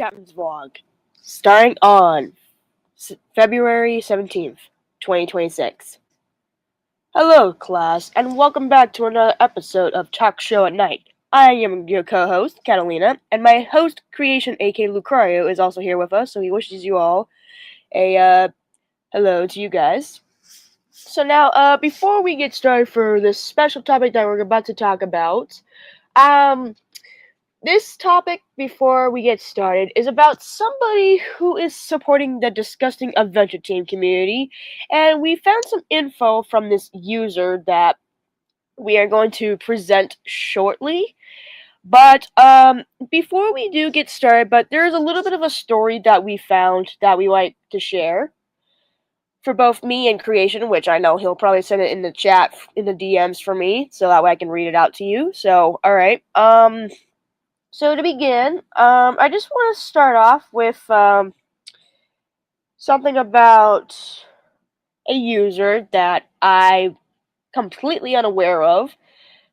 Captain's Vlog, starting on February 17th, 2026. Hello, class, and welcome back to another episode of Talkshow at Night. I am your co-host, Catalina, and my host creation, aka Lucario, is also here with us, so he wishes you all a hello to you guys. So now, before we get started for this special topic that we're about to talk about, this topic, before we get started, is about somebody who is supporting the disgusting Adventure Team community, and we found some info from this user that we are going to present shortly. But before we do get started, there's a little bit of a story that we found that we like to share for both me and Creation, which I know he'll probably send it in the chat, in the DMs for me, so that way I can read it out to you. So, alright, So to begin, I just want to start off with something about a user that I'm completely unaware of.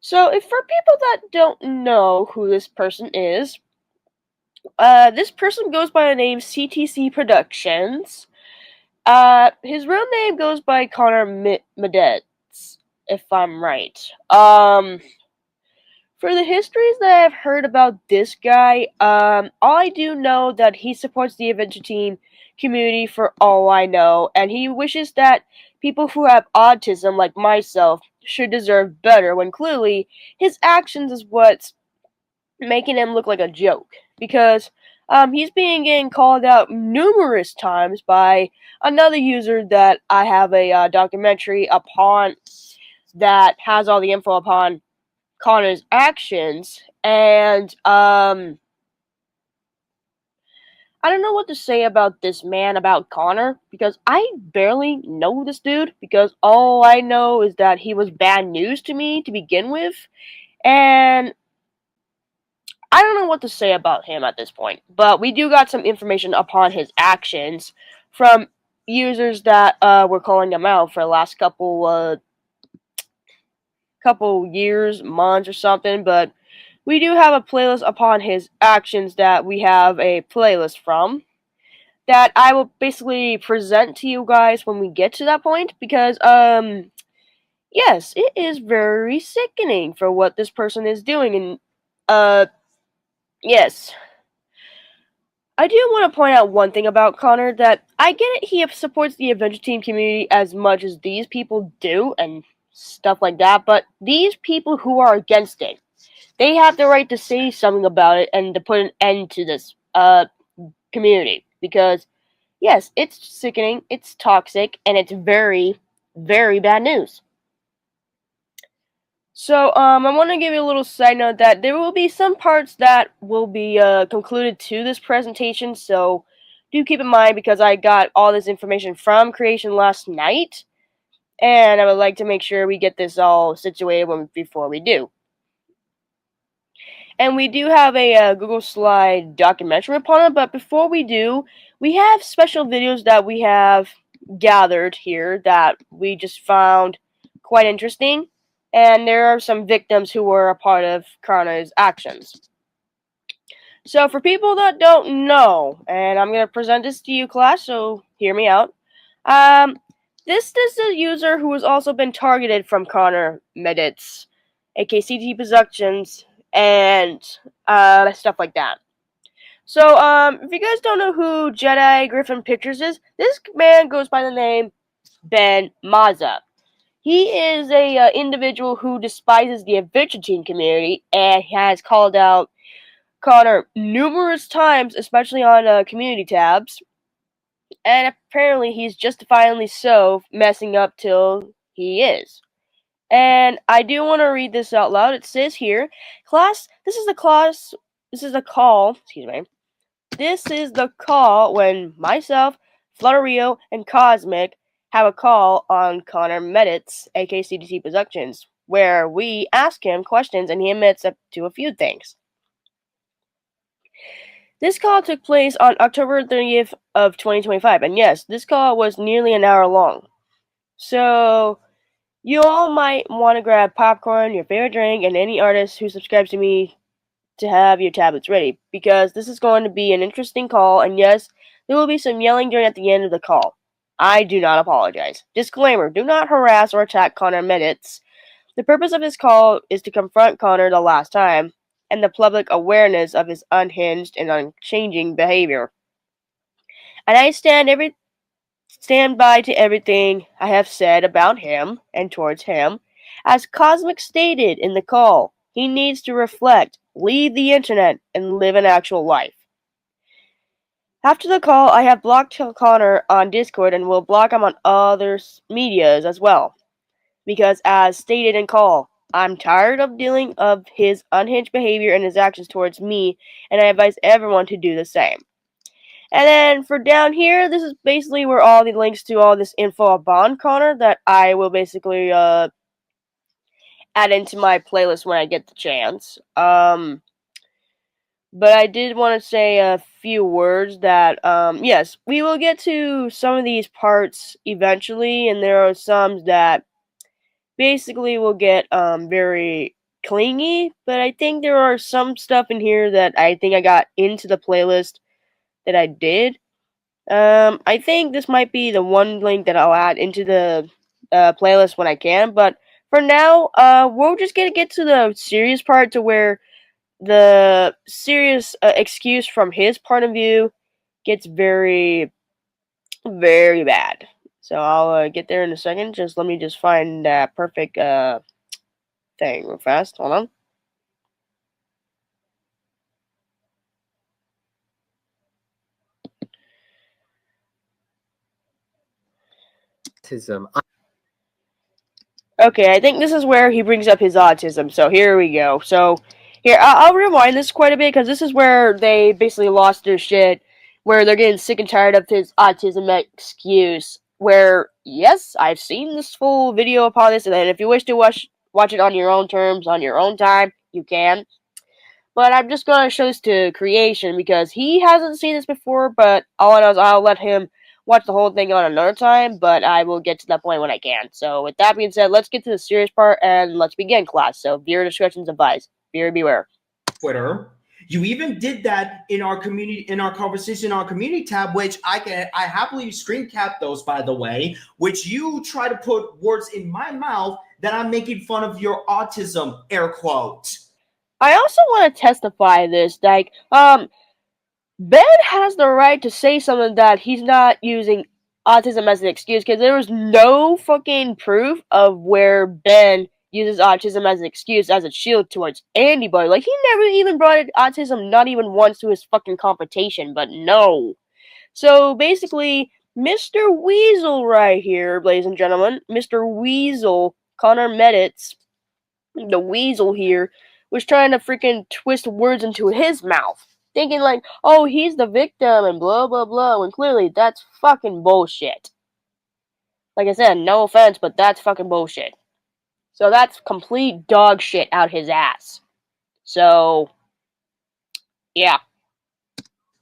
So if for people that don't know who this person is, this person goes by the name CTC Productions. His real name goes by Connor Meditz, if I'm right. For the histories that I've heard about this guy, all I do know that he supports the Adventure Team community for all I know, and he wishes that people who have autism, like myself, should deserve better, when clearly his actions is what's making him look like a joke. Because he's getting called out numerous times by another user that I have a documentary upon that has all the info upon Connor's actions, and I don't know what to say about this man, about Connor, because I barely know this dude, because all I know is that he was bad news to me to begin with, and I don't know what to say about him at this point. But we do got some information upon his actions from users that were calling him out for the last couple years, months, or something, but we do have a playlist upon his actions that we have a playlist from that I will basically present to you guys when we get to that point, because yes, it is very sickening for what this person is doing, and yes. I do want to point out one thing about Connor, that I get it, he supports the Adventure Team community as much as these people do and stuff like that, but these people who are against it, they have the right to say something about it and to put an end to this community, because yes, it's sickening, it's toxic, and it's very, very bad news. So, I want to give you a little side note that there will be some parts that will be concluded to this presentation, so do keep in mind, because I got all this information from Creation last night, and I would like to make sure we get this all situated before we do. And we do have a Google Slide documentary upon it, but before we do, we have special videos that we have gathered here that we just found quite interesting. And there are some victims who were a part of Connor's actions. So for people that don't know, and I'm going to present this to you, class, so hear me out. This is a user who has also been targeted from Connor Meditz, aka CTC Productions, and stuff like that. So, if you guys don't know who Jedi Griffin Pictures is, this man goes by the name Ben Mazza. He is a individual who despises the Adventure Team community and has called out Connor numerous times, especially on community tabs. And apparently he's justifiably so messing up till he is. And I do want to read this out loud. It says here, class, this is the call when myself, Flutterio, and Cosmic have a call on Connor Meditz, aka CTC Productions, where we ask him questions and he admits up to a few things. This call took place on October 30th of 2025, and yes, this call was nearly an hour long. So, you all might want to grab popcorn, your favorite drink, and any artist who subscribes to me to have your tablets ready, because this is going to be an interesting call, and yes, there will be some yelling during at the end of the call. I do not apologize. Disclaimer, do not harass or attack Connor Meditz. The purpose of this call is to confront Connor the last time, and the public awareness of his unhinged and unchanging behavior. And I stand by to everything I have said about him and towards him. As Cosmic stated in the call, he needs to reflect, leave the internet, and live an actual life. After the call, I have blocked Connor on Discord and will block him on other medias as well. Because as stated in call, I'm tired of dealing of his unhinged behavior and his actions towards me, and I advise everyone to do the same. And then for down here, this is basically where all the links to all this info upon Connor that I will basically add into my playlist when I get the chance. But I did want to say a few words that, yes, we will get to some of these parts eventually, and there are some that basically will get very clingy, but I think there are some stuff in here that I think I got into the playlist that I did. I think this might be the one link that I'll add into the playlist when I can, but for now, we're just gonna get to the serious part, to where the serious excuse from his point of view gets very, very bad. So I'll get there in a second. Just let me just find that perfect thing real fast. Hold on. Autism. Okay, I think this is where he brings up his autism. So here we go. So here, I'll rewind this quite a bit, because this is where they basically lost their shit, where they're getting sick and tired of his autism excuse. Where, yes, I've seen this full video upon this, and then if you wish to watch it on your own terms, on your own time, you can. But I'm just going to show this to Creation, because he hasn't seen this before, but all I know is I'll let him watch the whole thing on another time, but I will get to that point when I can. So with that being said, let's get to the serious part, and let's begin, class. So viewer discretion's advised. Viewer beware. Twitter. You even did that in our community, in our conversation, our community tab, which I happily screen cap those, by the way, which you try to put words in my mouth that I'm making fun of your autism, air quote. I also want to testify this, like, Ben has the right to say something that he's not using autism as an excuse, because there was no fucking proof of where Ben uses autism as an excuse, as a shield towards anybody. Like, he never even brought autism, not even once, to his fucking confrontation, but no. So, basically, Mr. Weasel right here, ladies and gentlemen, Mr. Weasel, Connor Meditz, the Weasel here, was trying to freaking twist words into his mouth, thinking like, oh, he's the victim and blah blah blah, when clearly that's fucking bullshit. Like I said, no offense, but that's fucking bullshit. So that's complete dog shit out his ass. So, yeah.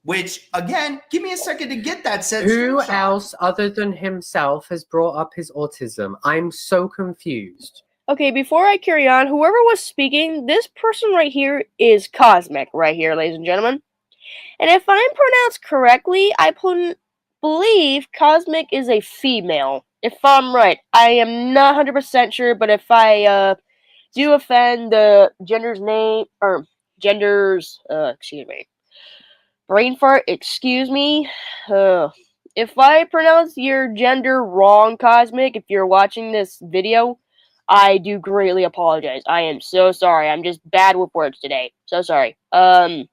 Which, again, give me a second to get that said. Who else other than himself has brought up his autism? I'm so confused. Okay, before I carry on, whoever was speaking, this person right here is Cosmic, right here, ladies and gentlemen. And if I'm pronounced correctly, I believe Cosmic is a female. If I'm right, I am not 100% sure, but if I do offend the gender's name, or gender's, excuse me, brain fart, excuse me, if I pronounce your gender wrong, Cosmic, if you're watching this video, I do greatly apologize. I am so sorry. I'm just bad with words today. So sorry. And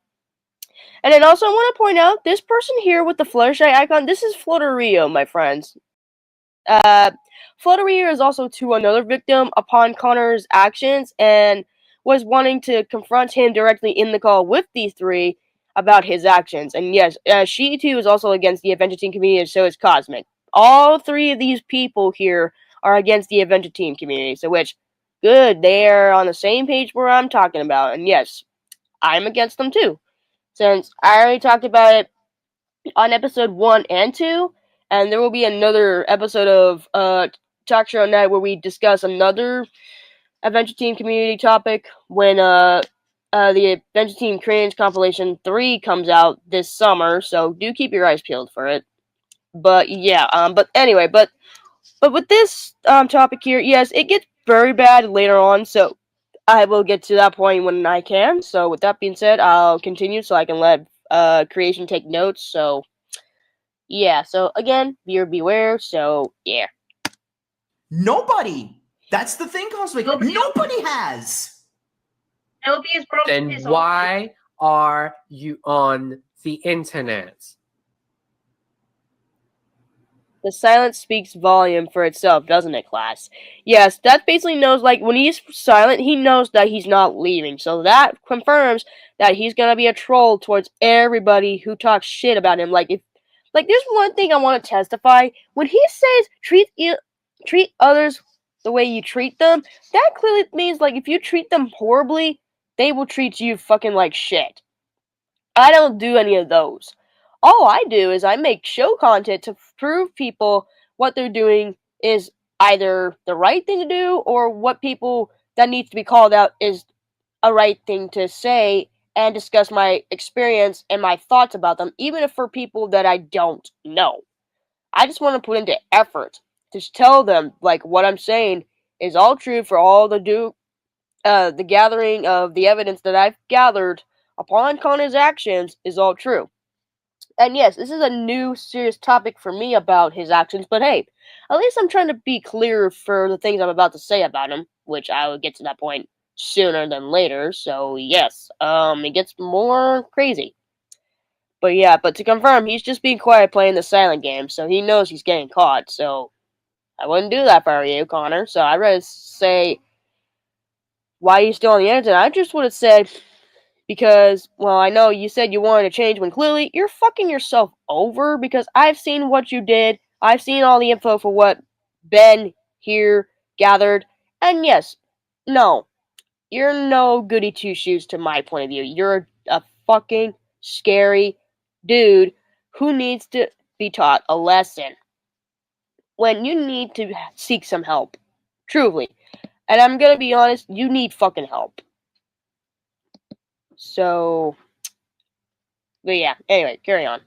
then also I want to point out, this person here with the Fluttershy icon, this is Flutterio, my friends. Flutterio is also to another victim upon Connor's actions, and was wanting to confront him directly in the call with these three about his actions. And yes, she too is also against the Adventure Team community, and so is Cosmic. All three of these people here are against the Adventure Team community, so which, good, they are on the same page where I'm talking about. And yes, I'm against them too, since I already talked about it on episode 1 and 2, and there will be another episode of Talkshow Night where we discuss another Adventure Team community topic when the Adventure Team Cringe compilation 3 comes out this summer, so do keep your eyes peeled for it. But yeah, but anyway, but with this topic here, yes, it gets very bad later on, so I will get to that point when I can. So with that being said, I'll continue so I can let creation take notes. So yeah, so again, viewer beware. So yeah. Nobody. That's the thing, Cosmic. Nobody has. Nobody has broken Then his why are you on the internet? The silence speaks volume for itself, doesn't it, class? Yes, that basically knows, like, when he's silent, he knows that he's not leaving. So that confirms that he's gonna be a troll towards everybody who talks shit about him. Like, there's one thing I want to testify. When he says, treat others the way you treat them, that clearly means, like, if you treat them horribly, they will treat you fucking like shit. I don't do any of those. All I do is I make show content to prove people what they're doing is either the right thing to do or what people that needs to be called out is a right thing to say and discuss my experience and my thoughts about them, even if for people that I don't know. I just want to put into effort to tell them like what I'm saying is all true for all the gathering of the evidence that I've gathered upon Connor's actions is all true. And yes, this is a new serious topic for me about his actions, but hey, at least I'm trying to be clear for the things I'm about to say about him, which I will get to that point sooner than later, so yes, it gets more crazy. But yeah, but to confirm, he's just being quiet playing the silent game, so he knows he's getting caught, so I wouldn't do that if I were you, Connor, so I'd rather say, why are you still on the internet? I just would have said, because, well, I know you said you wanted to change when clearly you're fucking yourself over because I've seen what you did. I've seen all the info for what Ben here gathered. And yes, no, you're no goody two shoes to my point of view. You're a fucking scary dude who needs to be taught a lesson when you need to seek some help. Truly. And I'm gonna be honest, you need fucking help. So, but yeah, anyway, carry on.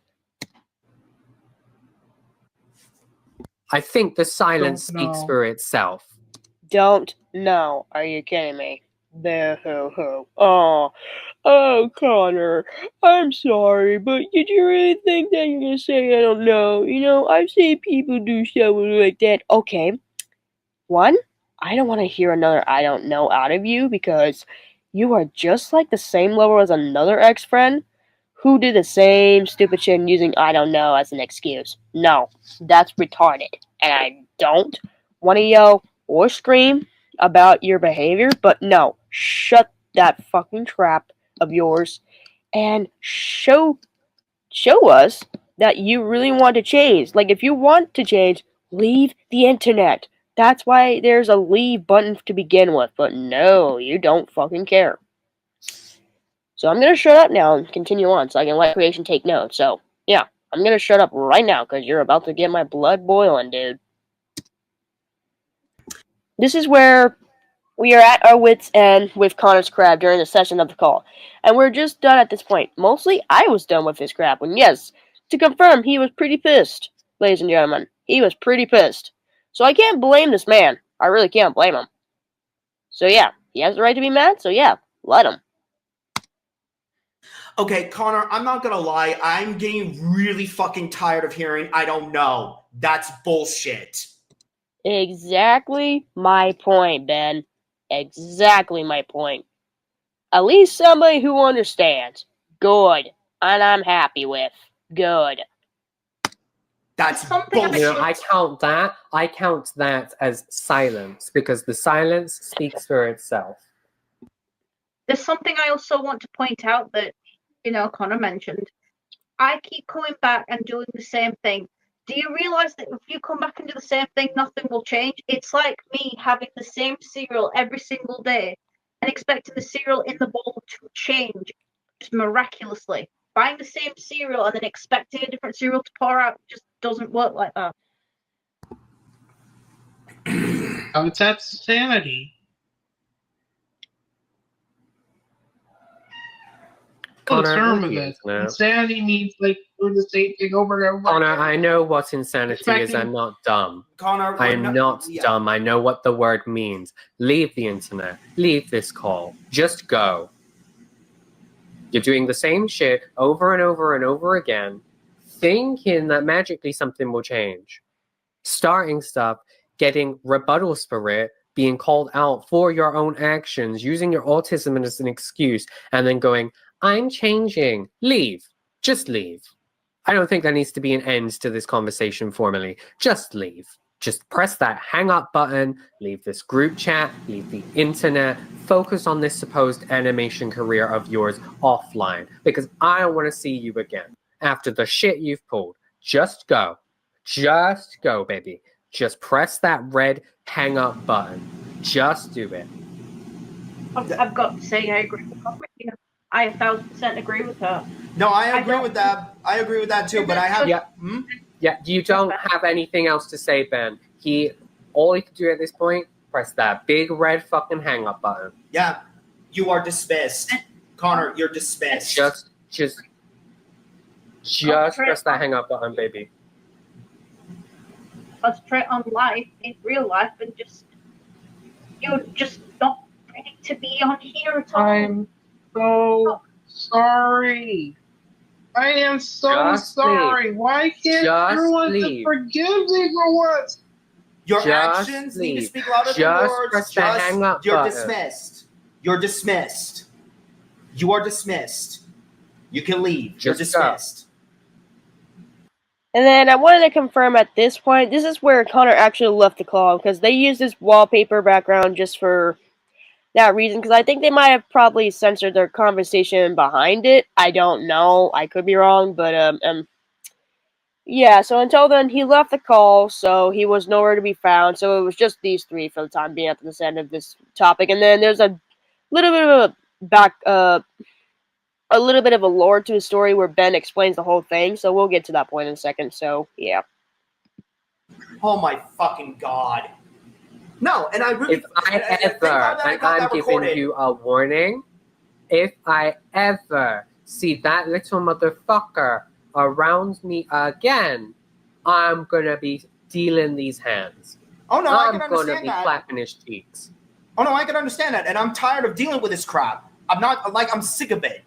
I think the silence Don't speaks know. for itself. Don't know. Are you kidding me? Boo-hoo-hoo. Oh, Connor, I'm sorry, but did you really think that you're gonna say I don't know? You know, I've seen people do something like that. Okay, one, I don't want to hear another I don't know out of you because you are just like the same level as another ex-friend who did the same stupid shit and using I don't know as an excuse. No, that's retarded. And I don't want to yell or scream about your behavior, but no, shut that fucking trap of yours and show us that you really want to change. Like, if you want to change, leave the internet. That's why there's a leave button to begin with. But no, you don't fucking care. So I'm gonna shut up now and continue on so I can let creation take notes. So, yeah, I'm gonna shut up right now because you're about to get my blood boiling, dude. This is where we are at our wits' end with Connor's crap during the session of the call. And we're just done at this point. Mostly, I was done with his crap. And yes, to confirm, he was pretty pissed, ladies and gentlemen. He was pretty pissed. So I can't blame this man. I really can't blame him. So yeah, he has the right to be mad, so yeah, let him. Okay, Connor, I'm not gonna lie. I'm getting really fucking tired of hearing I don't know. That's bullshit. Exactly my point, Ben. Exactly my point. At least somebody who understands. Good. And I'm happy with. Good. That's Something I- You know, bullshit. I count that as silence because the silence speaks for itself. There's something I also want to point out that, Connor mentioned. I keep coming back and doing the same thing. Do you realize that if you come back and do the same thing, nothing will change? It's like me having the same cereal every single day and expecting the cereal in the bowl to change just miraculously. Buying the same cereal and then expecting a different cereal to pour out just doesn't work like that. That's sanity. Connor, term leave of the this. internet. Insanity means like doing the same thing over and over. Connor, again. I know what insanity is. Expecting- I'm not dumb. Connor, I'm not dumb. I know what the word means. Leave the internet. Leave this call. Just go. You're doing the same shit over and over and over again, thinking that magically something will change. Starting stuff, getting rebuttals for it, being called out for your own actions, using your autism as an excuse, and then going, I'm changing. Leave. Just leave. I don't think there needs to be an end to this conversation formally. Just leave. Just press that hang up button, leave this group chat, leave the internet, focus on this supposed animation career of yours offline, because I don't want to see you again. After the shit you've pulled, just go. Just go, baby. Just press that red hang up button. Just do it. I've got to say, I agree with her. I 1,000% agree with her. No, I agree with that. I agree with that too. But I have. Yeah. Yeah, you don't have anything else to say, Ben. All he could do at this point, press that big red fucking hang up button. Yeah, you are dismissed, Connor. You're dismissed. Just press that hang up button, baby. Concentrate on life in real life and you're just not ready to be on here at all. I'm so sorry. I am so Just sorry. Why can't Just everyone leave. just forgive me for once? Your Just actions need to leave. speak louder than Just words. press the hang up You're button. dismissed. You're dismissed. You are dismissed. You can leave. You're Just go. dismissed. And then I wanted to confirm at this point, this is where Connor actually left the call, because they used this wallpaper background just for that reason, because I think they might have probably censored their conversation behind it. I don't know. I could be wrong, but yeah, so until then, he left the call, so he was nowhere to be found, so it was just these three for the time being at this end of this topic. And then there's a little bit of a little bit of a lore to the story where Ben explains the whole thing, so we'll get to that point in a second, so yeah. Oh my fucking god. No, and I really. If I ever, and I'm giving you a warning, if I ever see that little motherfucker around me again, I'm gonna be stealing these hands. Oh no, I can I'm gonna understand be that. clapping his cheeks. Oh no, I can understand that, and I'm tired of dealing with this crap. I'm sick of it.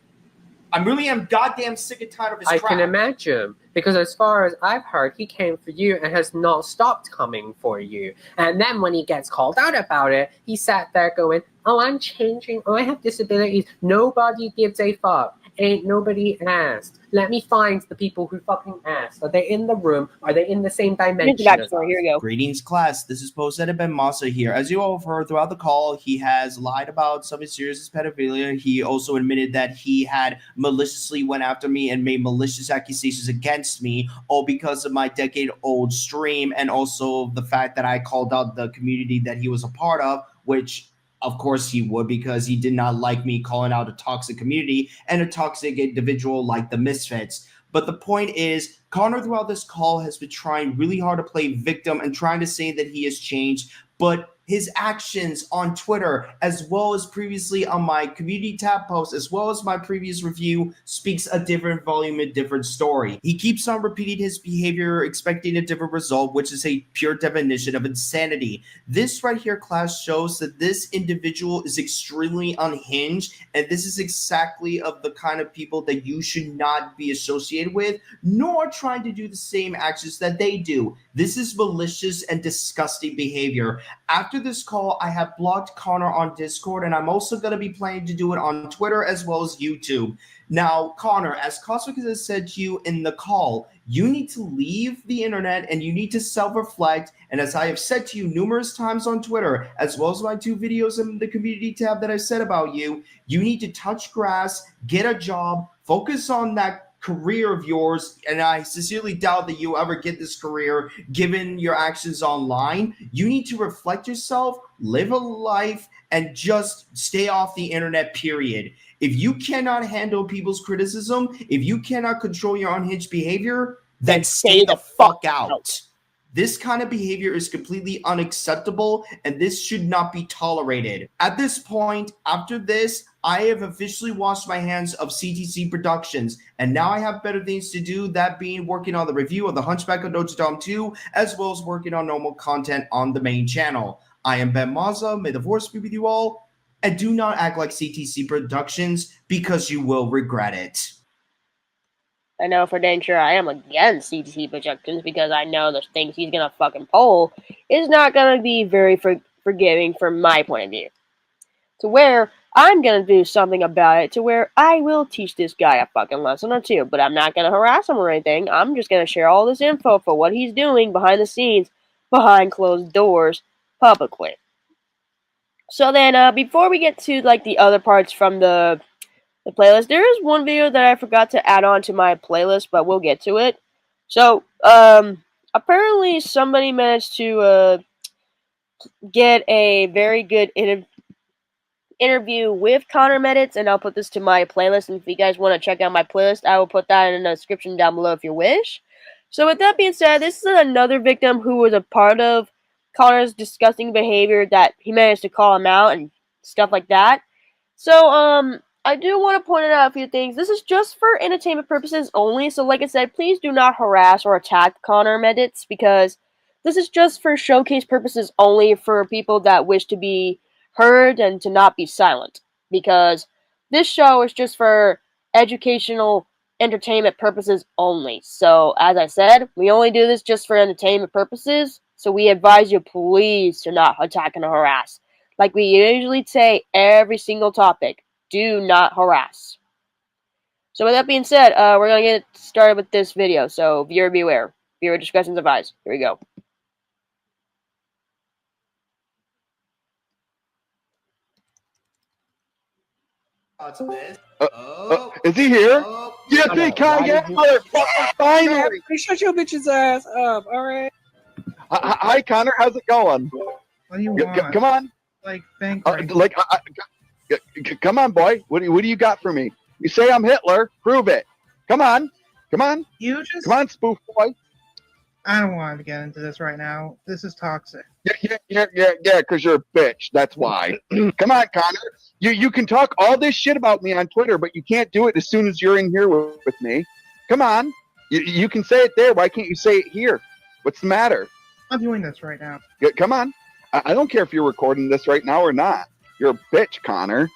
I really am goddamn sick and tired of this crap. I can imagine, because as far as I've heard, he came for you and has not stopped coming for you. And then when he gets called out about it, he sat there going, oh, I'm changing. Oh, I have disabilities. Nobody gives a fuck. Ain't nobody asked. Let me find the people who fucking asked. Are they in the room? Are they in the same dimension Here's the as backstory. us? Here you go. Greetings, class. This is Post-Edit Ben Massa here. As you all have heard throughout the call, he has lied about some of his serious pedophilia. He also admitted that he had maliciously went after me and made malicious accusations against me, all because of my decade-old stream, and also the fact that I called out the community that he was a part of, which of course he would, because he did not like me calling out a toxic community and a toxic individual like the Misfits. But the point is, Connor throughout this call has been trying really hard to play victim and trying to say that he has changed, but his actions on Twitter, as well as previously on my community tab post, as well as my previous review, speaks a different volume, a different story. He keeps on repeating his behavior, expecting a different result, which is a pure definition of insanity. This right here, class, shows that this individual is extremely unhinged, and this is exactly of the kind of people that you should not be associated with, nor trying to do the same actions that they do. This is malicious and disgusting behavior. After this call, I have blocked Connor on Discord, and I'm also going to be planning to do it on Twitter as well as YouTube. Now, Connor, as Cosmic has said to you in the call, you need to leave the internet and you need to self-reflect. And as I have said to you numerous times on Twitter, as well as my 2 videos in the community tab that I've said about you, you need to touch grass, get a job, focus on that career of yours, and I sincerely doubt that you'll ever get this career given your actions online. You need to reflect yourself, live a life, and just stay off the internet, period. If you cannot handle people's criticism, if you cannot control your unhinged behavior, then stay the fuck out. This kind of behavior is completely unacceptable, and this should not be tolerated. At this point, after this, I have officially washed my hands of CTC Productions, and now I have better things to do, that being working on the review of The Hunchback of Notre Dame 2, as well as working on normal content on the main channel. I am Ben Mazza, may the force be with you all, and do not act like CTC Productions, because you will regret it. I know for dang sure I am against CTC Productions because I know the things he's gonna fucking pull is not gonna be very forgiving from my point of view. To where I'm gonna do something about it, to where I will teach this guy a fucking lesson or two, but I'm not gonna harass him or anything. I'm just gonna share all this info for what he's doing behind the scenes, behind closed doors, publicly. So then, before we get to like the other parts from the playlist, there is one video that I forgot to add on to my playlist, but we'll get to it. So, apparently somebody managed to get a very good interview with Connor Meditz, and I'll put this to my playlist, and if you guys want to check out my playlist, I will put that in the description down below if you wish. So with that being said, this is another victim who was a part of Connor's disgusting behavior that he managed to call him out and stuff like that. So, I do want to point out a few things. This is just for entertainment purposes only, so like I said, please do not harass or attack Connor Meditz, because this is just for showcase purposes only for people that wish to be heard and to not be silent, because this show is just for educational entertainment purposes only. So, as I said, we only do this just for entertainment purposes, so we advise you please to not attack and harass. Like we usually say every single topic. Do not harass. So with that being said, we're going to get started with this video. So viewer beware. Viewer discretion is advised. Here we go. Is he here? Oh, Yes, he can. Yeah, finally. Shut your bitch's ass up, alright? Hi, Connor. How's it going? What do you want? Come on. Like, thank Come on, boy. What do you got for me? You say I'm Hitler. Prove it. Come on. You just. Come on, spoof boy. I don't want to get into this right now. This is toxic. Yeah, because you're a bitch. That's why. Come on, Connor. You can talk all this shit about me on Twitter, but you can't do it as soon as you're in here with me. Come on. You can say it there. Why can't you say it here? What's the matter? I'm doing this right now. Come on. I don't care if you're recording this right now or not. You're a bitch, Connor.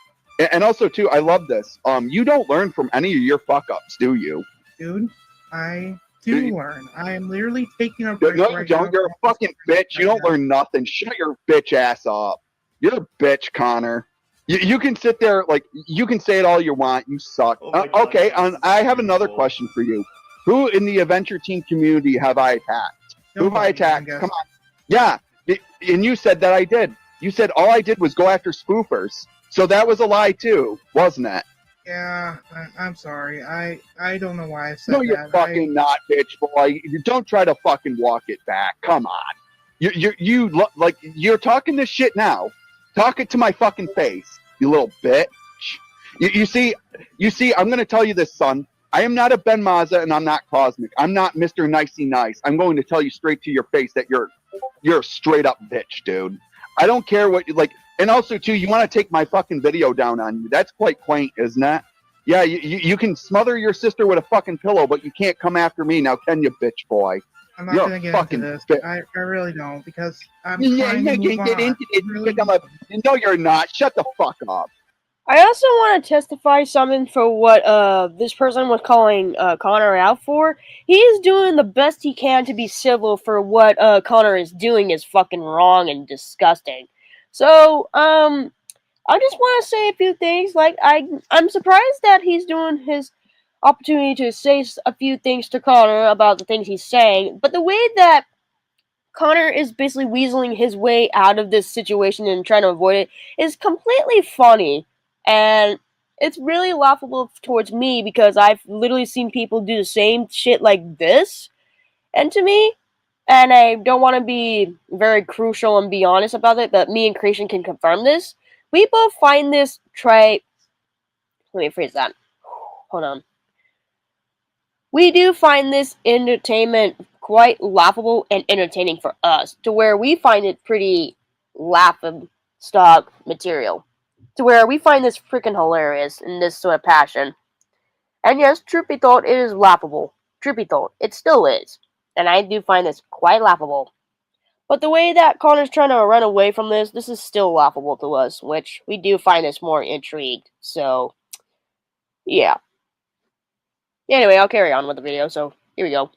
And also, too, I love this. You don't learn from any of your fuck-ups, do you? Dude, I do learn. I am literally taking a break. No, you don't. You're a fucking bitch. You don't learn nothing. Shut your bitch ass up. You're a bitch, Connor. You can sit there, like, you can say it all you want. You suck. Okay, I have another question for you. Who in the Adventure Team community have I attacked? Who have I attacked? Come on. Yeah, and you said that I did. You said all I did was go after spoofers. So that was a lie too, wasn't it? Yeah, I'm sorry. I don't know why I said that. No, you're fucking not, bitch boy. You don't try to fucking walk it back. Come on. You're talking this shit now. Talk it to my fucking face, you little bitch. You see, I'm going to tell you this, son. I am not a Ben Mazza and I'm not Cosmic. I'm not Mr. Nicey Nice. I'm going to tell you straight to your face that you're a straight up bitch, dude. I don't care what you like. And also, too, you want to take my fucking video down on you. That's quite quaint, isn't it? Yeah, you can smother your sister with a fucking pillow, but you can't come after me now, can you, bitch boy? I'm not going to get into this. I really don't, because I'm trying to move on. Get into it. Really no, you're not. Shut the fuck up. I also want to testify something for what this person was calling Connor out for. He is doing the best he can to be civil for what Connor is doing is fucking wrong and disgusting. So, I just want to say a few things. Like, I'm surprised that he's doing his opportunity to say a few things to Connor about the things he's saying, but the way that Connor is basically weaseling his way out of this situation and trying to avoid it is completely funny, and it's really laughable towards me because I've literally seen people do the same shit like this, and to me, and I don't want to be very crucial and be honest about it, but me and Creation can confirm this. We both find this let me phrase that. Hold on. We do find this entertainment quite laughable and entertaining for us, to where we find it pretty laughing stock material, to where we find this freaking hilarious and this sort of passion. And yes, truth be told, it is laughable. Truth be told, it still is. And I do find this quite laughable. But the way that Connor's trying to run away from this is still laughable to us, which we do find this more intrigued. So, yeah. Anyway, I'll carry on with the video, so here we go.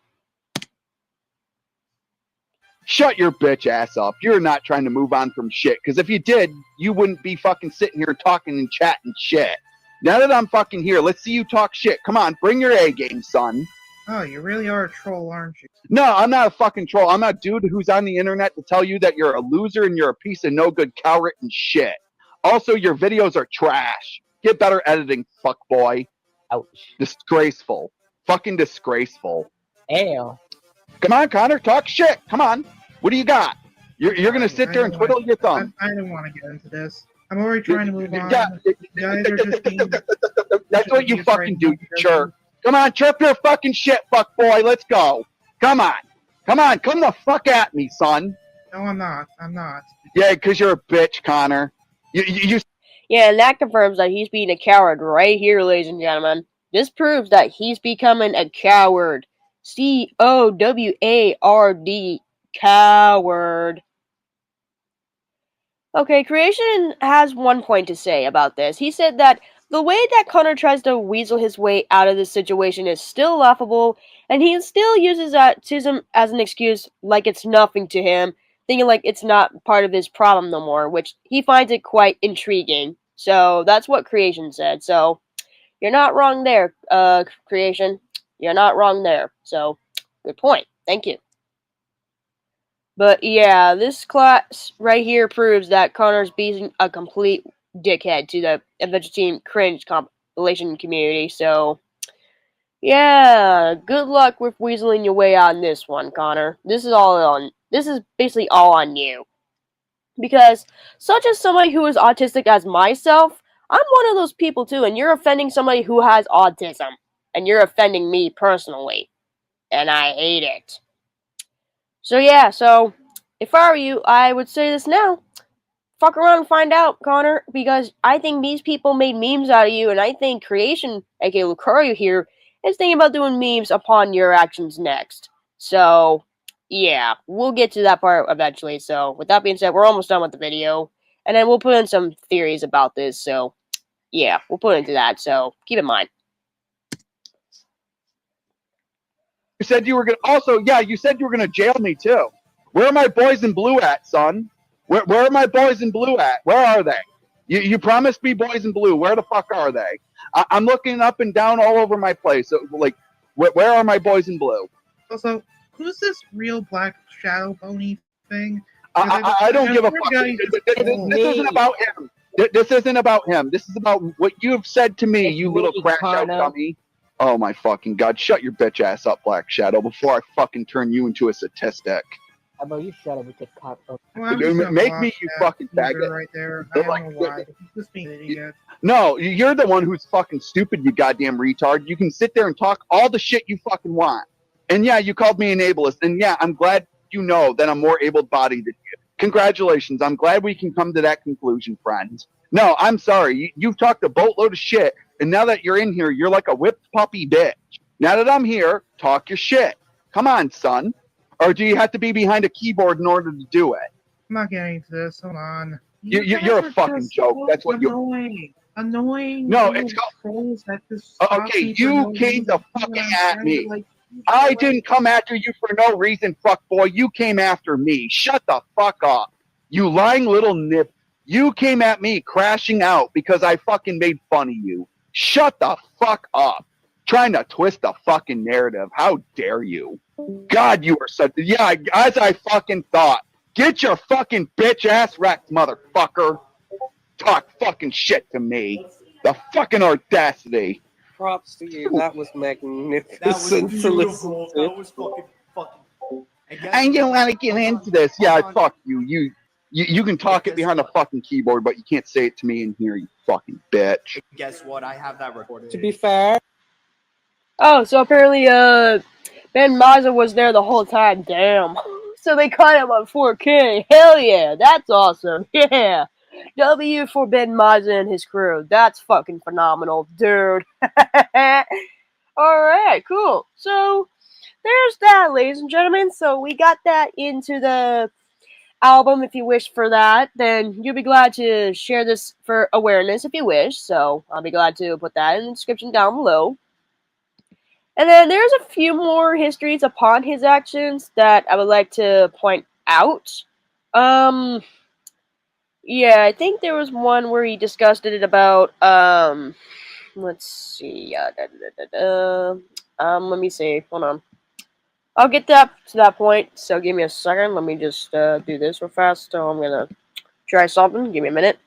Shut your bitch ass up. You're not trying to move on from shit, because if you did, you wouldn't be fucking sitting here talking and chatting shit. Now that I'm fucking here, let's see you talk shit. Come on, bring your A game, son. Oh, you really are a troll, aren't you? No, I'm not a fucking troll. I'm a dude who's on the internet to tell you that you're a loser and you're a piece of no good coward and shit. Also, your videos are trash. Get better editing, fuckboy. Ouch. Disgraceful. Fucking disgraceful. Ew. Come on, Connor, talk shit. Come on. What do you got? You're gonna sit there and twiddle your thumb. I don't want to get into this. I'm already trying to move on. Yeah, You guys are just being... that's what you fucking do, you chirp. Come on, chirp your fucking shit, fuck boy. Let's go. Come on. Come on. Come the fuck at me, son. No, I'm not. I'm not. Yeah, because you're a bitch, Connor. You Yeah, and that confirms that he's being a coward right here, ladies and gentlemen. This proves that he's becoming a coward. C-O-W-A-R-D. Coward. Okay, Creation has one point to say about this. He said that the way that Connor tries to weasel his way out of this situation is still laughable, and he still uses autism as an excuse like it's nothing to him, thinking like it's not part of his problem no more, which he finds it quite intriguing. So that's what Creation said. So you're not wrong there, Creation. You're not wrong there. So good point. Thank you. But yeah, this class right here proves that Connor's being a complete dickhead to the Adventure Team Cringe compilation community. So yeah, good luck with weaseling your way out in this one, Connor. This is basically all on you. Because such as somebody who is autistic as myself, I'm one of those people too, and you're offending somebody who has autism. And you're offending me personally. And I hate it. So yeah, so if I were you, I would say this now. Fuck around and find out, Connor, because I think these people made memes out of you, and I think Creation, aka Lucario here, is thinking about doing memes upon your actions next. So, yeah, we'll get to that part eventually. So, with that being said, we're almost done with the video, and then we'll put in some theories about this. So, yeah, we'll put into that. So, keep in mind. You said you were gonna. Also, yeah, you said you were gonna jail me too. Where are my boys in blue at, son? Where are my boys in blue at? Where are they? You promised me boys in blue. Where the fuck are they? I'm looking up and down all over my place. So, like, where are my boys in blue? Also, who's this real black shadow pony thing? I don't give a fuck. This isn't about him. This isn't about him. This is about what you have said to me, you little crash out dummy. Oh my fucking god! Shut your bitch ass up, Black Shadow, before I fucking turn you into a statistic. How about you shut up with the cock? Make me, you fucking faggot. Right there. I don't know why. He's just being an idiot. No, you're the one who's fucking stupid, you goddamn retard. You can sit there and talk all the shit you fucking want. And yeah, you called me an ableist. And yeah, I'm glad you know that I'm more able-bodied than you. Congratulations. I'm glad we can come to that conclusion, friends. No, I'm sorry. You've talked a boatload of shit. And now that you're in here, you're like a whipped puppy bitch. Now that I'm here, talk your shit. Come on, son. Or do you have to be behind a keyboard in order to do it? I'm not getting into this. Hold on. You're a fucking joke. That's what you're... Annoying. No, it's called... Okay, you came the fucking at me. I didn't come after you for no reason, fuck boy. You came after me. Shut the fuck up. You lying little nip. You came at me crashing out because I fucking made fun of you. Shut the fuck up. Trying to twist the fucking narrative. How dare you? God, you are such... Yeah, as I fucking thought. Get your fucking bitch ass wrecked, motherfucker. Talk fucking shit to me. The fucking audacity. Props to you. That was magnificent. That was beautiful. That was fucking And you want to get into this. Yeah, fuck you. You can talk it behind a fucking keyboard, but you can't say it to me in here, you fucking bitch. Guess what? I have that recorded. To be fair. Oh, so apparently, Ben Mazza was there the whole time. Damn. So they caught him on 4K. Hell yeah, that's awesome. Yeah. W for Ben Mazza and his crew. That's fucking phenomenal, dude. Alright, cool. So, there's that, ladies and gentlemen. So, we got that into the album. If you wish for that, then you'll be glad to share this for awareness if you wish. So, I'll be glad to put that in the description down below. And then there's a few more histories upon his actions that I would like to point out. Yeah, I think there was one where he discussed it about, let's see, let me see, hold on. I'll get that to that point, so give me a second. Let me just do this real fast. So I'm gonna try something. Give me a minute.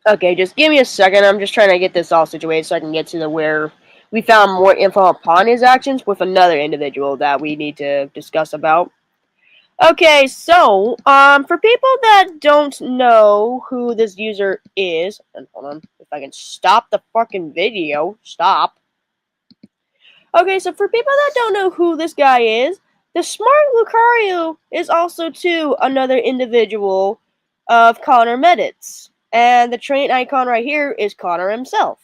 Okay, just give me a second. I'm just trying to get this all situated so I can get to the where we found more info upon his actions with another individual that we need to discuss about. Okay, so, for people that don't know who this user is, and hold on, if I can stop the fucking video, stop. Okay, so for people that don't know who this guy is, the smart Lucario is also, too, another individual of Connor Meditz. And the train icon right here is Connor himself.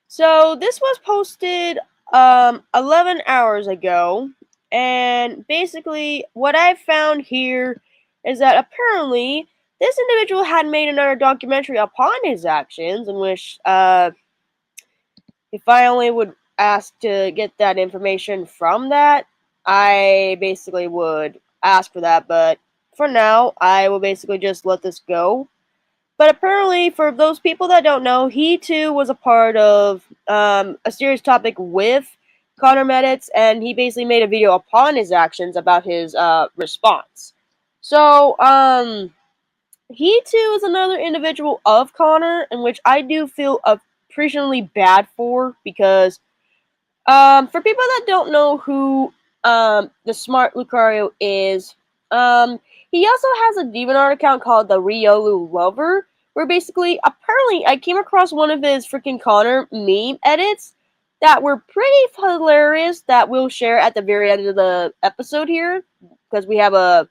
So, this was posted, 11 hours ago. And basically, what I found here is that apparently this individual had made another documentary upon his actions, in which, if I only would ask to get that information from that, I basically would ask for that. But for now, I will basically just let this go. But apparently, for those people that don't know, he too was a part of a serious topic with Connor Meditz, and he basically made a video upon his actions about his response. So, he too is another individual of Connor, in which I do feel appreciably bad for, because for people that don't know who the smart Lucario is, he also has a DeviantArt account called the Riolu Lover, where basically, apparently, I came across one of his freaking Connor meme edits that were pretty hilarious that we'll share at the very end of the episode here, because we have a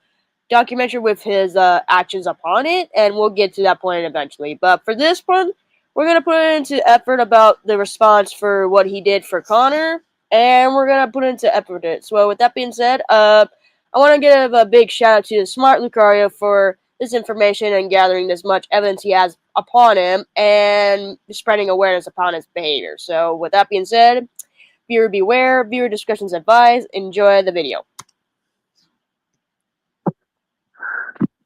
documentary with his actions upon it, and we'll get to that point eventually. But for this one, we're going to put it into effort about the response for what he did for Connor, and we're going to put it into effort. So with that being said, I want to give a big shout out to the smart Lucario for this information and gathering this much evidence he has upon him and spreading awareness upon his behavior. So with that being said, viewer beware, viewer discretion's advised. Enjoy the video.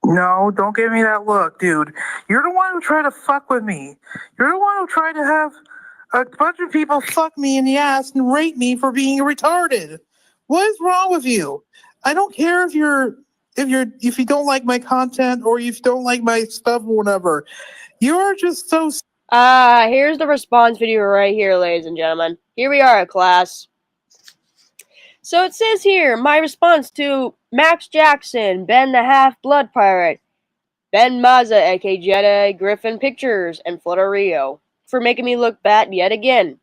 No, don't give me that look, dude. You're the one who tried to fuck with me. You're the one who tried to have a bunch of people fuck me in the ass and rape me for being retarded. What is wrong with you? I don't care if you don't like my content or if you don't like my stuff or whatever. You're just so. Here's the response video right here, ladies and gentlemen. Here we are, class. So it says here, my response to Max Jackson, Ben the Half-Blood Pirate, Ben Mazza, aka Jedi Griffin Pictures, and Flutter Rio, for making me look bad yet again.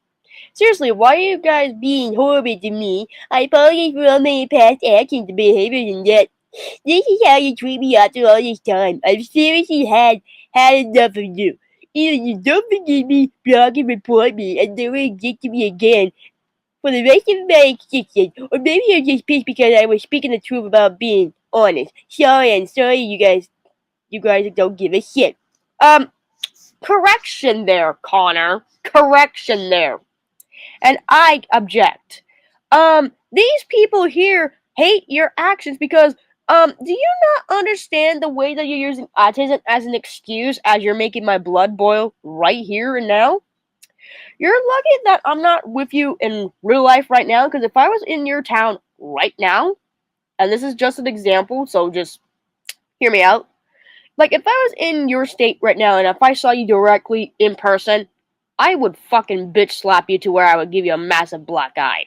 Seriously, why are you guys being horrible to me? I apologize for all my past actions and behaviors and that. This is how you treat me after all this time. I've seriously had enough of you. Either you don't forgive me, blog and report me, and never get to me again for the rest of my existence, or maybe you're just pissed because I was speaking the truth about being honest. Sorry, you guys don't give a shit. Correction there, Connor. Correction there. And I object. These people here hate your actions because, do you not understand the way that you're using autism as an excuse as you're making my blood boil right here and now? You're lucky that I'm not with you in real life right now, because if I was in your town right now, and this is just an example, so just hear me out. Like, if I was in your state right now, and if I saw you directly in person, I would fucking bitch slap you to where I would give you a massive black eye.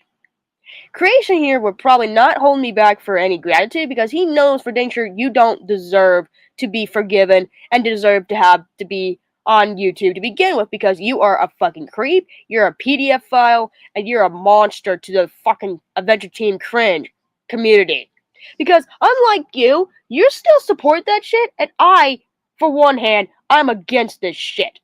Creation here would probably not hold me back for any gratitude because he knows for dang sure you don't deserve to be forgiven and deserve to have to be on YouTube to begin with because you are a fucking creep, you're a PDF file, and you're a monster to the fucking Adventure Team Cringe community. Because unlike you still support that shit, and I, for one hand, I'm against this shit.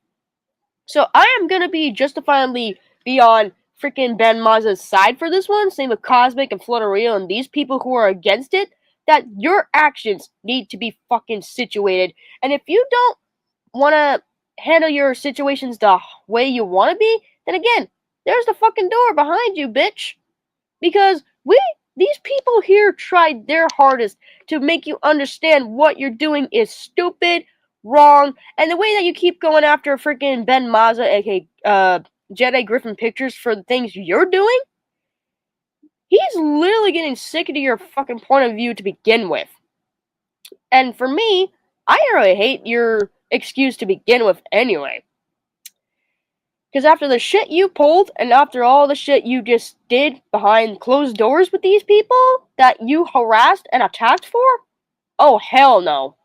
So I am gonna be justifiably be on freaking Ben Mazza's side for this one, same with Cosmic and Flutterio and these people who are against it, that your actions need to be fucking situated. And if you don't want to handle your situations the way you want to be, then again, there's the fucking door behind you, bitch. Because these people here tried their hardest to make you understand what you're doing is stupid, wrong, and the way that you keep going after freaking Ben Mazza, aka Jedi Griffin Pictures, for the things you're doing, he's literally getting sick of your fucking point of view to begin with. And for me, I really hate your excuse to begin with anyway. Because after the shit you pulled, and after all the shit you just did behind closed doors with these people that you harassed and attacked for, oh hell no.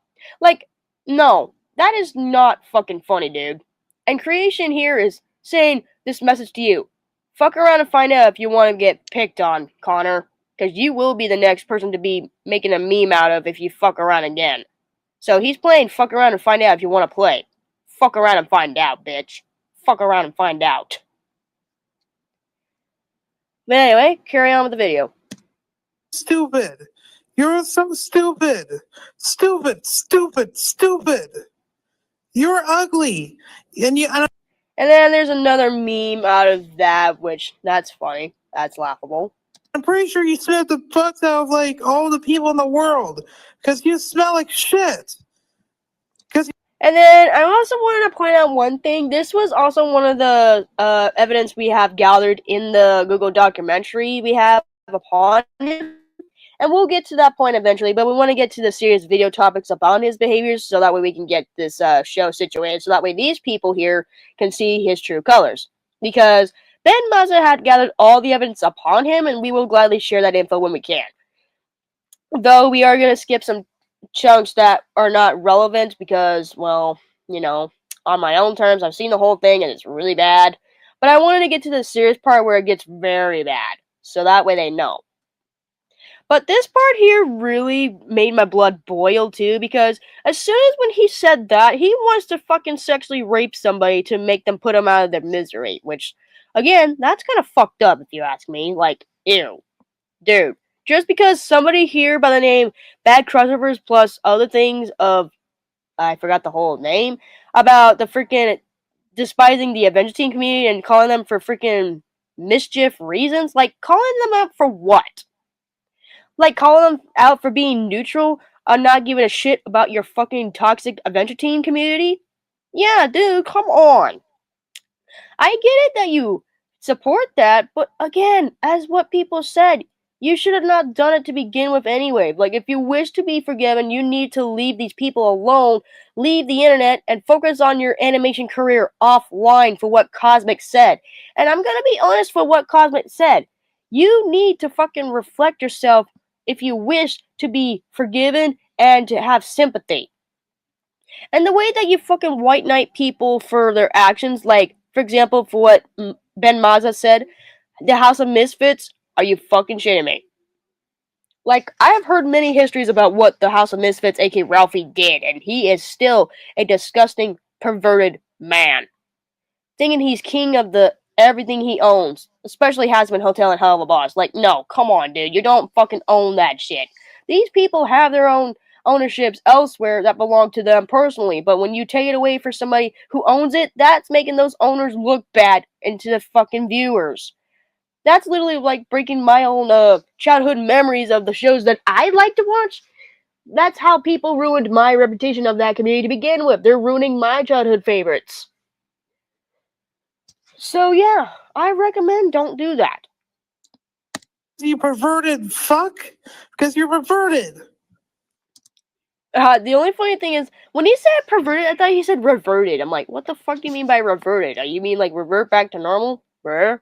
Like, no, that is not fucking funny, dude. And Creation here is saying this message to you. Fuck around and find out if you want to get picked on, Connor. Because you will be the next person to be making a meme out of if you fuck around again. So he's playing fuck around and find out if you want to play. Fuck around and find out, bitch. Fuck around and find out. But anyway, carry on with the video. Stupid. You're so stupid. Stupid. You're ugly. And then there's another meme out of that, which, that's funny. That's laughable. I'm pretty sure you smelled the butts out of, like, all the people in the world. Because you smell like shit. And then I also wanted to point out one thing. This was also one of the evidence we have gathered in the Google documentary we have upon him. And we'll get to that point eventually, but we want to get to the serious video topics about his behaviors so that way we can get this show situated. So that way these people here can see his true colors. Because Ben Mazza had gathered all the evidence upon him, and we will gladly share that info when we can. Though we are going to skip some chunks that are not relevant because, well, you know, on my own terms, I've seen the whole thing and it's really bad. But I wanted to get to the serious part where it gets very bad, so that way they know. But this part here really made my blood boil too, because as soon as when he said that, he wants to fucking sexually rape somebody to make them put him out of their misery, which, again, that's kind of fucked up if you ask me. Like, ew. Dude. Just because somebody here by the name Bad Crossovers plus other things of, I forgot the whole name, about the freaking despising the Adventure Team community and calling them for freaking mischief reasons, like, calling them out for what? Like, calling them out for being neutral and not giving a shit about your fucking toxic Adventure Team community? Yeah, dude, come on. I get it that you support that, but again, as what people said, you should have not done it to begin with anyway. Like, if you wish to be forgiven, you need to leave these people alone, leave the internet, and focus on your animation career offline for what Cosmic said. And I'm gonna be honest for what Cosmic said. You need to fucking reflect yourself if you wish to be forgiven and to have sympathy. And the way that you fucking white knight people for their actions, like, for example, for what Ben Mazza said, the House of Misfits, are you fucking shitting me? Like, I have heard many histories about what the House of Misfits, aka Ralphie, did, and he is still a disgusting, perverted man. Thinking he's king of the everything he owns, especially Hazbin Hotel and Hell of a Boss. Like, no, come on, dude, you don't fucking own that shit. These people have their own ownerships elsewhere that belong to them personally, but when you take it away for somebody who owns it, that's making those owners look bad into the fucking viewers. That's literally like breaking my own childhood memories of the shows that I like to watch. That's how people ruined my reputation of that community to begin with. They're ruining my childhood favorites. So yeah, I recommend don't do that. You perverted fuck? Because you're perverted. The only funny thing is, when he said perverted, I thought he said reverted. I'm like, what the fuck do you mean by reverted? You mean like revert back to normal? Word?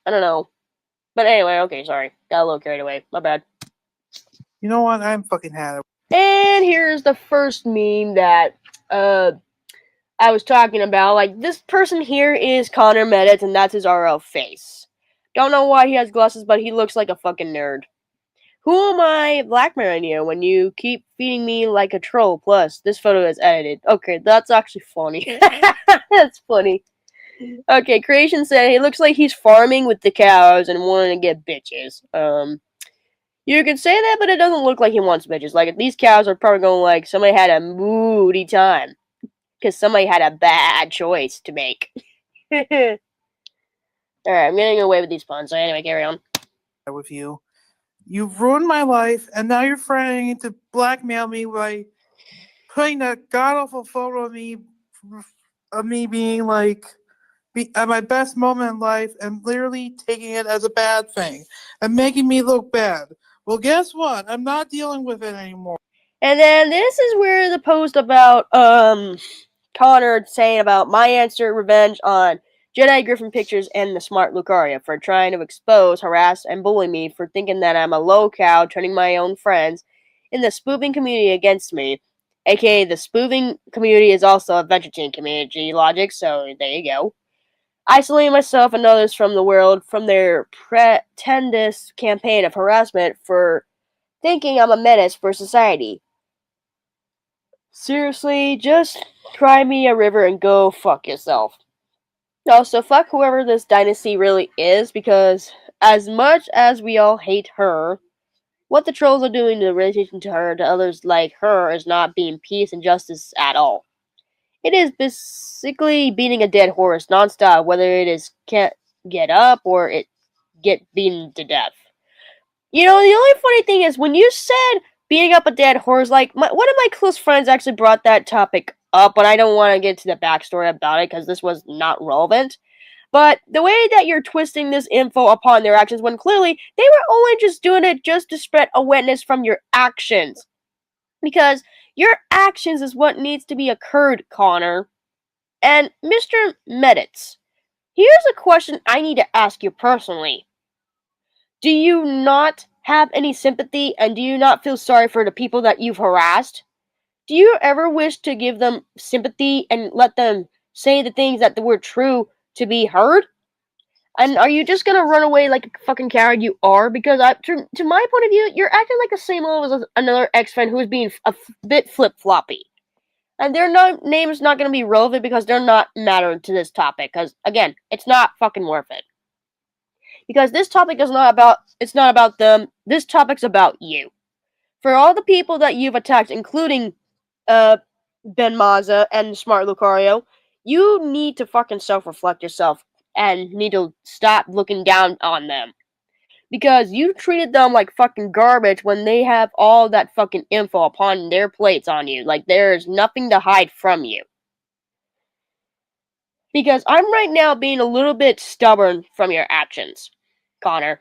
I don't know. But anyway, okay, sorry. Got a little carried away. My bad. You know what? I'm fucking had it. And here's the first meme that I was talking about. Like, this person here is Connor Meditz, and that's his RL face. Don't know why he has glasses, but he looks like a fucking nerd. Who am I blackmailing you when you keep feeding me like a troll? Plus, this photo is edited. Okay, that's actually funny. That's funny. Okay, Creation said he looks like he's farming with the cows and wanting to get bitches. You could say that, but it doesn't look like he wants bitches. Like, these cows are probably going like somebody had a moody time. Because somebody had a bad choice to make. Alright, I'm getting away with these puns. So anyway, carry on. With you. You've ruined my life, and now you're trying to blackmail me by putting that god-awful photo of me being like at my best moment in life and literally taking it as a bad thing and making me look bad. Well, guess what? I'm not dealing with it anymore. And then this is where the post about Connor saying about my answer revenge on Jedi Griffin Pictures and the smart Lucaria for trying to expose, harass, and bully me for thinking that I'm a low cow turning my own friends in the spoofing community against me. AKA the spoofing community is also a venture team community logic, so there you go. Isolating myself and others from the world from their pretendous campaign of harassment for thinking I'm a menace for society. Seriously, just cry me a river and go fuck yourself. Also, fuck whoever this dynasty really is, because as much as we all hate her, what the trolls are doing in relation to her to others like her is not being peace and justice at all. It is basically beating a dead horse nonstop, whether it is can't get up or it get beaten to death. You know, the only funny thing is when you said beating up a dead horse, like one of my close friends actually brought that topic up, but I don't want to get to the backstory about it because this was not relevant. But the way that you're twisting this info upon their actions, when clearly they were only just doing it just to spread awareness from your actions. Because your actions is what needs to be occurred, Connor. And Mr. Meditz, here's a question I need to ask you personally. Do you not have any sympathy and do you not feel sorry for the people that you've harassed? Do you ever wish to give them sympathy and let them say the things that were true to be heard? And are you just gonna run away like a fucking coward you are? Because to my point of view, you're acting like the same level as another ex-friend who is being a bit flip-floppy. And their name is not gonna be relevant because they're not mattering to this topic. Because, again, it's not fucking worth it. Because this topic is not about, it's not about them, this topic's about you. For all the people that you've attacked, including, Ben Mazza and Smart Lucario, you need to fucking self-reflect yourself and need to stop looking down on them. Because you treated them like fucking garbage when they have all that fucking info upon their plates on you. Like, there's nothing to hide from you. Because I'm right now being a little bit stubborn from your actions, Connor.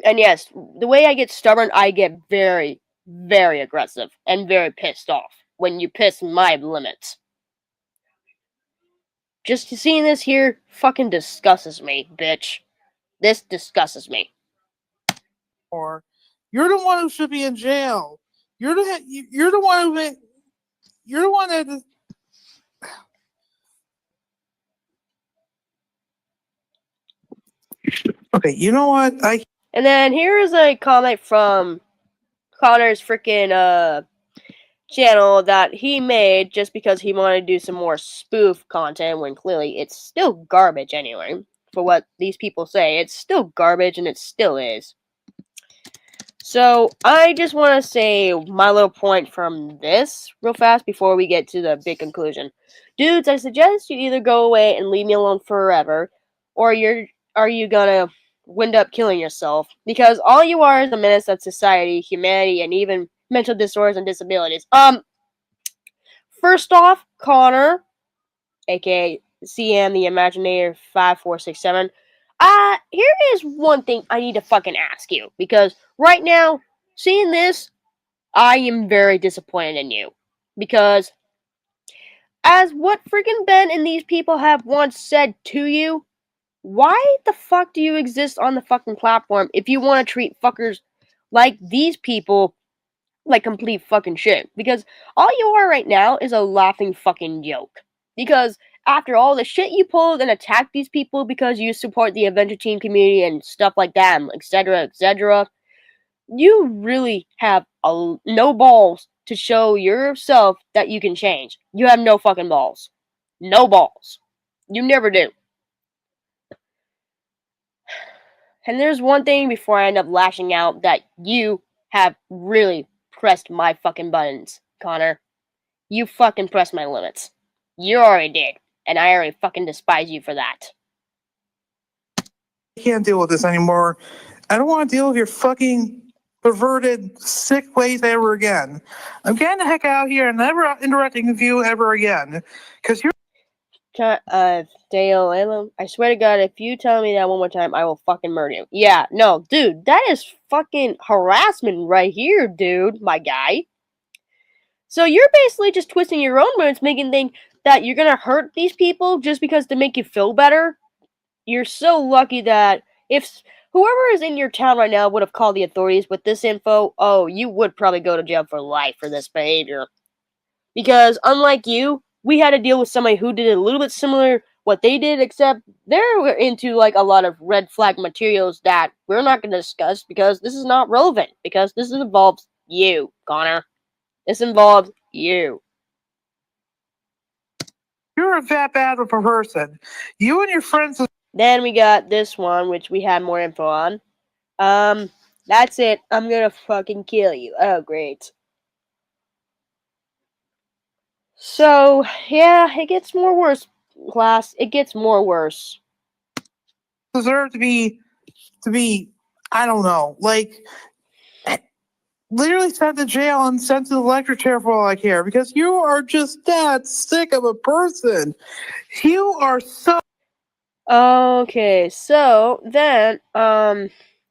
And yes, the way I get stubborn, I get very, very aggressive and very pissed off when you piss my limits. Just seeing this here fucking disgusts me, bitch. This disgusts me. Or you're the one who should be in jail. You're the one who you're the one that. Okay, you know what? And then here is a comment from Connor's freaking channel that he made just because he wanted to do some more spoof content when clearly it's still garbage anyway. For what these people say, it's still garbage and it still is. So I just want to say my little point from this real fast before we get to the big conclusion. Dudes, I suggest you either go away and leave me alone forever, or are you gonna wind up killing yourself? Because all you are is a menace of society, humanity, and even mental disorders and disabilities. First off, Connor, aka CM the Imaginator 5467. Here is one thing I need to fucking ask you, because right now, seeing this, I am very disappointed in you. Because, as what freaking Ben and these people have once said to you, why the fuck do you exist on the fucking platform if you want to treat fuckers like these people like complete fucking shit? Because all you are right now is a laughing fucking joke. Because after all the shit you pulled and attacked these people because you support the Adventure Team community and stuff like that, etc., you really have no balls to show yourself that you can change. You have no fucking balls. No balls. You never do. And there's one thing before I end up lashing out that you have really pressed my fucking buttons, Connor. You fucking pressed my limits. You already did. And I already fucking despise you for that. I can't deal with this anymore. I don't want to deal with your fucking perverted, sick ways ever again. I'm getting the heck out of here and never interacting with you ever again. Because you're Dale, I swear to God, if you tell me that one more time, I will fucking murder you. Yeah, no, dude, that is fucking harassment right here, dude, my guy. So you're basically just twisting your own words, making think that you're gonna hurt these people just because to make you feel better? You're so lucky that if whoever is in your town right now would have called the authorities with this info, oh, you would probably go to jail for life for this behavior. Because unlike you, we had to deal with somebody who did a little bit similar what they did, except they're into like a lot of red flag materials that we're not going to discuss because this is not relevant. Because this involves you, Connor. This involves you. You're that bad of a person. You and your friends. Then we got this one, which we had more info on. That's it. I'm gonna fucking kill you. Oh, great. So, yeah, it gets more worse, class. It gets more worse. Deserve to be, I don't know, like, literally sent to jail and sent to the electric chair for all I care, because you are just that sick of a person. You are so. Okay, so then,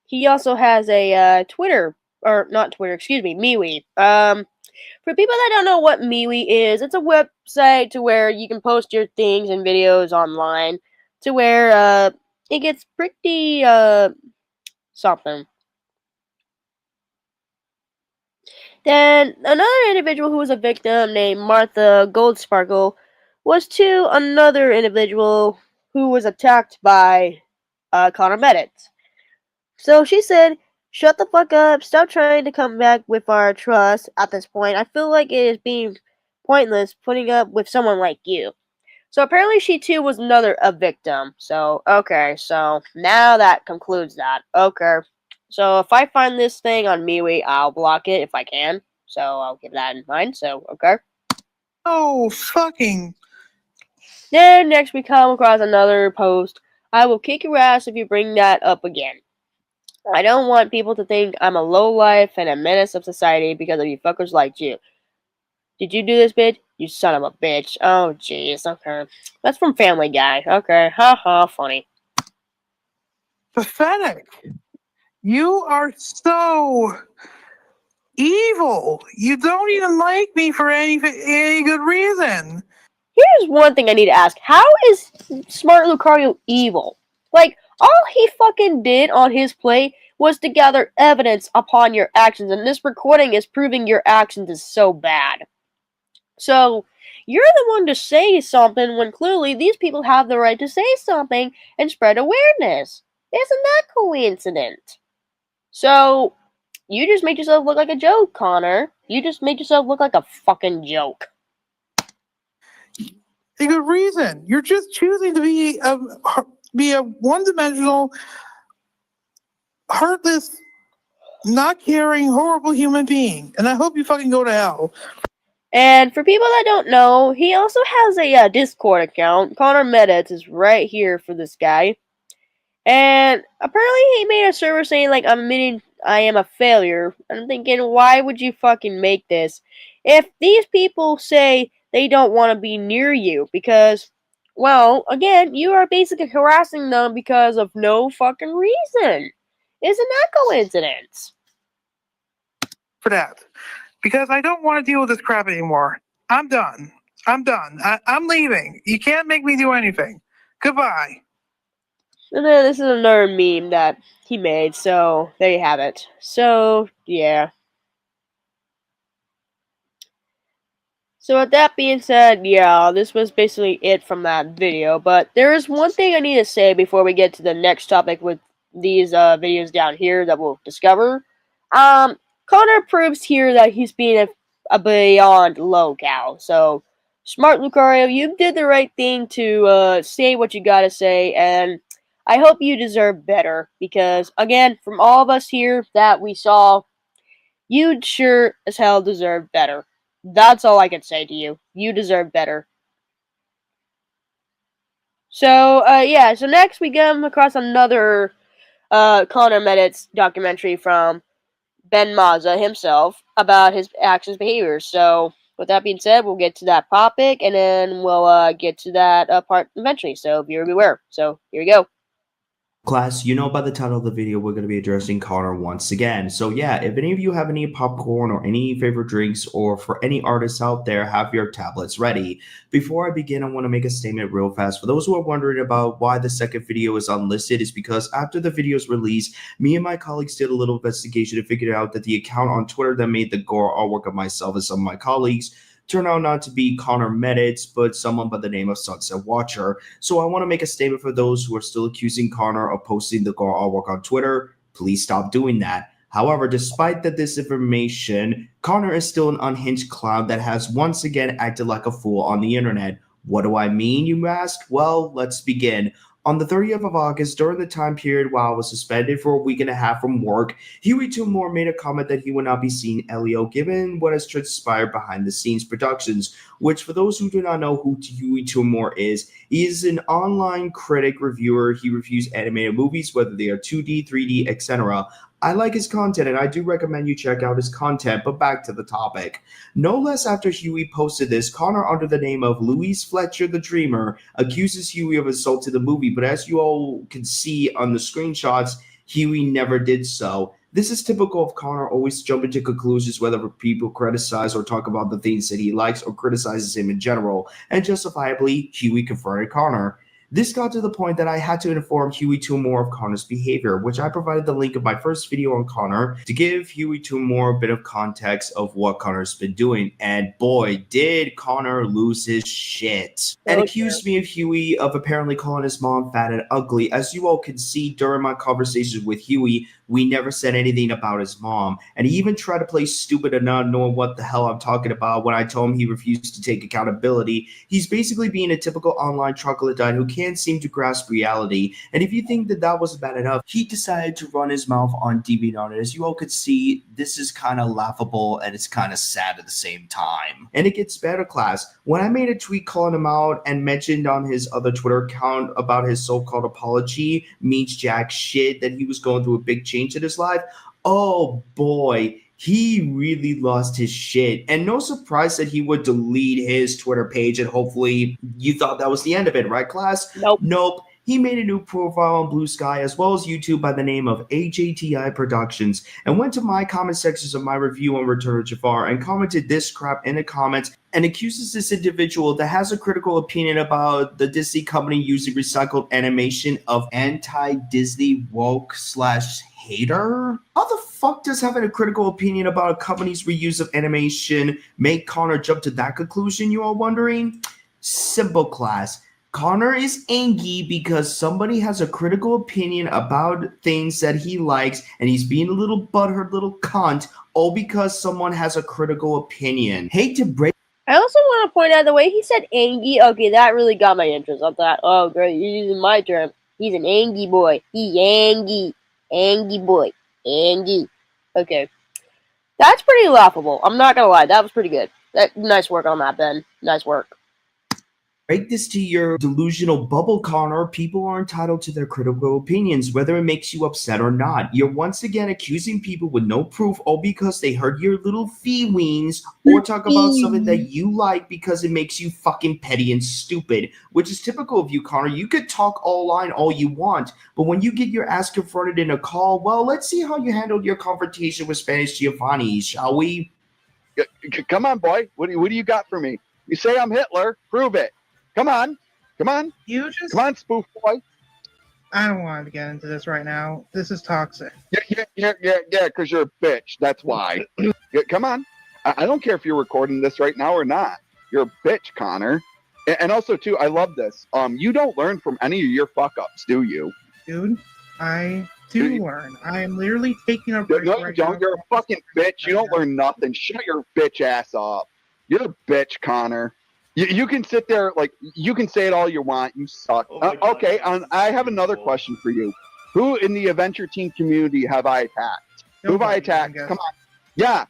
he also has a, Twitter, or not Twitter, excuse me, MeWe. For people that don't know what MeWe is, it's a website to where you can post your things and videos online, to where, it gets pretty, something. Then, another individual who was a victim named Martha Goldsparkle was to another individual who was attacked by Connor Meditz. So she said, "Shut the fuck up, stop trying to come back with our trust at this point. I feel like it is being pointless putting up with someone like you." So apparently she too was a victim. So, okay, so now that concludes that. Okay. So if I find this thing on MeWe, I'll block it if I can. So I'll keep that in mind. So, okay. Oh, fucking. Then next we come across another post. "I will kick your ass if you bring that up again. I don't want people to think I'm a lowlife and a menace of society because of you fuckers like you. Did you do this, bitch? You son of a bitch." Oh, jeez. Okay. That's from Family Guy. Okay. Haha, funny. Pathetic. You are so evil. You don't even like me for any good reason. Here's one thing I need to ask. How is Smart Lucario evil? Like, all he fucking did on his play was to gather evidence upon your actions, and this recording is proving your actions is so bad. So, you're the one to say something when clearly these people have the right to say something and spread awareness. Isn't that coincident? So, you just made yourself look like a joke, Connor. You just made yourself look like a fucking joke. A good reason. You're just choosing to be a one-dimensional, heartless, not caring, horrible human being. And I hope you fucking go to hell. And for people that don't know, he also has a Discord account. Connor Meditz is right here for this guy. And apparently he made a server saying, like, I'm admitting I am a failure. I'm thinking, why would you fucking make this? If these people say they don't want to be near you because, well, again, you are basically harassing them because of no fucking reason. Isn't that coincidence? For that. because I don't want to deal with this crap anymore. I'm done. I'm leaving. You can't make me do anything. Goodbye. And then this is another meme that he made, so there you have it. So, yeah. So with that being said, yeah, this was basically it from that video, but there is one thing I need to say before we get to the next topic with these videos down here that we'll discover. Connor proves here that he's being a beyond low cow, so smart Lucario, you did the right thing to say what you gotta say, and I hope you deserve better, because, again, from all of us here that we saw, you sure as hell deserve better. That's all I can say to you. You deserve better. So, yeah, so next we come across another Connor Meditz documentary from Ben Mazza himself about his actions behaviors. So, with that being said, we'll get to that topic, and then we'll get to that part eventually. So, viewer beware. So, here we go. Class, you know by the title of the video, we're going to be addressing Connor once again. So yeah, if any of you have any popcorn or any favorite drinks, or for any artists out there, have your tablets ready. Before I begin, I want to make a statement real fast. For those who are wondering about why the second video is unlisted, is because after the video's release, me and my colleagues did a little investigation and figured out that the account on Twitter that made the gore artwork of myself and some of my colleagues turned out not to be Connor Meditz, but someone by the name of Sunset Watcher. So I want to make a statement for those who are still accusing Connor of posting the gore artwork on Twitter. Please stop doing that. However, despite the disinformation, Connor is still an unhinged clown that has once again acted like a fool on the internet. What do I mean, you ask? Well, let's begin. On the 30th of August, during the time period while I was suspended for a week and a half from work, Huey Tumor made a comment that he would not be seeing Elio given what has transpired behind the scenes productions, which for those who do not know who Huey Tumor is, he is an online critic reviewer. He reviews animated movies, whether they are 2D, 3D, etc. I like his content, and I do recommend you check out his content, but back to the topic. No less after Huey posted this, Connor, under the name of Louise Fletcher the Dreamer, accuses Huey of assault to the movie, but as you all can see on the screenshots, Huey never did so. This is typical of Connor always jumping to conclusions whether people criticize or talk about the things that he likes or criticizes him in general, and justifiably, Huey confronted Connor. This got to the point that I had to inform Huey Tumor of Connor's behavior, which I provided the link of my first video on Connor to give Huey Tumor a bit of context of what Connor's been doing. And boy, did Connor lose his shit. And accused me of Huey of apparently calling his mom fat and ugly. As you all can see during my conversations with Huey, we never said anything about his mom. And he even tried to play stupid and not knowing what the hell I'm talking about when I told him he refused to take accountability. He's basically being a typical online troglodyte who can't seem to grasp reality. And if you think that that wasn't bad enough, he decided to run his mouth on DeviantArt. And as you all could see, this is kind of laughable and it's kind of sad at the same time. And it gets better, class. When I made a tweet calling him out and mentioned on his other Twitter account about his so-called apology means jack shit, that he was going through a big change in his life, oh boy, he really lost his shit. And no surprise that he would delete his Twitter page, and hopefully you thought that was the end of it, right, class? Nope. He made a new profile on Blue Sky as well as YouTube by the name of HATI Productions, and went to my comment sections of my review on Return of Jafar and commented this crap in the comments and accuses this individual that has a critical opinion about the Disney company using recycled animation of anti-Disney woke / hater? How the fuck does having a critical opinion about a company's reuse of animation make Connor jump to that conclusion, you are wondering? Simple, class. Connor is angry because somebody has a critical opinion about things that he likes, and he's being a little butthurt little cunt, all because someone has a critical opinion. Hate to break. I also want to point out the way he said "angy." Okay, that really got my interest. I thought, oh, great, you're using my term. He's an angy boy. He angy boy, angy. Okay, that's pretty laughable. I'm not gonna lie, that was pretty good. Nice work on that, Ben. Nice work. Break this to your delusional bubble, Connor. People are entitled to their critical opinions, whether it makes you upset or not. You're once again accusing people with no proof, all because they heard your little feeweens or talk about something that you like because it makes you fucking petty and stupid, which is typical of you, Connor. You could talk online all you want, but when you get your ass confronted in a call, well, let's see how you handled your confrontation with Spanish Giovanni, shall we? Come on, boy. What do you got for me? You say I'm Hitler. Prove it. Come on. Come on. You just. Come on, spoof boy. I don't want to get into this right now. This is toxic. Yeah, because you're a bitch. That's why. Yeah, come on. I don't care if you're recording this right now or not. You're a bitch, Connor. And also, too, I love this. You don't learn from any of your fuck-ups, do you? Dude, I do learn. I am literally taking a break No, right you don't. now. You're a fucking bitch. You don't learn nothing. Shut your bitch ass up. You're a bitch, Connor. You can sit there, like, you can say it all you want. You suck. Okay, I have another question for you. Who in the Adventure Team community have I attacked? Who have I attacked? Come on. Yeah,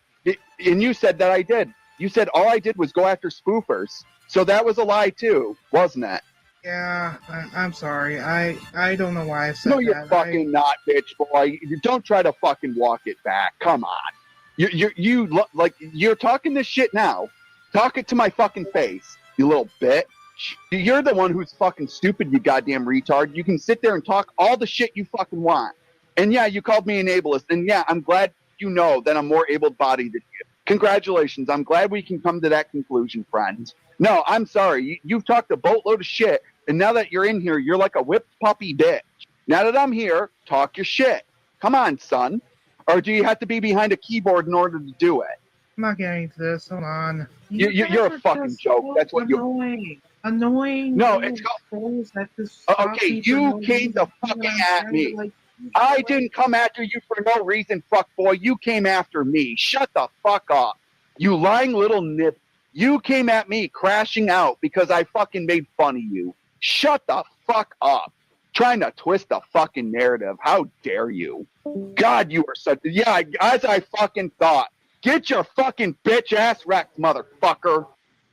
and you said that I did. You said all I did was go after spoofers. So that was a lie, too, wasn't it? Yeah, I'm sorry. I don't know why I said that. No, you're fucking not, bitch boy. You don't try to fucking walk it back. Come on. You're talking this shit now. Talk it to my fucking face, you little bitch. You're the one who's fucking stupid, you goddamn retard. You can sit there and talk all the shit you fucking want. And yeah, you called me an ableist. And yeah, I'm glad you know that I'm more able-bodied than you. Congratulations. I'm glad we can come to that conclusion, friend. No, I'm sorry. You've talked a boatload of shit. And now that you're in here, you're like a whipped puppy bitch. Now that I'm here, talk your shit. Come on, son. Or do you have to be behind a keyboard in order to do it? I'm not getting into this. Hold on. You're a fucking joke. That's what you. Annoying. No, it's called. Okay, you came to fucking at me. I didn't come after you for no reason, fuck boy. You came after me. Shut the fuck up. You lying little nip. You came at me crashing out because I fucking made fun of you. Shut the fuck up. Trying to twist the fucking narrative. How dare you? God, you are such. Yeah, as I fucking thought. Get your fucking bitch ass wrecked, motherfucker.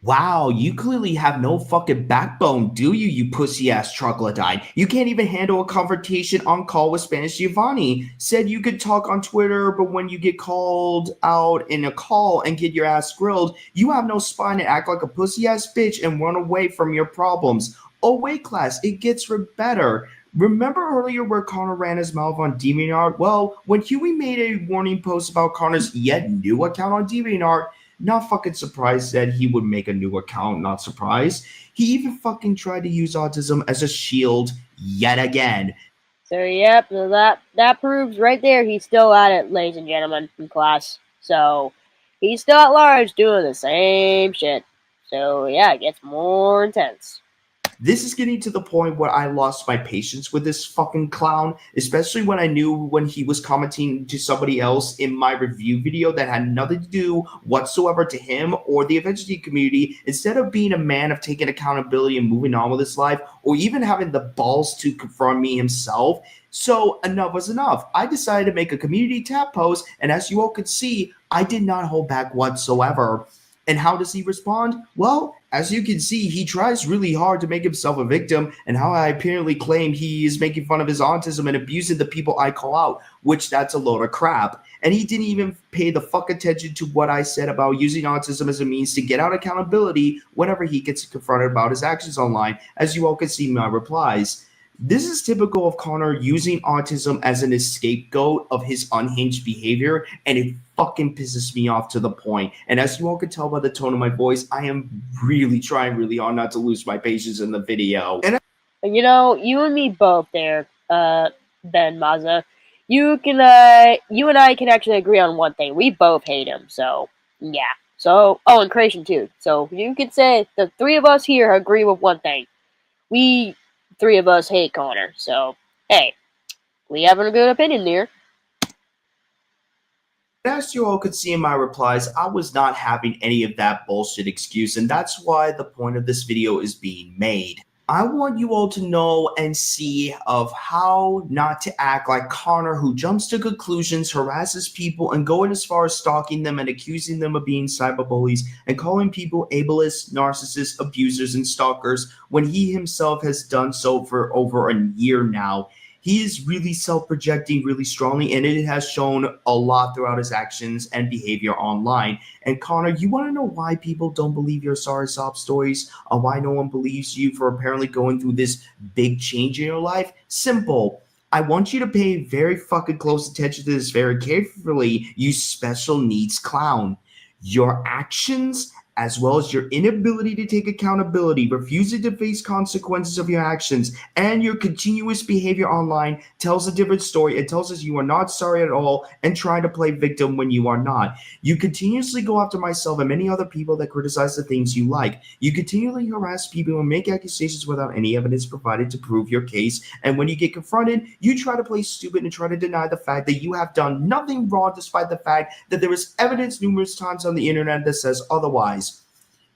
Wow, you clearly have no fucking backbone, do you, you pussy-ass troglodyte? You can't even handle a confrontation on call with Spanish Giovanni. Said you could talk on Twitter, but when you get called out in a call and get your ass grilled, you have no spine and act like a pussy-ass bitch and run away from your problems. Oh, wait, class, it gets better. Remember earlier where Connor ran his mouth on DeviantArt? Well, when Huey made a warning post about Connor's yet new account on DeviantArt, not fucking surprised that he would make a new account, not surprised. He even fucking tried to use autism as a shield yet again. So yep, that proves right there he's still at it, ladies and gentlemen in class. So he's still at large doing the same shit. So yeah, it gets more intense. This is getting to the point where I lost my patience with this fucking clown, especially when I knew when he was commenting to somebody else in my review video that had nothing to do whatsoever to him or the Adventure community. Instead of being a man of taking accountability and moving on with his life, or even having the balls to confront me himself. So enough was enough. I decided to make a community tab post, and as you all could see, I did not hold back whatsoever. And how does he respond? Well, as you can see, he tries really hard to make himself a victim, and how I apparently claim he is making fun of his autism and abusing the people I call out, which that's a load of crap. And he didn't even pay the fuck attention to what I said about using autism as a means to get out accountability whenever he gets confronted about his actions online, as you all can see in my replies. This is typical of Connor using autism as an scapegoat of his unhinged behavior, and it fucking pisses me off to the point. And as you all can tell by the tone of my voice, I am really trying really hard not to lose my patience in the video. And you know, you and me both there, Ben Mazza. You and I can actually agree on one thing. We both hate him, so yeah. So, oh, and Creation too. So you could say the three of us here agree with one thing. We three of us hate Connor. So, hey, we have a good opinion there. as you all could see in my replies, I was not having any of that bullshit excuse, and that's why the point of this video is being made. I want you all to know and see of how not to act like Connor, who jumps to conclusions, harasses people, and going as far as stalking them and accusing them of being cyberbullies and calling people ableists, narcissists, abusers, and stalkers when he himself has done so for over a year now. He is really self-projecting really strongly, and it has shown a lot throughout his actions and behavior online. And Connor, you want to know why people don't believe your sorry sob stories, or why no one believes you for apparently going through this big change in your life? Simple. I want you to pay very fucking close attention to this very carefully, you special needs clown. Your actions, as well as your inability to take accountability, refusing to face consequences of your actions, and your continuous behavior online tells a different story. It tells us you are not sorry at all and trying to play victim when you are not. You continuously go after myself and many other people that criticize the things you like. You continually harass people and make accusations without any evidence provided to prove your case. And when you get confronted, you try to play stupid and try to deny the fact that you have done nothing wrong, despite the fact that there is evidence numerous times on the internet that says otherwise.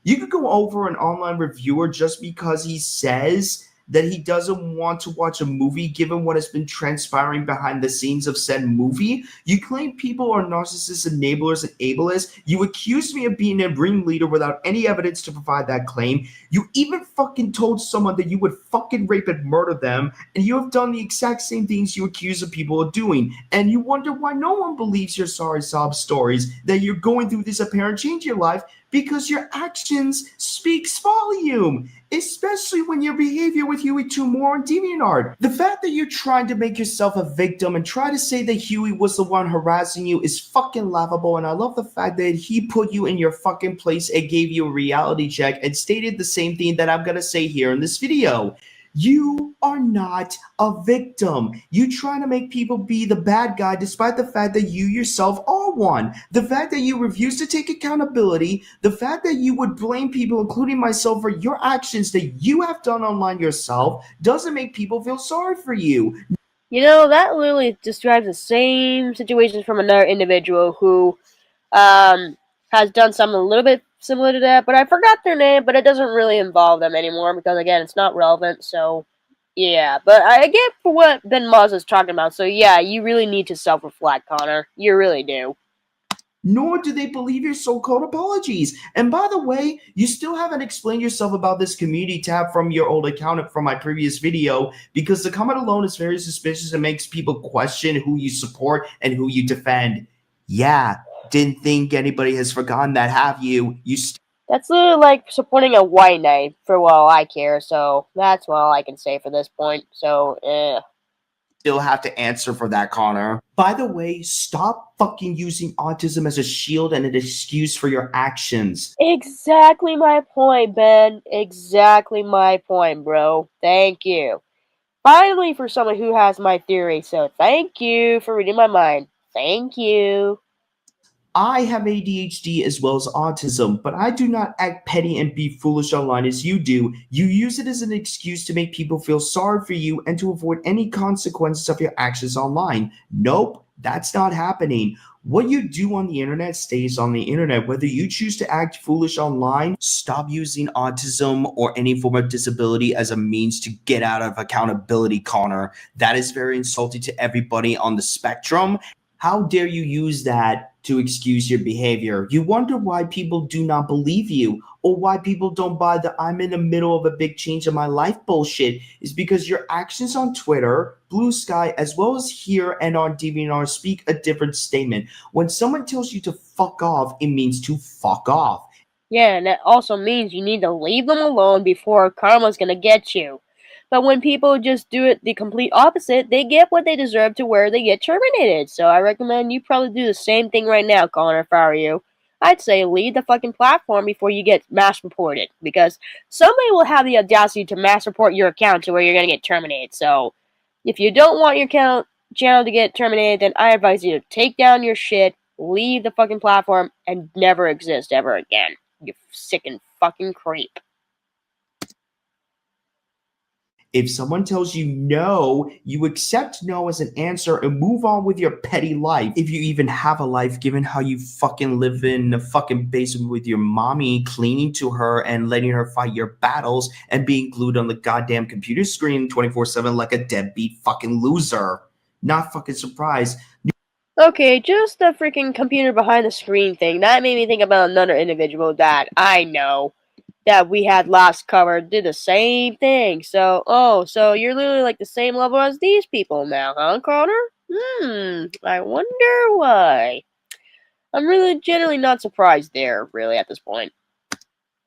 You could go over an online reviewer just because he says that he doesn't want to watch a movie given what has been transpiring behind the scenes of said movie. You claim people are narcissists, enablers, and ableists. You accuse me of being a ringleader without any evidence to provide that claim. You even fucking told someone that you would fucking rape and murder them, and you have done the exact same things you accuse of people of doing. And you wonder why no one believes your sorry sob stories, that you're going through this apparent change in your life, because your actions speaks volume, especially when your behavior with Huey 2 more on DeviantArt. The fact that you're trying to make yourself a victim and try to say that Huey was the one harassing you is fucking laughable, and I love the fact that he put you in your fucking place and gave you a reality check and stated the same thing that I'm gonna say here in this video. You are not a victim. You try to make people be the bad guy despite the fact that you yourself are one. The fact that you refuse to take accountability, the fact that you would blame people, including myself, for your actions that you have done online yourself doesn't make people feel sorry for you. You know, that literally describes the same situation from another individual who has done something a little bit similar to that, but I forgot their name, but it doesn't really involve them anymore because, again, it's not relevant, so yeah. But I get for what Ben Moz is talking about, so yeah, you really need to self-reflect, Connor. You really do. Nor do they believe your so-called apologies. And by the way, you still haven't explained yourself about this community tab from your old account from my previous video, because the comment alone is very suspicious and makes people question who you support and who you defend. Yeah, didn't think anybody has forgotten that, have you? That's literally like supporting a white knight for all I care, so that's all I can say for this point. So, still have to answer for that, Connor. By the way, stop fucking using autism as a shield and an excuse for your actions. Exactly my point, Ben. Exactly my point, bro. Thank you. Finally, for someone who has my theory, so thank you for reading my mind. Thank you. I have ADHD as well as autism, but I do not act petty and be foolish online as you do. You use it as an excuse to make people feel sorry for you and to avoid any consequences of your actions online. Nope, that's not happening. What you do on the internet stays on the internet. Whether you choose to act foolish online, stop using autism or any form of disability as a means to get out of accountability, Connor. That is very insulting to everybody on the spectrum. How dare you use that to excuse your behavior? You wonder why people do not believe you, or why people don't buy the I'm in the middle of a big change in my life bullshit. Is because your actions on Twitter, Blue Sky, as well as here and on DeviantArt speak a different statement. When someone tells you to fuck off, it means to fuck off. Yeah, and that also means you need to leave them alone before karma's gonna get you. But when people just do it the complete opposite, they get what they deserve to where they get terminated. So I recommend you probably do the same thing right now, Connor, if I were you. I'd say leave the fucking platform before you get mass reported, because somebody will have the audacity to mass report your account to where you're gonna get terminated. So if you don't want your channel to get terminated, then I advise you to take down your shit, leave the fucking platform, and never exist ever again. You sick and fucking creep. If someone tells you no, you accept no as an answer and move on with your petty life. If you even have a life, given how you fucking live in a fucking basement with your mommy, cleaning to her and letting her fight your battles and being glued on the goddamn computer screen 24/7 like a deadbeat fucking loser. Not fucking surprised. Okay, just the freaking computer behind the screen thing. That made me think about another individual that I know that we had last covered did the same thing. So, so you're literally like the same level as these people now, huh, Connor? I wonder why. I'm really generally not surprised there, really, at this point.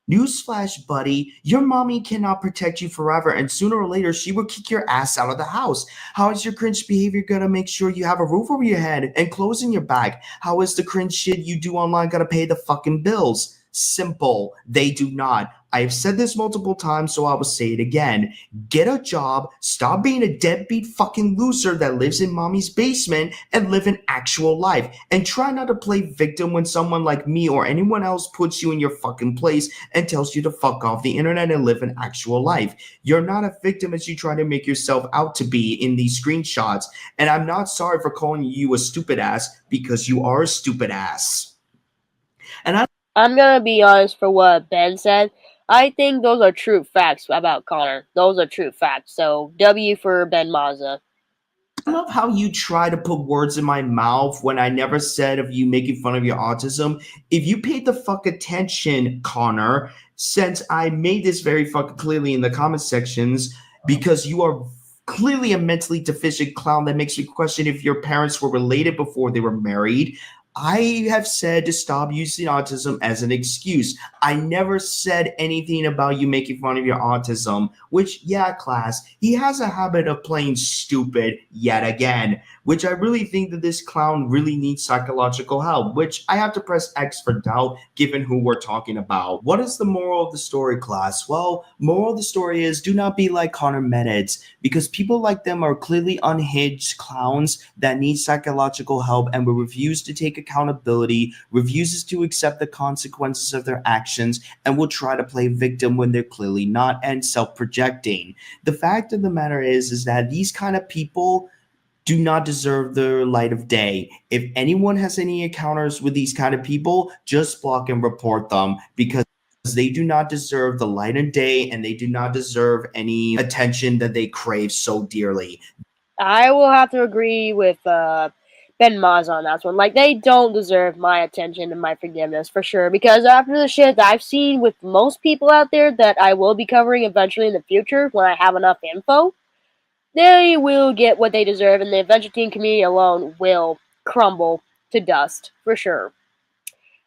Newsflash, buddy, your mommy cannot protect you forever, and sooner or later she will kick your ass out of the house. How is your cringe behavior gonna make sure you have a roof over your head and clothes in your back? How is the cringe shit you do online gonna pay the fucking bills? Simple. They do not. I have said this multiple times, so I will say it again. Get a job, stop being a deadbeat fucking loser that lives in mommy's basement, and live an actual life. And try not to play victim when someone like me or anyone else puts you in your fucking place and tells you to fuck off the internet and live an actual life. You're not a victim as you try to make yourself out to be in these screenshots. And I'm not sorry for calling you a stupid ass, because you are a stupid ass. And I'm gonna be honest for what Ben said. I think those are true facts about Connor. Those are true facts. So, W for Ben Mazza. I love how you try to put words in my mouth when I never said of you making fun of your autism. If you paid the fuck attention, Connor, since I made this very fucking clearly in the comment sections, because you are clearly a mentally deficient clown that makes me question if your parents were related before they were married. I have said to stop using autism as an excuse. I never said anything about you making fun of your autism, which, yeah, class, he has a habit of playing stupid yet again, which I really think that this clown really needs psychological help, which I have to press X for doubt given who we're talking about. What is the moral of the story, class? Well, moral of the story is do not be like Connor Meditz, because people like them are clearly unhinged clowns that need psychological help and will refuse to take accountability, refuses to accept the consequences of their actions, and will try to play victim when they're clearly not, and self-projecting. The fact of the matter is that these kind of people do not deserve the light of day. If anyone has any encounters with these kind of people, just block and report them, because they do not deserve the light of day and they do not deserve any attention that they crave so dearly. I will have to agree with Ben Maz on that one. Like, they don't deserve my attention and my forgiveness for sure, because after the shit that I've seen with most people out there that I will be covering eventually in the future when I have enough info, they will get what they deserve, and the Adventure Team community alone will crumble to dust for sure.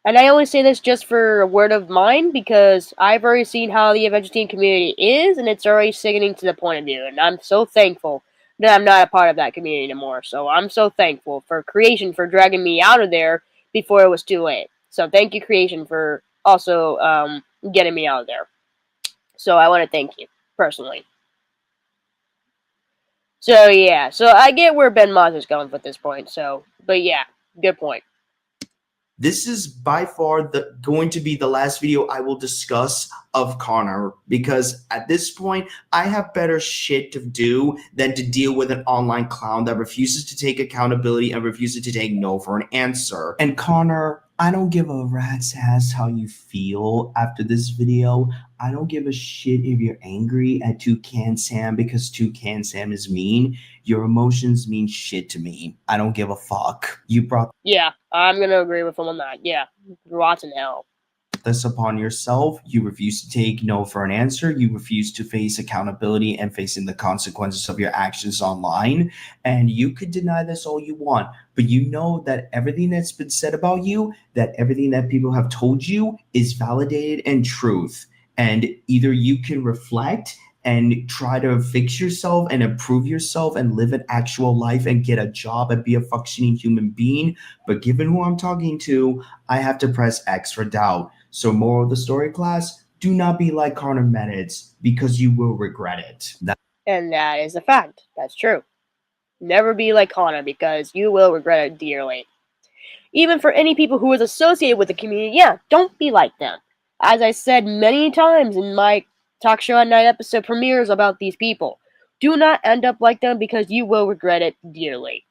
And I only say this just for a word of mine, because I've already seen how the Adventure Team community is, and it's already sickening to the point of view, and I'm so thankful that I'm not a part of that community anymore. So I'm so thankful for Creation for dragging me out of there before it was too late. So thank you, Creation, for also getting me out of there. So I want to thank you, personally. So yeah, so I get where Ben Maz is going with this point, so, but yeah, good point. This is by far going to be the last video I will discuss of Connor, because at this point, I have better shit to do than to deal with an online clown that refuses to take accountability and refuses to take no for an answer. And Connor, I don't give a rat's ass how you feel after this video. I don't give a shit if you're angry at Toucan Sam because Toucan Sam is mean. Your emotions mean shit to me. I don't give a fuck. You brought Yeah, I'm gonna agree with him on that. Yeah, rotten hell. this upon yourself. You refuse to take no for an answer. You refuse to face accountability and facing the consequences of your actions online. And you could deny this all you want, but you know that everything that's been said about you, that everything that people have told you is validated and truth. And either you can reflect and try to fix yourself and improve yourself and live an actual life and get a job and be a functioning human being. But given who I'm talking to, I have to press X for doubt. So moral of the story, class, do not be like Connor Meditz, because you will regret it. And that is a fact. That's true. Never be like Connor, because you will regret it dearly. Even for any people who is associated with the community, yeah, don't be like them. As I said many times in my Talkshow at Night episode premieres about these people, do not end up like them, because you will regret it dearly.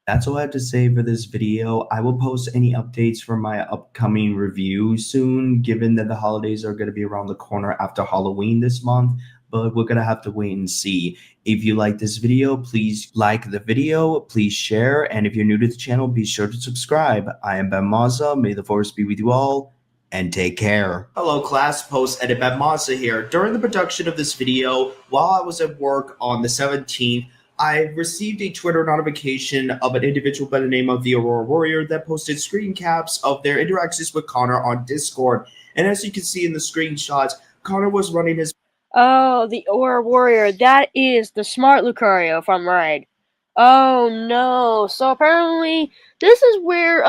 That's all I have to say for this video. I will post any updates for my upcoming review soon, given that the holidays are going to be around the corner after Halloween this month, but we're going to have to wait and see. If you like this video, please like the video, please share, and if you're new to the channel, be sure to subscribe. I am Ben Mazza. May the force be with you all, and take care. Hello class, post-edit Ben Mazza here. During the production of this video, while I was at work on the 17th, I received a Twitter notification of an individual by the name of the Aurora Warrior that posted screen caps of their interactions with Connor on Discord. And as you can see in the screenshots, Connor was running his... Oh, the Aurora Warrior. That is the smart Lucario, if I'm right. Oh no. So apparently this is where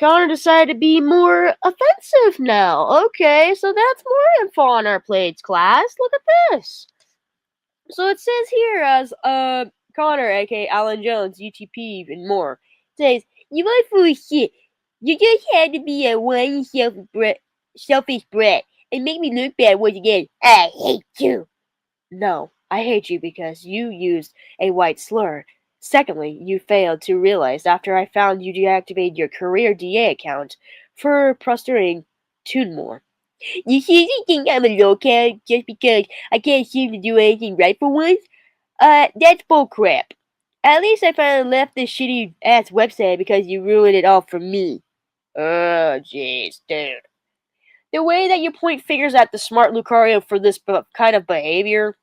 Connor decided to be more offensive now. Okay, so that's more info on our plates, class. Look at this. So it says here as Connor, aka Alan Jones, UTP, and more, says, "You are full of shit. You just had to be a whiny selfish brat and make me look bad once again. I hate you." No, I hate you because you used a white slur. Secondly, you failed to realize after I found you deactivated your career DA account for prostrating Toonmore. You seriously think I'm a lolcat just because I can't seem to do anything right for once? That's bullcrap. At least I finally left this shitty ass website because you ruined it all for me. Oh, jeez, dude. The way that you point fingers at the smart Lucario for this kind of behavior,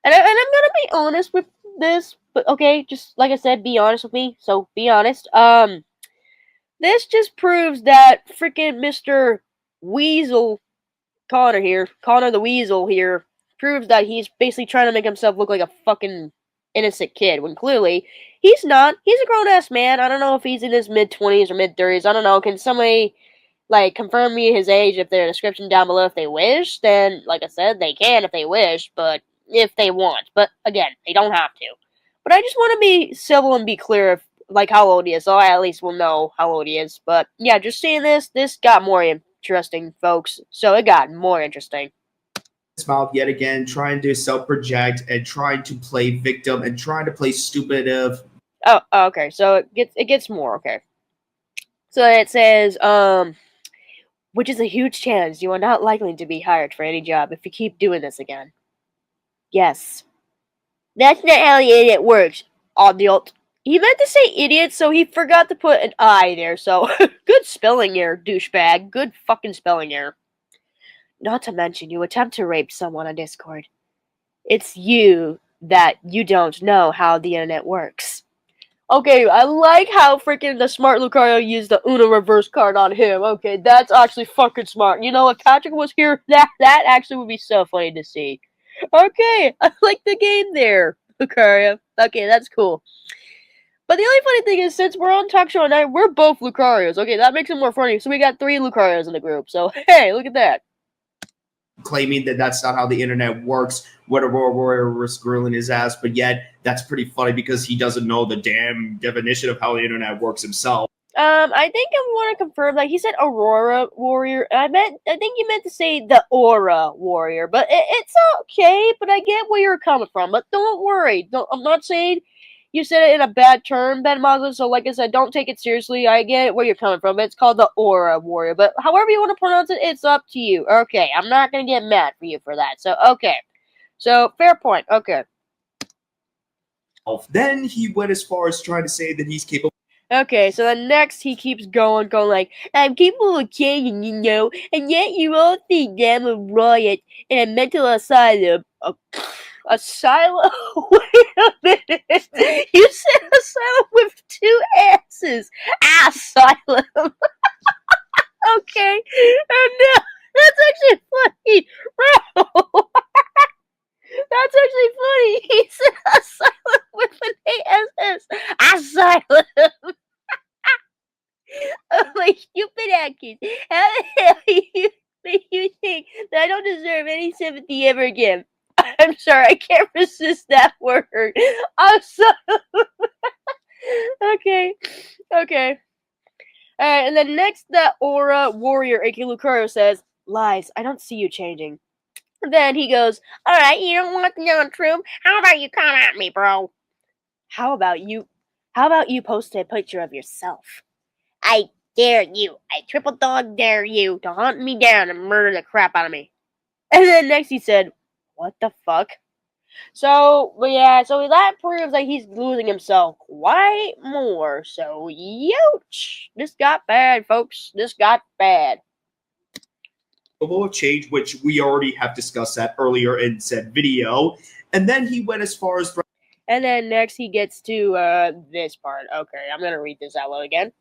and I'm gonna be honest with this, but okay, just like I said, be honest with me. So be honest. This just proves that freaking Mr. Weasel Connor here, Connor the Weasel here, proves that he's basically trying to make himself look like a fucking innocent kid when clearly he's not. He's a grown ass man. I don't know if he's in his mid-20s or mid-30s. I don't know. Can somebody confirm me his age if their description down below if they wish? Then, like I said, they can if they wish, but if they want. But again, they don't have to. But I just want to be civil and be clear of how old he is, so I at least will know how old he is. But yeah, just seeing this got more interesting, folks. So it got more interesting. His mouth yet again, trying to self-project and trying to play victim and trying to play stupid of... Oh, okay. So it gets more, okay. So it says, which is a huge chance you are not likely to be hired for any job if you keep doing this again. Yes. That's not how the internet works, adult. He meant to say idiot, so he forgot to put an I there, so good spelling error, douchebag. Good fucking spelling error. Not to mention, you attempt to rape someone on Discord. It's you that you don't know how the internet works. Okay, I like how freaking the smart Lucario used the Uno reverse card on him. Okay, that's actually fucking smart. You know, if Patrick was here, that actually would be so funny to see. Okay, I like the game there, Lucario. Okay, that's cool. But the only funny thing is, since we're on Talkshow night, we're both Lucarios. Okay, that makes it more funny. So we got 3 Lucarios in the group. So, hey, look at that. Claiming that that's not how the internet works, what Aurora Warrior was grilling his ass, but yet that's pretty funny because he doesn't know the damn definition of how the internet works himself. I think I want to confirm, he said Aurora Warrior. I think you meant to say the Aura Warrior, but it's okay, but I get where you're coming from. But don't worry. I'm not saying you said it in a bad term, Ben Mazza, so like I said, don't take it seriously. I get where you're coming from. It's called the Aura Warrior, but however you want to pronounce it, it's up to you. Okay, I'm not going to get mad for you for that. So, okay. So, fair point. Okay. Then he went as far as trying to say that he's capable. Okay, so then next he keeps going I'm capable of changing, you know, and yet you all think that I'm a riot in a mental asylum. Asylum? Wait a minute. You said asylum with 2 S's. Asylum. Okay. Oh no. That's actually funny. Bro. That's actually funny. He said asylum with an ASS. Asylum. Oh my stupid actions. How the hell you think that I don't deserve any sympathy ever again? I'm sorry, I can't resist that word. I'm sorry. Okay. Alright, and then next, the Aura Warrior, aka Lucario, says, "Lies, I don't see you changing." Then he goes, "Alright, you don't want to know the truth? How about you come at me, bro? How about you post a picture of yourself? I dare you. I triple dog dare you to hunt me down and murder the crap out of me." And then next he said, "What the fuck?" So that proves that he's losing himself quite more. So, youch. This got bad, folks. This got bad. Of change, which we already have discussed that earlier in said video. And then he went as far as... And then next he gets to this part. Okay, I'm gonna read this out loud again.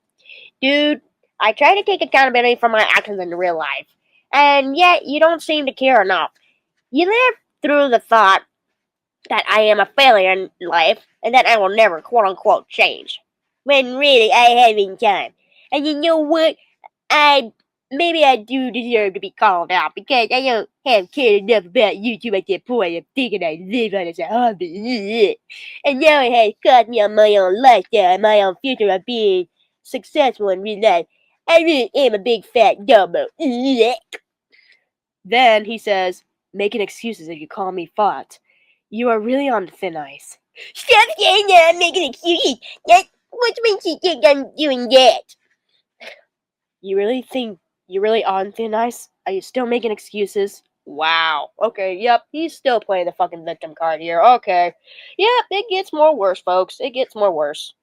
Dude, I try to take accountability for my actions in real life, and yet you don't seem to care enough. You live through the thought that I am a failure in life and that I will never quote unquote change. When really I haven't time. And you know what? Maybe I do deserve to be called out because I don't have cared enough about YouTube at that point of thinking I live on as a hobby. And now it has cost me on my own lifestyle and my own future of being successful in real life. I really am a big fat dumbo. Then he says, making excuses if you call me fat. You are really on thin ice. Stop saying that I'm making excuses. What makes you think I'm doing that? You really think you're really on thin ice? Are you still making excuses? Wow. Okay, yep, he's still playing the fucking victim card here. Okay. Yep, it gets more worse, folks. It gets more worse.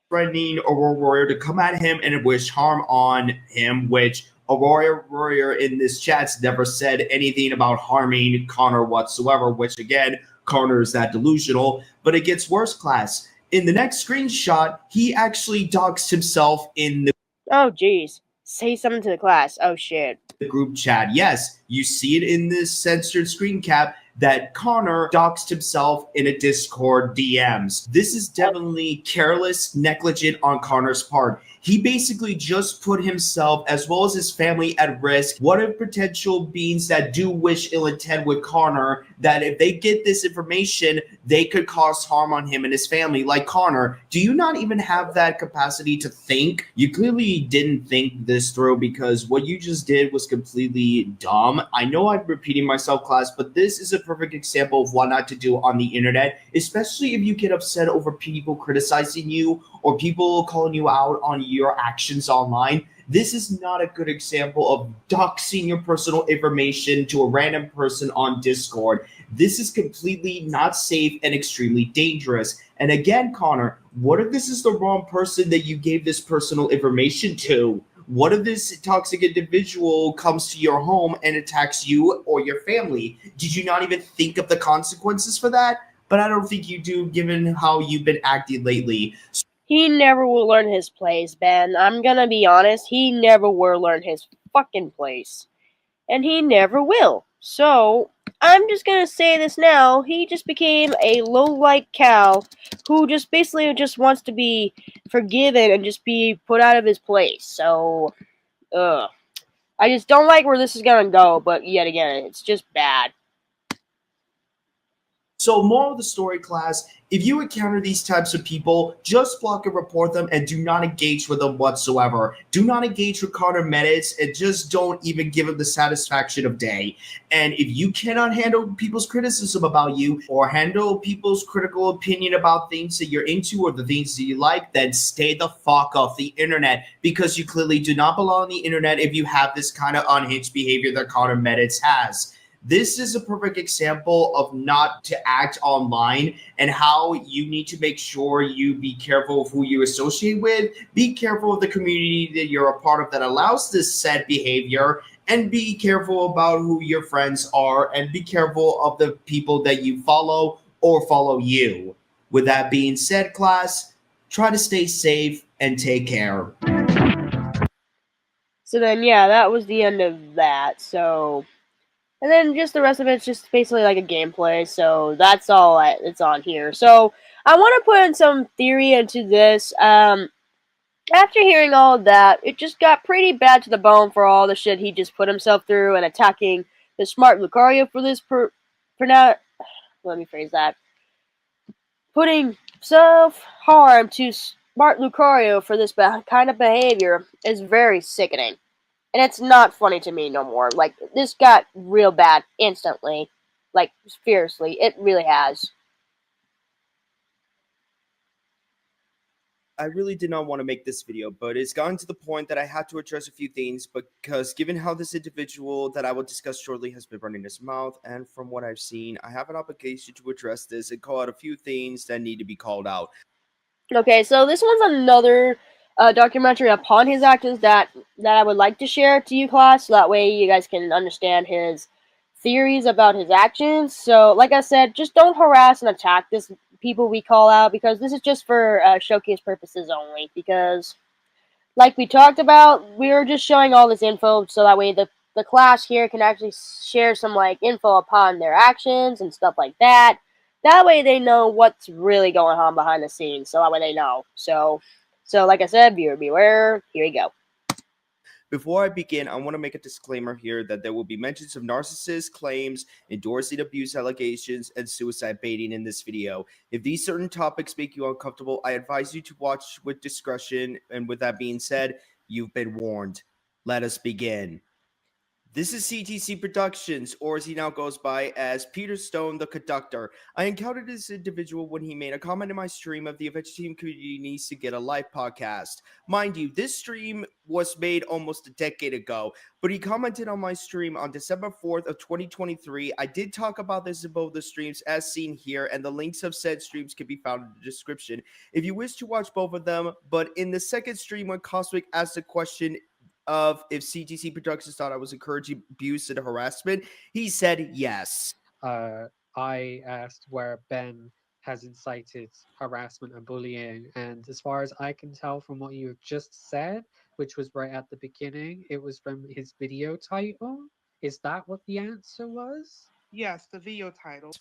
Threatening Aurora Warrior to come at him and wish harm on him, which Aurora Warrior in this chat's never said anything about harming Connor whatsoever, which again, Connor is that delusional, but it gets worse, class. In the next screenshot, he actually doxed himself in the Oh, jeez. Say something to the class. Oh, shit. group chat. Yes, you see it in this censored screen cap that Connor doxed himself in a Discord DMs. This is definitely careless, negligent on Connor's part. He basically just put himself as well as his family at risk. What if potential beings that do wish ill intent with Connor, that if they get this information, they could cause harm on him and his family? Like Connor, do you not even have that capacity to think? You clearly didn't think this through because what you just did was completely dumb. I know I'm repeating myself, class, but this is a perfect example of what not to do on the internet, especially if you get upset over people criticizing you or people calling you out on your actions online. This is not a good example of doxing your personal information to a random person on Discord. This is completely not safe and extremely dangerous. And again, Connor, what if this is the wrong person that you gave this personal information to? What if this toxic individual comes to your home and attacks you or your family? Did you not even think of the consequences for that? But I don't think you do, given how you've been acting lately. He never will learn his place, Ben. I'm gonna be honest. He never will learn his fucking place. And he never will. So, I'm just gonna say this now. He just became a low-like cow who just basically just wants to be forgiven and just be put out of his place. So, I just don't like where this is gonna go, but yet again, it's just bad. So, moral of the story, class, if you encounter these types of people, just block and report them and do not engage with them whatsoever. Do not engage with Connor Meditz and just don't even give him the satisfaction of day. And if you cannot handle people's criticism about you or handle people's critical opinion about things that you're into or the things that you like, then stay the fuck off the internet, because you clearly do not belong on the internet if you have this kind of unhinged behavior that Connor Meditz has. This is a perfect example of not to act online and how you need to make sure you be careful of who you associate with, be careful of the community that you're a part of that allows this said behavior, and be careful about who your friends are, and be careful of the people that you follow or follow you. With that being said, class, try to stay safe and take care. So then, yeah, that was the end of that. So... And then just the rest of it's just basically like a gameplay, so that's all it's on here. So I want to put in some theory into this. After hearing all of that, it just got pretty bad to the bone for all the shit he just put himself through and attacking the smart Lucario for this let me phrase that. Putting self-harm to smart Lucario for this kind of behavior is very sickening. And it's not funny to me no more. Like, this got real bad instantly. Like, fiercely. It really has. I really did not want to make this video, but it's gotten to the point that I had to address a few things because given how this individual that I will discuss shortly has been running his mouth, and from what I've seen, I have an obligation to address this and call out a few things that need to be called out. Okay, so this one's another documentary upon his actions that I would like to share to you, class, so that way you guys can understand his theories about his actions. So, like I said, just don't harass and attack this people we call out, because this is just for showcase purposes only. Because, like we talked about, we were just showing all this info so that way the class here can actually share some like info upon their actions and stuff like that. That way they know what's really going on behind the scenes. So that way they know. So like I said, viewer beware. Here you go. Before I begin, I want to make a disclaimer here that there will be mentions of narcissist claims, endorsing abuse allegations, and suicide baiting in this video. If these certain topics make you uncomfortable, I advise you to watch with discretion. And with that being said, you've been warned. Let us begin. This is CTC Productions, or as he now goes by as Peter Stone, the conductor. I encountered this individual when he made a comment in my stream of the Adventure Team community needs to get a live podcast. Mind you, this stream was made almost a decade ago, but he commented on my stream on December 4th of 2023. I did talk about this in both the streams as seen here, and the links of said streams can be found in the description if you wish to watch both of them. But in the second stream, when Cosmic asked the question of if CTC Productions thought I was encouraging abuse and harassment, he said yes. I asked where Ben has incited harassment and bullying, and as far as I can tell from what you just said, which was right at the beginning, it was from his video title. Is that what the answer was? Yes, the video title.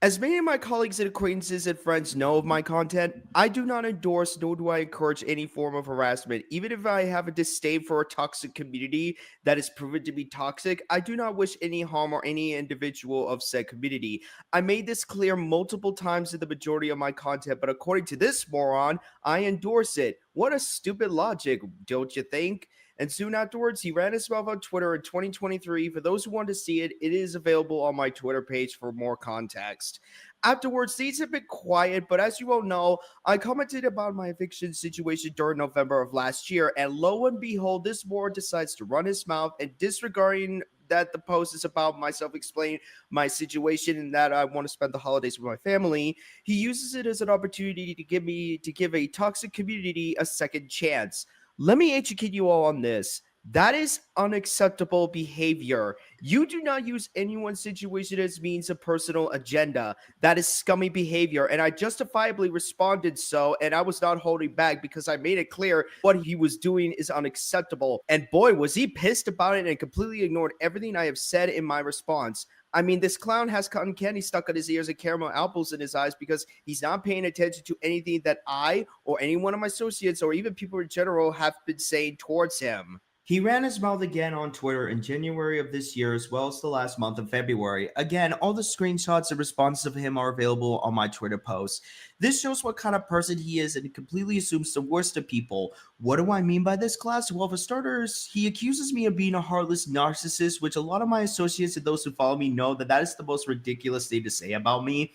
As many of my colleagues and acquaintances and friends know of my content, I do not endorse nor do I encourage any form of harassment. Even if I have a disdain for a toxic community that is proven to be toxic, I do not wish any harm or any individual of said community. I made this clear multiple times in the majority of my content, but according to this moron, I endorse it. What a stupid logic, don't you think? And soon afterwards, he ran his mouth on Twitter in 2023. For those who want to see it, it is available on my Twitter page for more context. Afterwards, things have been quiet, but as you all know, I commented about my eviction situation during November of last year, and lo and behold, this moron decides to run his mouth and disregarding that the post is about myself explaining my situation and that I want to spend the holidays with my family. He uses it as an opportunity to give a toxic community a second chance. Let me educate you all on this. That is unacceptable behavior. You do not use anyone's situation as means of personal agenda. That is scummy behavior, and I justifiably responded so, and I was not holding back because I made it clear what he was doing is unacceptable. And boy, was he pissed about it and completely ignored everything I have said in my response. I mean, this clown has cotton candy stuck in his ears and caramel apples in his eyes because he's not paying attention to anything that I or any one of my associates or even people in general have been saying towards him. He ran his mouth again on Twitter in January of this year as well as the last month of February. Again, all the screenshots and responses of him are available on my Twitter post. This shows what kind of person he is and completely assumes the worst of people. What do I mean by this, class? Well, for starters, he accuses me of being a heartless narcissist, which a lot of my associates and those who follow me know that is the most ridiculous thing to say about me.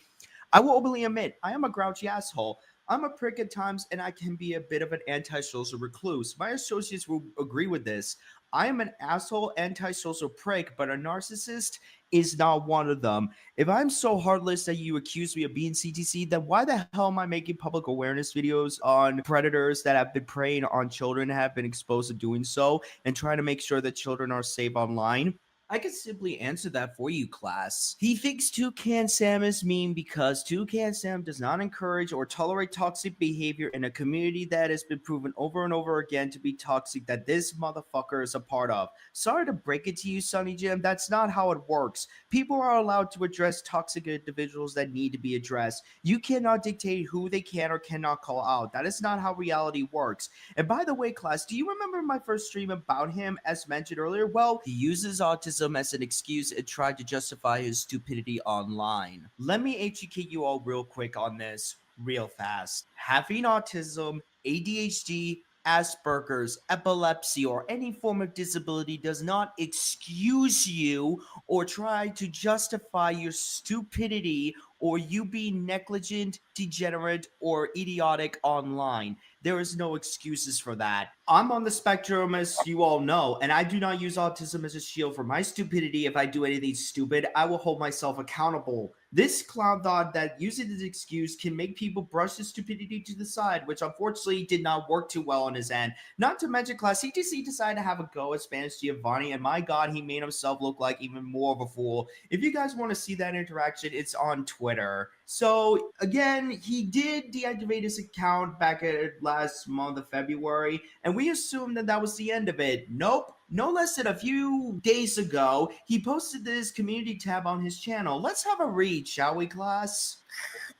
I will openly admit, I am a grouchy asshole. I'm a prick at times, and I can be a bit of an antisocial recluse. My associates will agree with this. I am an asshole, antisocial prick, but a narcissist is not one of them. If I'm so heartless that you accuse me of being CTC, then why the hell am I making public awareness videos on predators that have been preying on children, have been exposed to doing so, and trying to make sure that children are safe online? I can simply answer that for you, class. He thinks Toucan Sam is mean because Toucan Sam does not encourage or tolerate toxic behavior in a community that has been proven over and over again to be toxic that this motherfucker is a part of. Sorry to break it to you, Sonny Jim, that's not how it works. People are allowed to address toxic individuals that need to be addressed. You cannot dictate who they can or cannot call out. That is not how reality works. And by the way, class, do you remember my first stream about him as mentioned earlier? Well, he uses autism as an excuse and tried to justify his stupidity online. Let me educate you all real quick on this, real fast. Having autism, ADHD, Asperger's, epilepsy, or any form of disability does not excuse you or try to justify your stupidity or you being negligent, degenerate, or idiotic online. There is no excuses for that. I'm on the spectrum, as you all know, and I do not use autism as a shield for my stupidity. If I do anything stupid, I will hold myself accountable. This clown thought that using this excuse can make people brush his stupidity to the side, which unfortunately did not work too well on his end. Not to mention, class, CTC decided to have a go at Spanish Giovanni, and my god, he made himself look like even more of a fool. If you guys want to see that interaction, it's on Twitter. So again, he did deactivate his account back at last month of February, and we assumed that that was the end of it. Nope. No less than a few days ago, he posted this community tab on his channel. Let's have a read, shall we, class?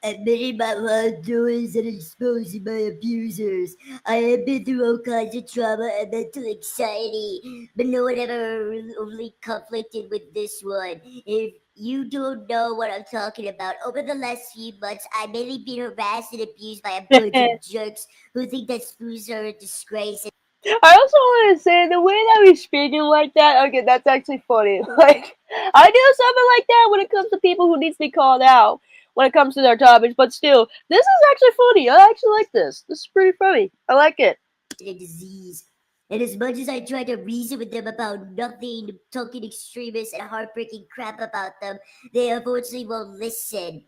Admitting my wrongdoings and exposing my abusers. I have been through all kinds of trauma and mental anxiety, but no one ever really conflicted with this one. If you don't know what I'm talking about, over the last few months, I've mainly been harassed and abused by a bunch of jerks who think that spoons are a disgrace. I also want to say the way that he's speaking like that, okay, that's actually funny. Like, I do something like that when it comes to people who needs to be called out when it comes to their topics, but still, this is actually funny. I actually like this. This is pretty funny. I like it. A disease. And as much as I try to reason with them about nothing, talking extremist and heartbreaking crap about them, they unfortunately won't listen.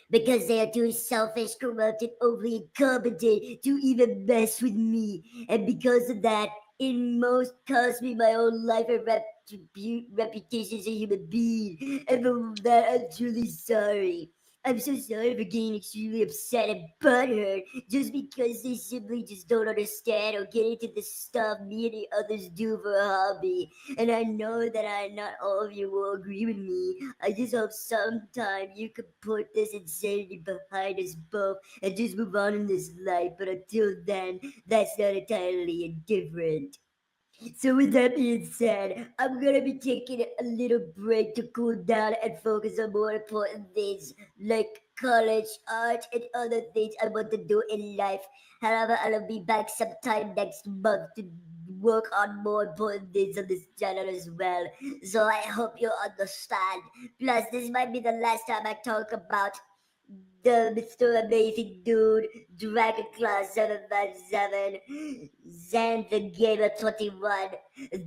Because they are too selfish, corrupt, and overly incompetent to even mess with me. And because of that, it most cost me my own life and reputation as a human being. And for that, I'm truly sorry. I'm so sorry for getting extremely upset and butthurt just because they simply just don't understand or get into the stuff me and the others do for a hobby. And I know that not all of you will agree with me. I just hope sometime you can put this insanity behind us both and just move on in this life. But until then, that's not entirely indifferent. So with that being said, I'm gonna be taking a little break to cool down and focus on more important things like college, art, and other things I want to do in life. However, I'll be back sometime next month to work on more important things on this channel as well. So I hope you understand. Plus, this might be the last time I talk about the Mr. Amazing Dude, Dragon Class 757, Zan the Gamer 21,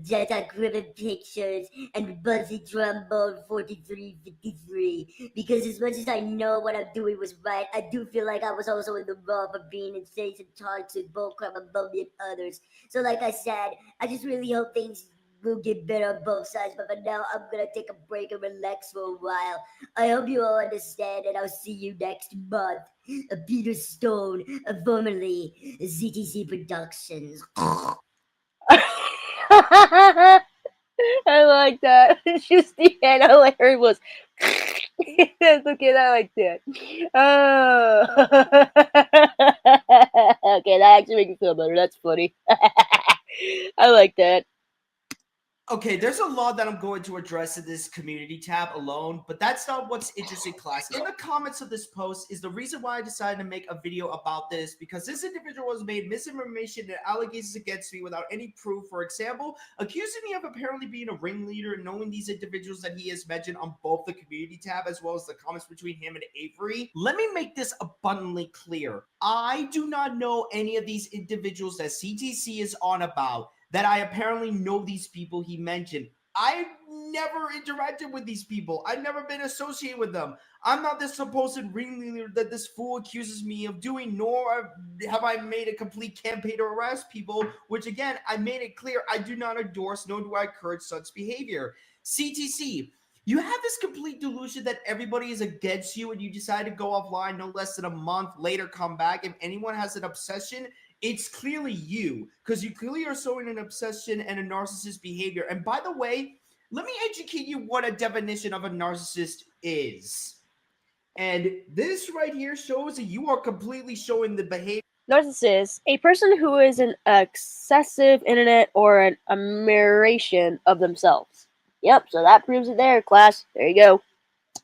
Jetta Griffin Pictures, and Buzzy Trombone 4353. Because as much as I know what I'm doing was right, I do feel like I was also in the wrong for being insane and toxic bullcrap above me and others. So like I said, I just really hope things will get better on both sides, but for now, I'm gonna take a break and relax for a while. I hope you all understand, and I'll see you next month. Peter Stone, formerly CTC Productions. I like that. It's just the end all I heard was that's okay, I like that. Okay, that actually makes me feel better. That's funny. I like that. Okay, there's a lot that I'm going to address in this community tab alone, but that's not what's interesting, class. In the comments of this post is the reason why I decided to make a video about this, because this individual has made misinformation and allegations against me without any proof. For example, accusing me of apparently being a ringleader and knowing these individuals that he has mentioned on both the community tab as well as the comments between him and Avery. Let me make this abundantly clear. I do not know any of these individuals that CTC is on about, that I apparently know these people he mentioned. I've never interacted with these people. I've never been associated with them. I'm not this supposed ringleader that this fool accuses me of doing, nor have I made a complete campaign to harass people, which again, I made it clear I do not endorse, nor do I encourage such behavior. CTC, you have this complete delusion that everybody is against you and you decide to go offline no less than a month later, come back. If anyone has an obsession, it's clearly you, because you clearly are showing an obsession and a narcissist behavior. And by the way, let me educate you what a definition of a narcissist is. And this right here shows that you are completely showing the behavior. Narcissist, a person who is an excessive internet or an admiration of themselves. Yep, so that proves it there, class. There you go.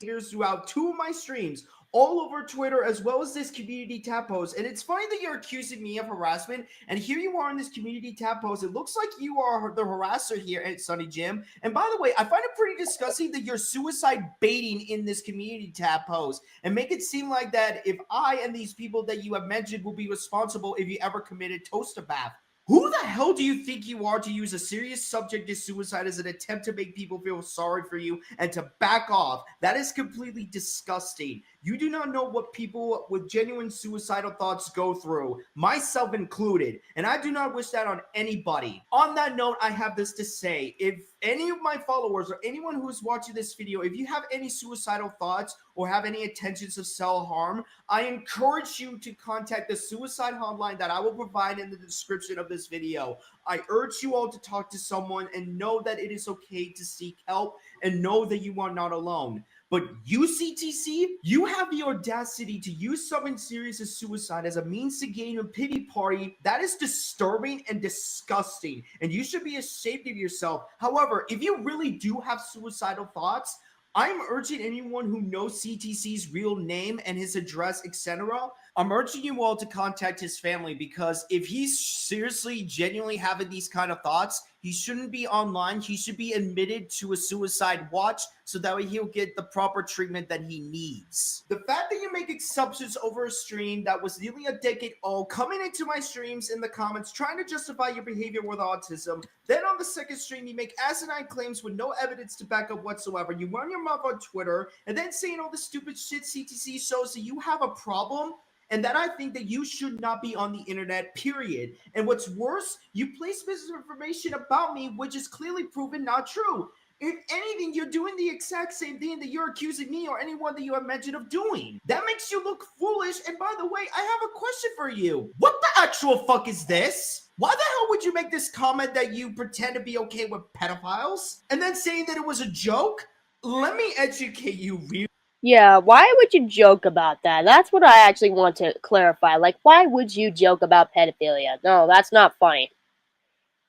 Throughout 2 of my streams, all over Twitter, as well as this community tab post. And it's funny that you're accusing me of harassment, and here you are in this community tab post. It looks like you are the harasser here at Sunny Jim. And by the way, I find it pretty disgusting that you're suicide baiting in this community tab post and make it seem like that if I and these people that you have mentioned will be responsible if you ever committed toaster bath. Who the hell do you think you are to use a serious subject as suicide as an attempt to make people feel sorry for you and to back off? That is completely disgusting. You do not know what people with genuine suicidal thoughts go through, myself included, and I do not wish that on anybody. On that note, I have this to say. If any of my followers or anyone who's watching this video, if you have any suicidal thoughts or have any intentions of self-harm, I encourage you to contact the suicide hotline that I will provide in the description of this video. I urge you all to talk to someone and know that it is okay to seek help and know that you are not alone. But you, CTC, you have the audacity to use something serious as suicide as a means to gain a pity party. That is disturbing and disgusting, and you should be ashamed of yourself. However, if you really do have suicidal thoughts, I'm urging anyone who knows CTC's real name and his address, etc. I'm urging you all to contact his family, because if he's seriously, genuinely having these kind of thoughts, he shouldn't be online. He should be admitted to a suicide watch so that way he'll get the proper treatment that he needs. The fact that you make exceptions over a stream that was nearly a decade old, coming into my streams in the comments, trying to justify your behavior with autism, then on the second stream you make asinine claims with no evidence to back up whatsoever. You run your mouth on Twitter and then saying all the stupid shit CTC shows that you have a problem, and that I think that you should not be on the internet, period. And what's worse, you place misinformation about me, which is clearly proven not true. If anything, you're doing the exact same thing that you're accusing me or anyone that you have mentioned of doing. That makes you look foolish. And by the way, I have a question for you. What the actual fuck is this? Why the hell would you make this comment that you pretend to be okay with pedophiles and then saying that it was a joke? Let me educate you really. Yeah, why would you joke about that? That's what I actually want to clarify. Like, why would you joke about pedophilia? No, that's not funny.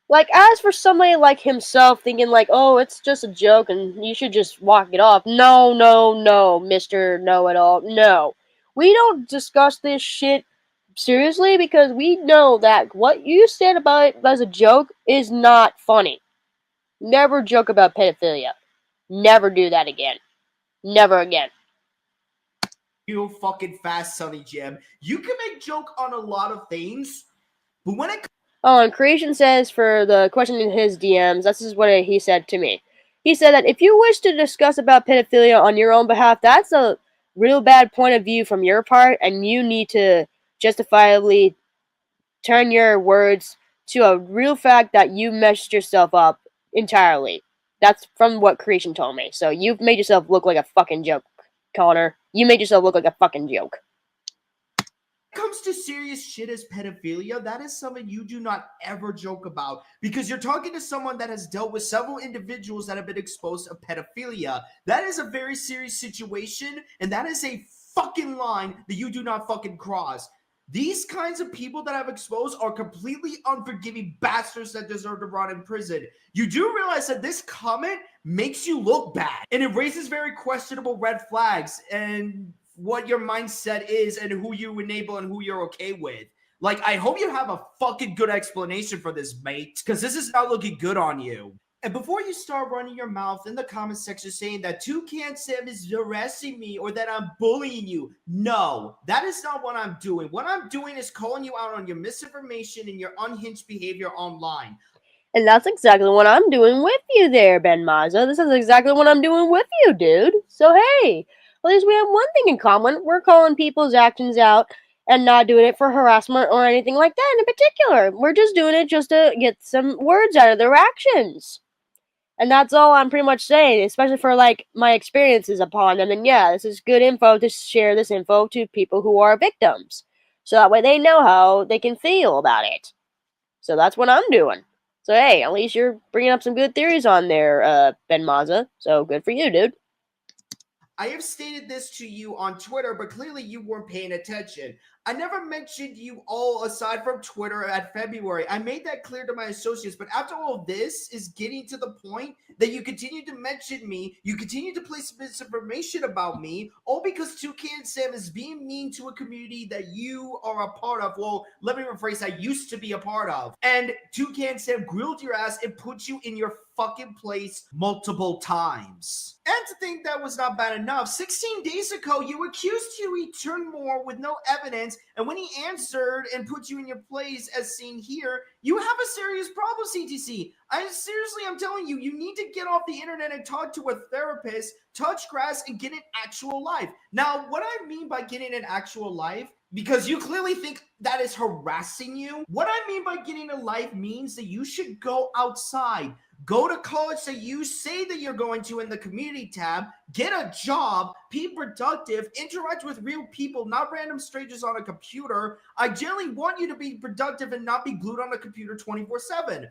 Like, as for somebody like himself thinking like, oh, it's just a joke and you should just walk it off. No, Mr. Know-It-All. No. We don't discuss this shit seriously because we know that what you said about it as a joke is not funny. Never joke about pedophilia. Never do that again. Never again. You fucking fast, Sonny Jim. You can make joke on a lot of things, but when it Oh, and Creation says for the question in his DMs, this is what he said to me. He said that if you wish to discuss about pedophilia on your own behalf, that's a real bad point of view from your part, and you need to justifiably turn your words to a real fact that you messed yourself up entirely. That's from what Creation told me. So you've made yourself look like a fucking joke, Connor. You made yourself look like a fucking joke. comes to serious shit as pedophilia, that is something you do not ever joke about, because you're talking to someone that has dealt with several individuals that have been exposed to pedophilia. That is a very serious situation, and that is a fucking line that you do not fucking cross. These kinds of people that I've exposed are completely unforgiving bastards that deserve to rot in prison. You do realize that this comment makes you look bad, and it raises very questionable red flags and what your mindset is and who you enable and who you're okay with. Like, I hope you have a fucking good explanation for this, mate, because this is not looking good on you. And before you start running your mouth in the comment section saying that Toucan Sam is harassing me or that I'm bullying you, no, that is not what I'm doing. What I'm doing is calling you out on your misinformation and your unhinged behavior online. And that's exactly what I'm doing with you there, Ben Mazza. This is exactly what I'm doing with you, dude. So hey, at least we have one thing in common. We're calling people's actions out and not doing it for harassment or anything like that in particular. We're just doing it just to get some words out of their actions. And that's all I'm pretty much saying, especially for, like, my experiences upon them. And yeah, this is good info to share this info to people who are victims. So that way they know how they can feel about it. So that's what I'm doing. So hey, at least you're bringing up some good theories on there, Ben Mazza. So good for you, dude. I have stated this to you on Twitter, but clearly you weren't paying attention. I never mentioned you all aside from Twitter at February. I made that clear to my associates, but after all this is getting to the point that you continue to mention me, you continue to place misinformation about me, all because Toucan Sam is being mean to a community that you are a part of. Well, let me rephrase, I used to be a part of. And Toucan Sam grilled your ass and put you in your fucking place multiple times. And to think that was not bad enough, 16 days ago, you accused Huey Turnmore with no evidence comments, and when he answered and put you in your place as seen here, you have a serious problem, CTC. I'm telling you, you need to get off the internet and talk to a therapist, touch grass, and get an actual life. Now, what I mean by getting an actual life, because you clearly think that is harassing you, what I mean by getting a life means that you should go outside, go to college that you say that you're going to in the community tab, get a job, be productive, interact with real people, not random strangers on a computer. I generally want you to be productive and not be glued on a computer 24/7.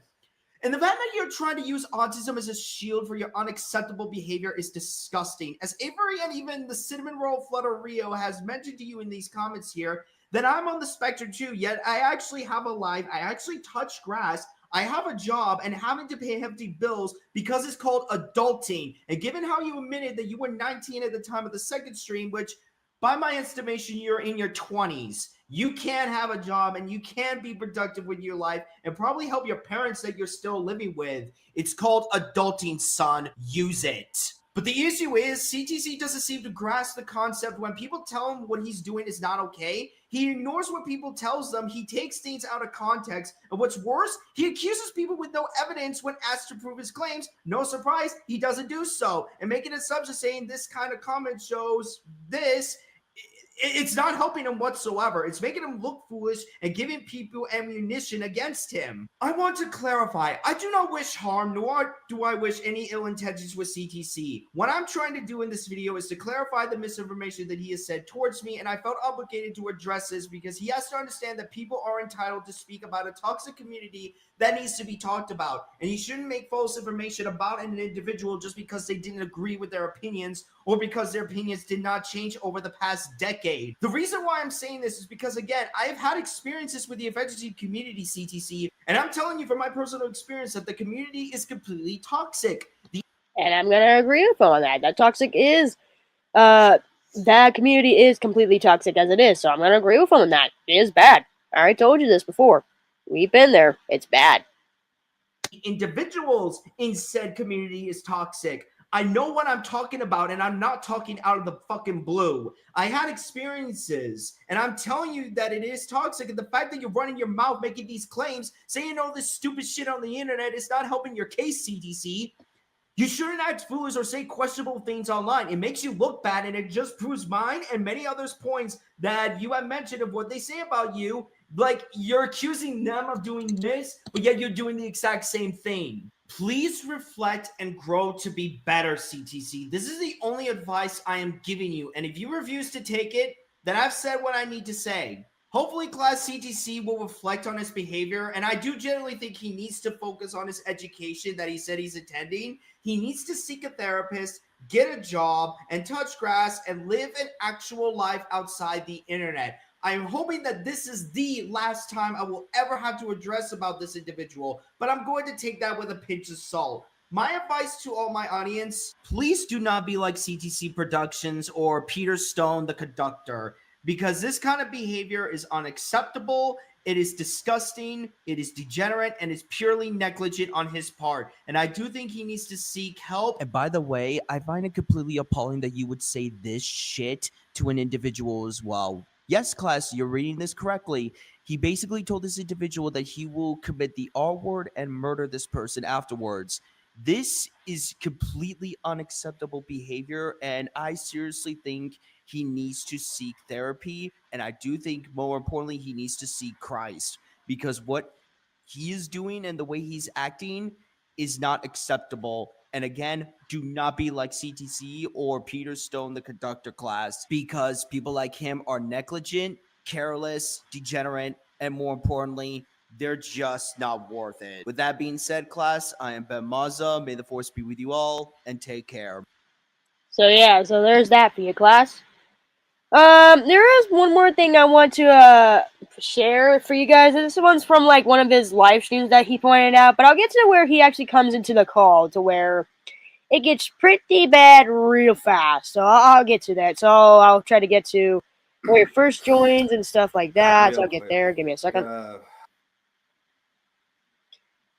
And the fact that you're trying to use autism as a shield for your unacceptable behavior is disgusting. As Avery and even the Cinnamon Roll Flutter Rio has mentioned to you in these comments here, that I'm on the spectrum too, yet I actually have a life, I actually touch grass, I have a job, and having to pay hefty bills because it's called adulting. And given how you admitted that you were 19 at the time of the second stream, which by my estimation, you're in your 20s. You can have a job and you can be productive with your life and probably help your parents that you're still living with. It's called adulting, son. Use it. But the issue is CTC doesn't seem to grasp the concept. When people tell him what he's doing is not okay, he ignores what people tells them. He takes things out of context. And what's worse, he accuses people with no evidence when asked to prove his claims. No surprise, he doesn't do so. And making assumptions saying this kind of comment shows this, it's not helping him whatsoever. It's making him look foolish and giving people ammunition against him. I want to clarify, I do not wish harm, nor do I wish any ill intentions with CTC. What I'm trying to do in this video is to clarify the misinformation that he has said towards me, and I felt obligated to address this because he has to understand that people are entitled to speak about a toxic community that needs to be talked about, and he shouldn't make false information about an individual just because they didn't agree with their opinions or because their opinions did not change over the past decade. The reason why I'm saying this is because, again, I've had experiences with the offensive community, CTC, and I'm telling you from my personal experience that the community is completely toxic. And I'm gonna agree with him on that. That community is completely toxic as it is. So I'm gonna agree with him on that. It is bad. I already told you this before. We've been there. It's bad. Individuals in said community is toxic. I know what I'm talking about, and I'm not talking out of the fucking blue. I had experiences, and I'm telling you that it is toxic, and the fact that you're running your mouth making these claims, saying all this stupid shit on the internet is not helping your case, CTC. You shouldn't act foolish or say questionable things online. It makes you look bad, and it just proves mine and many others' points that you have mentioned of what they say about you. Like, you're accusing them of doing this, but yet you're doing the exact same thing. Please reflect and grow to be better, CTC. This is the only advice I am giving you, and if you refuse to take it, then I've said what I need to say. Hopefully, class CTC will reflect on his behavior, and I do generally think he needs to focus on his education that he said he's attending. He needs to seek a therapist, get a job, and touch grass, and live an actual life outside the internet. I am hoping that this is the last time I will ever have to address about this individual, but I'm going to take that with a pinch of salt. My advice to all my audience, please do not be like CTC Productions or Peter Stone, the conductor, because this kind of behavior is unacceptable. It is disgusting, it is degenerate, and it's purely negligent on his part. And I do think he needs to seek help. And by the way, I find it completely appalling that you would say this shit to an individual as well. Yes, class, you're reading this correctly. He basically told this individual that he will commit the R word and murder this person afterwards. This is completely unacceptable behavior, and I seriously think he needs to seek therapy, and I do think more importantly he needs to seek Christ, because what he is doing and the way he's acting is not acceptable. And again, do not be like CTC or Peter Stone, the conductor class, because people like him are negligent, careless, degenerate, and more importantly, they're just not worth it. With that being said, class, I am Ben Mazza. May the force be with you all, and take care. So yeah, so there's that for you, class. There is one more thing I want to share for you guys. This one's from like one of his live streams that he pointed out, but I'll get to where he actually comes into the call to where it gets pretty bad real fast. So I'll get to that. So I'll try to get to where he first joins and stuff like that. So I'll get there. Give me a second.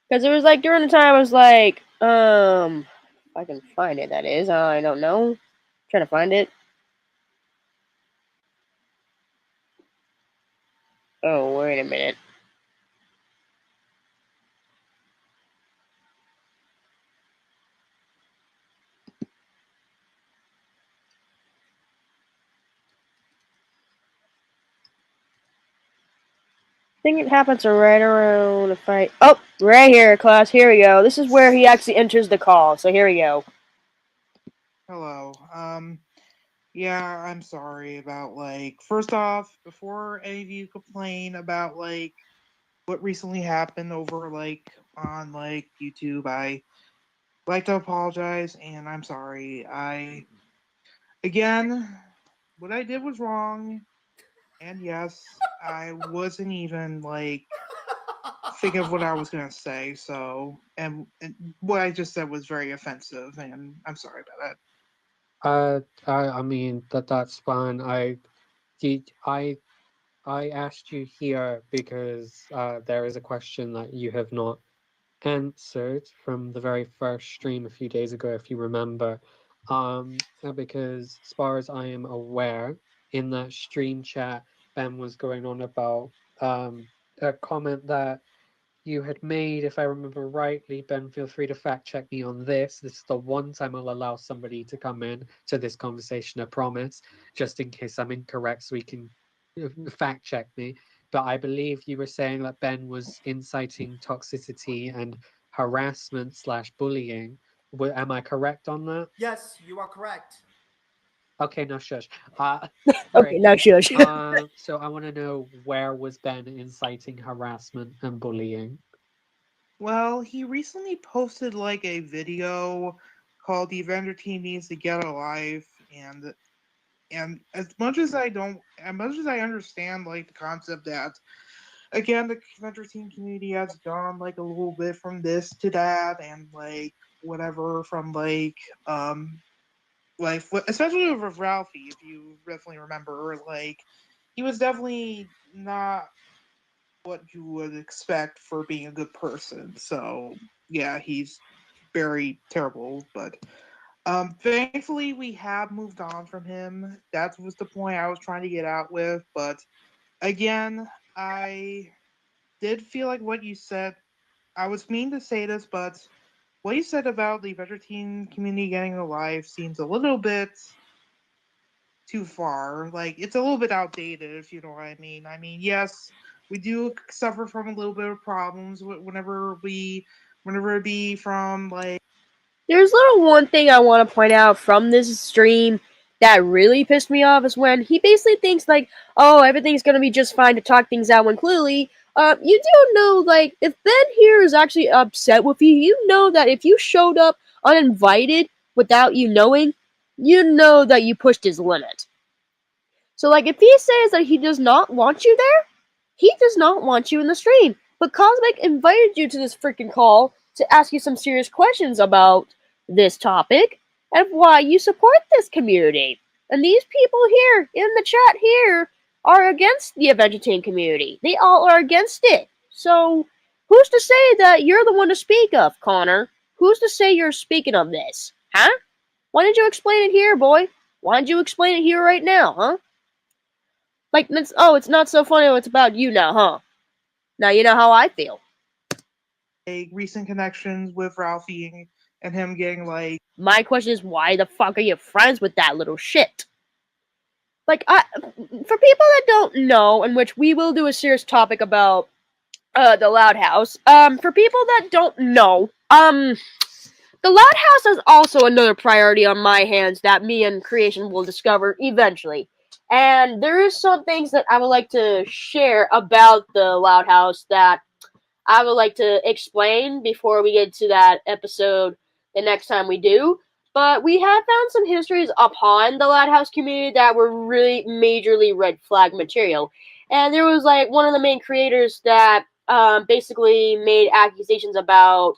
Because it was like during the time I was like, if I can find it, that is. I don't know. Trying to find it. Oh, wait a minute. I think it happens right around the fight. Oh, right here, class. Here we go. This is where he actually enters the call. So here we go. Hello. Yeah, I'm sorry about, first off, before any of you complain about, what recently happened over, on, YouTube, I like to apologize, and I'm sorry. Again, what I did was wrong, and yes, I wasn't even, thinking of what I was gonna say, so, and what I just said was very offensive, and I'm sorry about that. I mean that's fine. I asked you here because there is a question that you have not answered from the very first stream a few days ago, if you remember. Because as far as I am aware, in that stream chat, Ben was going on about a comment that you had made, if I remember rightly. Ben, feel free to fact check me on this. This is the one time I'll allow somebody to come in to this conversation, I promise, just in case I'm incorrect, so we can fact check me. But I believe you were saying that Ben was inciting toxicity and harassment / bullying. Am I correct on that? Yes, you are correct. Okay, now shush. Okay, Great. now shush. So I want to know, where was Ben inciting harassment and bullying? Well, he recently posted a video called "The Avenger Team Needs to Get a Life," and as much as I understand the concept that, again, the Avenger Team community has gone a little bit from this to that, and whatever from especially with Ralphie, if you definitely remember, he was definitely not what you would expect for being a good person. So yeah, he's very terrible. But thankfully we have moved on from him. That was the point I was trying to get out with. But again, I did feel like what you said. I was mean to say this, but what you said about the vegetarian community getting a life seems a little bit too far. It's a little bit outdated, if you know what I mean. I mean, yes, we do suffer from a little bit of problems whenever it be from There's one thing I want to point out from this stream that really pissed me off is when he basically thinks oh, everything's gonna be just fine to talk things out, when clearly, you do know, if Ben here is actually upset with you, you know that if you showed up uninvited without you knowing, you know that you pushed his limit. So, if he says that he does not want you there, he does not want you in the stream. But Cosmic invited you to this freaking call to ask you some serious questions about this topic and why you support this community. And these people here in the chat here are against the vegetarian community. They all are against it. So, who's to say that you're the one to speak of, Connor? Who's to say you're speaking of this? Huh? Why didn't you explain it here, boy? Why didn't you explain it here right now, huh? It's not so funny when it's about you now, huh? Now you know how I feel. recent connections with Ralphie and him getting My question is, why the fuck are you friends with that little shit? For people that don't know, in which we will do a serious topic about the Loud House. For people that don't know, the Loud House is also another priority on my hands that me and Creation will discover eventually. And there is some things that I would like to share about the Loud House that I would like to explain before we get to that episode the next time we do. But we have found some histories upon the Loud House community that were really majorly red flag material. And there was one of the main creators that basically made accusations about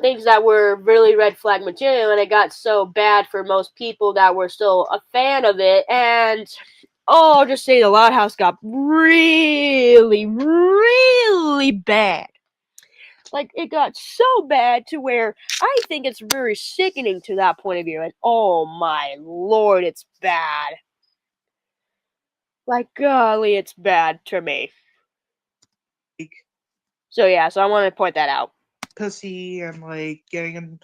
things that were really red flag material, and it got so bad for most people that were still a fan of it. And I'll just say the Loud House got really, really bad. It got so bad to where I think it's very sickening to that point of view. And oh my lord, it's bad. Like, golly, it's bad to me. So yeah, so I want to point that out. Pussy and like getting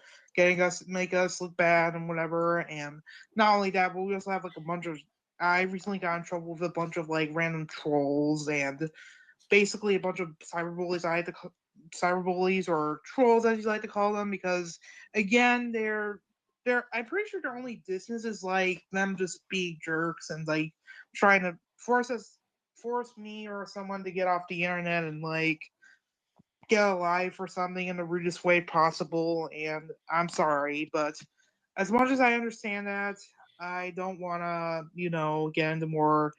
us make us look bad and whatever. And not only that, but we also have like a bunch of. I recently got in trouble with a bunch of like random trolls and basically a bunch of cyberbullies. Cyberbullies or trolls, as you like to call them, because again, they're. I'm pretty sure their only business is like them just being jerks and like trying to force me or someone to get off the internet and like get a life or something in the rudest way possible. And I'm sorry, but as much as I understand that, I don't want to, get into more.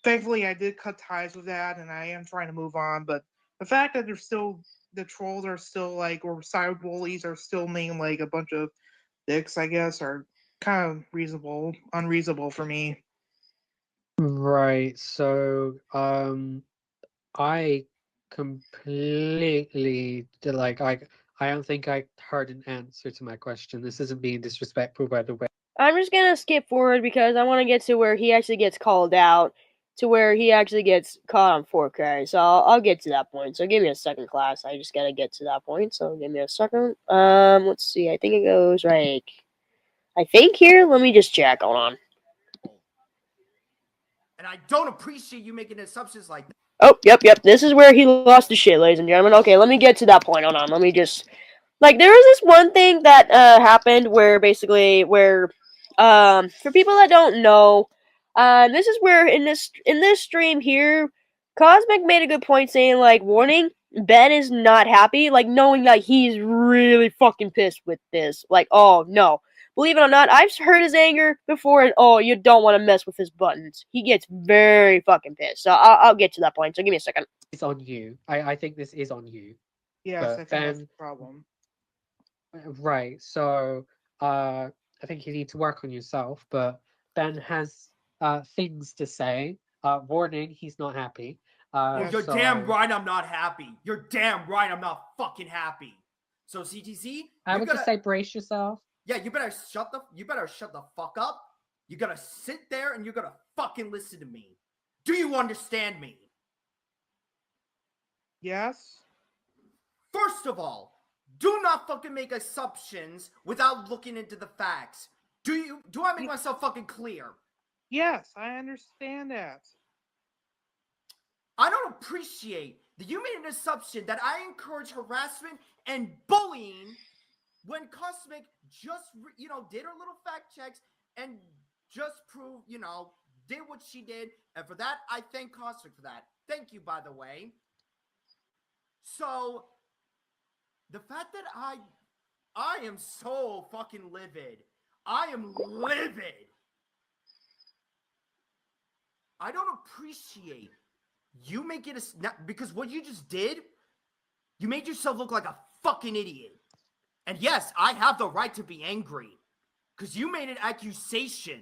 Thankfully, I did cut ties with that, and I am trying to move on. But the fact that the trolls are still like, or cyber bullies are still being like a bunch of dicks, I guess, are kind of unreasonable for me. Right. So, I completely like I don't think I heard an answer to my question. This isn't being disrespectful, by the way. I'm just gonna skip forward because I want to get to where he actually gets called out, to where he actually gets caught on 4K. So I'll get to that point. So give me a second, class. I just gotta get to that point. So give me a second. Let's see. I think it goes right. I think here. Let me just check. Hold on. And I don't appreciate you making assumptions like that. Oh, yep. This is where he lost the shit, ladies and gentlemen. Okay, let me get to that point. Hold on. Let me just there was this one thing that happened where basically for people that don't know, this is where in this stream here, Cosmic made a good point saying like, warning, Ben is not happy, like knowing that he's really fucking pissed with this. Like, oh no. Believe it or not, I've heard his anger before, and oh, you don't want to mess with his buttons. He gets very fucking pissed. So I'll get to that point. So give me a second. It's on you. I think this is on you. Yes, But I think that's the problem. Right. So, I think you need to work on yourself. But Ben has things to say. Warning: he's not happy. You're damn right I'm not happy. You're damn right I'm not fucking happy. So CTC, I would just say brace yourself. Yeah, you better shut the fuck up. You gotta sit there and you're gonna fucking listen to me. Do you understand me? Yes. First of all, do not fucking make assumptions without looking into the facts. Do I make myself fucking clear? Yes, I understand that. I don't appreciate that you made an assumption that I encourage harassment and bullying when Cosmic just, did her little fact checks and just proved, did what she did. And for that, I thank Cosmic for that. Thank you, by the way. So, the fact that I am so fucking livid. I am livid. I don't appreciate you making because what you just did, you made yourself look like a fucking idiot. And yes, I have the right to be angry because you made an accusation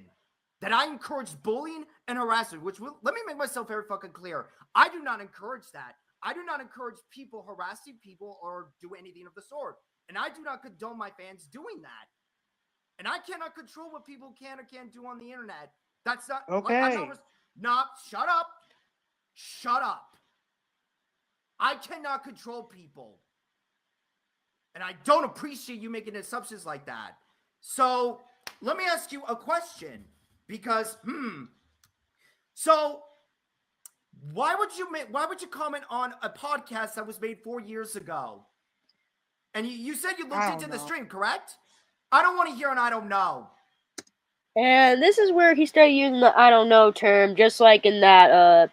that I encourage bullying and harassment, let me make myself very fucking clear. I do not encourage that. I do not encourage people harassing people or do anything of the sort. And I do not condone my fans doing that. And I cannot control what people can or can't do on the internet. That's not okay. Shut up. Shut up. I cannot control people. And I don't appreciate you making assumptions like that. So let me ask you a question. Because, so why would you comment on a podcast that was made 4 years ago? And you said you looked into the stream, correct? I don't want to hear an I don't know. And this is where he started using the I don't know term, just like in that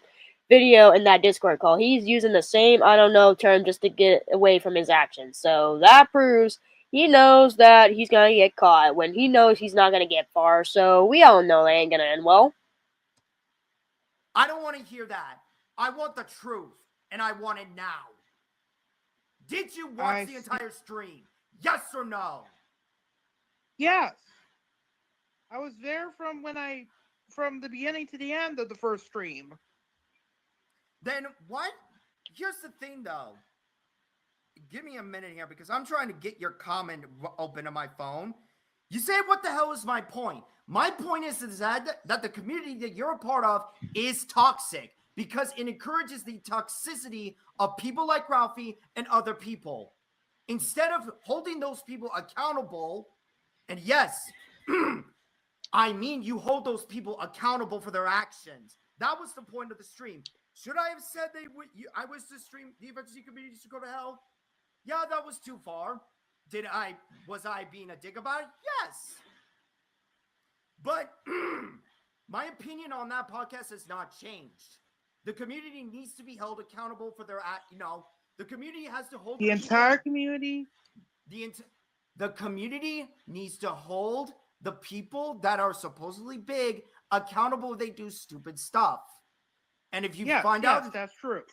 video in that Discord call. He's using the same I don't know term just to get away from his actions. So that proves he knows that he's going to get caught when he knows he's not going to get far. So we all know that ain't going to end well. I don't want to hear that. I want the truth, and I want it now. Did you watch the entire stream? Yes or no? Yes. I was there from the beginning to the end of the first stream. Then what? Here's the thing, though. Give me a minute here because I'm trying to get your comment open on my phone. You say, what the hell is my point? My point is that the community that you're a part of is toxic because it encourages the toxicity of people like Ralphie and other people. Instead of holding those people accountable, and yes, I mean you hold those people accountable for their actions. That was the point of the stream. Should I have said I wish the emergency community should go to hell? Yeah, that was too far. Was I being a dick about it? Yes. But my opinion on that podcast has not changed. The community needs to be held accountable for their act. The community has to hold The entire community. The community needs to hold the people that are supposedly big accountable if they do stupid stuff. And if you find out that's true,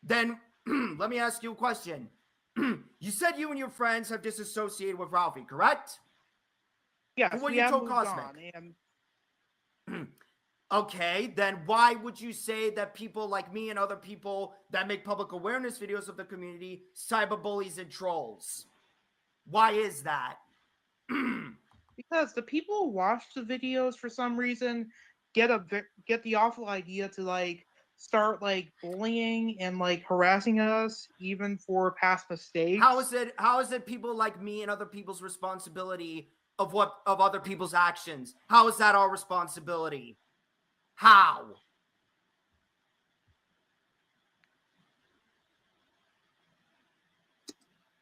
then let me ask you a question. You said you and your friends have disassociated with Ralphie, correct? Yes, From what we you have told moved Cosmic. on, and Okay, then why would you say that people like me and other people that make public awareness videos of the community cyberbullies and trolls? Why is that? because the people who watch the videos for some reason get the awful idea to like start like bullying and like harassing us even for past mistakes. How is it people like me and other people's responsibility of other people's actions? How is that our responsibility? How?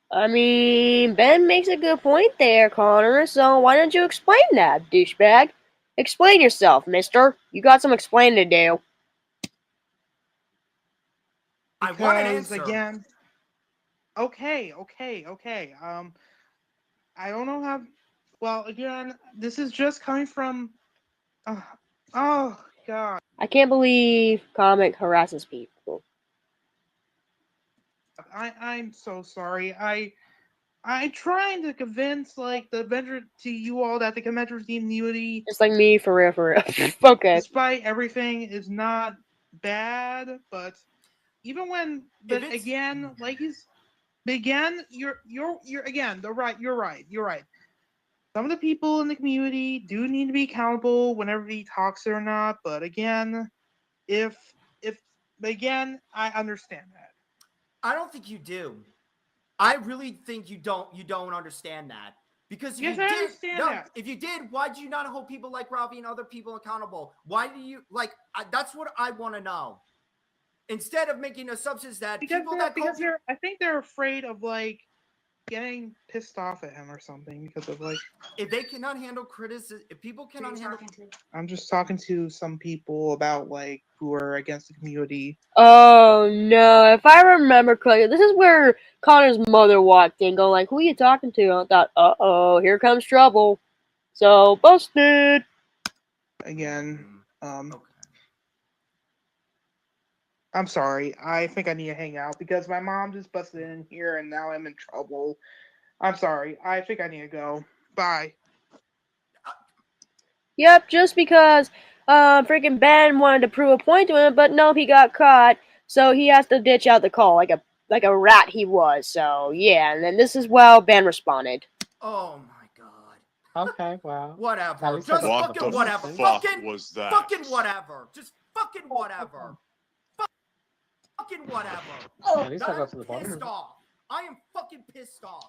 I mean, Ben makes a good point there, Connor, so why don't you explain that, douchebag? Explain yourself, mister. You got some explaining to do. I want an Because answer. again, okay. I don't know how. Well, again, this is just coming from. Oh God. I can't believe Comic harasses people. I'm so sorry. I'm trying to convince like the Avenger to you all that the Convention community, Just like me, for real, for real. Okay. despite everything, is not bad. But even when, but again, like you're again. You're right. Some of the people in the community do need to be accountable whenever he talks or not. But again, I understand that. I don't think you do. I really think you don't understand that. Because if if you did, why do you not hold people like Ralphie and other people accountable? Why do you that's what I want to know. Instead of making assumptions that I think they're afraid of like getting pissed off at him or something because of like if they cannot handle criticism, if people cannot handle. I'm just talking to some people about like who are against the community. Oh no! If I remember correctly, this is where Connor's mother walked in, going like, "Who are you talking to?" I thought, "Uh-oh, here comes trouble." So busted. Again, I'm sorry. I think I need to hang out because my mom just busted in here and now I'm in trouble. I'm sorry. I think I need to go. Bye. Yep, just because freaking Ben wanted to prove a point to him, but no, he got caught, so he has to ditch out the call like a rat he was. So yeah, and then this is how Ben responded. Oh my god. Okay, well. Whatever. Just fucking whatever. Was that? Fucking whatever. Just fucking whatever. Fucking whatever. At least I got to the bottom. Pissed off. I am fucking pissed off.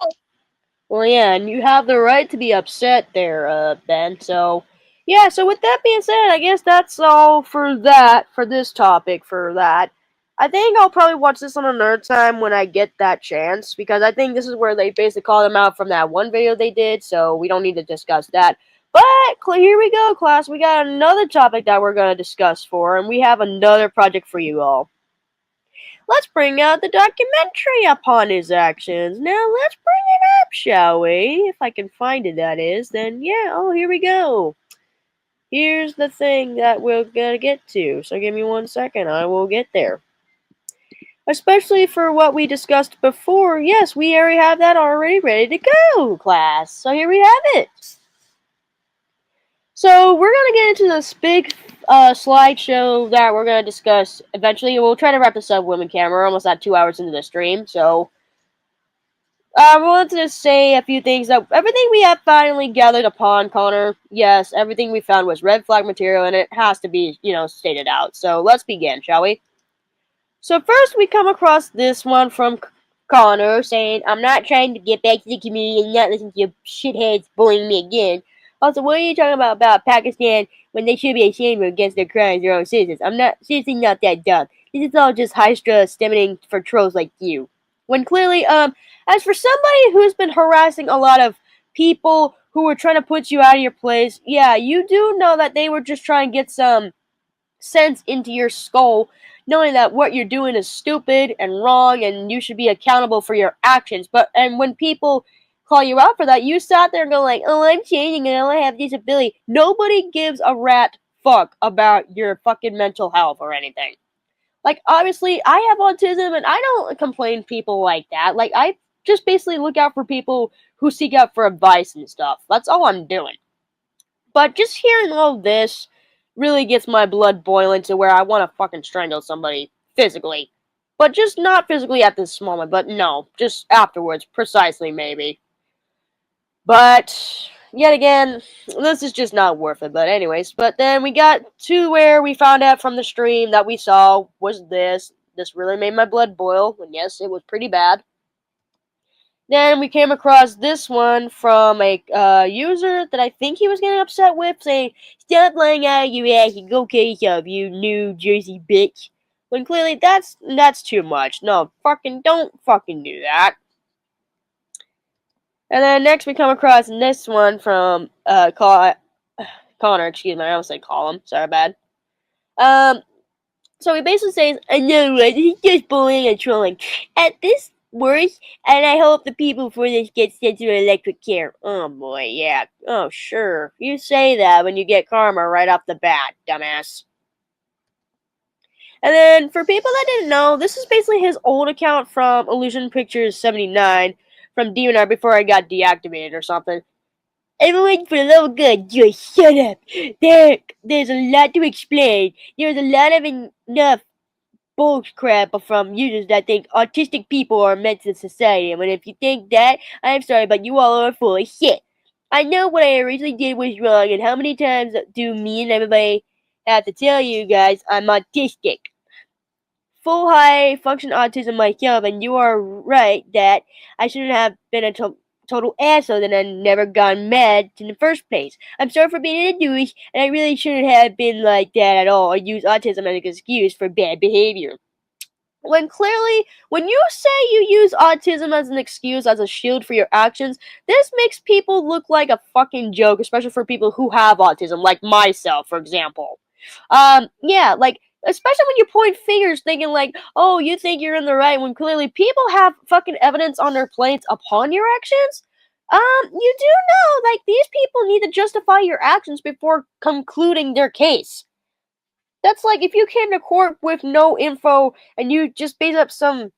Well, yeah, and you have the right to be upset there, Ben. So, yeah, so with that being said, I guess that's all for this topic, for that. I think I'll probably watch this on another time when I get that chance, because I think this is where they basically call them out from that one video they did, so we don't need to discuss that. But, here we go, class. We got another topic that we're going to discuss and we have another project for you all. Let's bring out the documentary upon his actions. Now, let's bring it up, shall we? If I can find it, that is. Then, yeah, here we go. Here's the thing that we're going to get to. So give me 1 second. I will get there. Especially for what we discussed before. Yes, we already have that already ready to go, class. So here we have it. So we're going to get into this big slideshow that we're going to discuss eventually. We'll try to wrap this up, women camera. We're almost at 2 hours into the stream. So I wanted to say a few things that everything we have finally gathered upon Connor. Yes, everything we found was red flag material, and it has to be, stated out. So let's begin, shall we? So first, we come across this one from Connor saying, "I'm not trying to get back to the community and not listen to you shitheads bullying me again. Also, what are you talking about Pakistan when they should be ashamed against their crimes, their own citizens? I'm seriously not that dumb. This is all just high stress stemming for trolls like you." When clearly, as for somebody who's been harassing a lot of people who were trying to put you out of your place, yeah, you do know that they were just trying to get some sense into your skull, knowing that what you're doing is stupid and wrong and you should be accountable for your actions. And when people call you out for that, you sat there and go like, "Oh, I'm changing and I have disability." Nobody gives a rat fuck about your fucking mental health or anything. Like, obviously, I have autism and I don't complain people like that. Like, I just basically look out for people who seek out for advice and stuff. That's all I'm doing. But just hearing all this really gets my blood boiling to where I want to fucking strangle somebody physically. But just not physically at this moment, but no, just afterwards, precisely maybe. But yet again, this is just not worth it. But anyways, but then we got to where we found out from the stream that we saw was this. This really made my blood boil, and yes, it was pretty bad. Then we came across this one from a user that I think he was getting upset with, saying, "Stop lying out of your ass and go kill yourself, you New Jersey bitch." When clearly that's too much. No, don't fucking do that. And then next we come across this one from Connor, excuse me, I almost said Colin, sorry bad. So he basically says, "I know, right? He's just bullying and trolling. At this worst, and I hope the people for this get sent to electric chair." Oh boy, yeah. Oh sure. You say that when you get karma right off the bat, dumbass. And then for people that didn't know, this is basically his old account from Illusion Pictures 79 from DemonR before I got deactivated or something. "Everyone, for the love of God, just shut up. There's a lot to explain. There's a lot of enough bullcrap from users that think autistic people are meant to society, and if you think that, I'm sorry, but you all are full of shit. I know what I originally did was wrong, and how many times do me and everybody have to tell you guys I'm autistic? Full high function autism myself, and you are right that I shouldn't have been a total asshole and I never gone mad in the first place. I'm sorry for being a douche, and I really shouldn't have been like that at all or use autism as an excuse for bad behavior." When clearly, when you say you use autism as an excuse, as a shield for your actions, this makes people look like a fucking joke, especially for people who have autism, like myself, for example. Yeah, like, especially when you point fingers thinking like, "Oh, you think you're in the right," when clearly people have fucking evidence on their plates upon your actions. You do know, like, these people need to justify your actions before concluding their case. That's like if you came to court with no info and you just made up some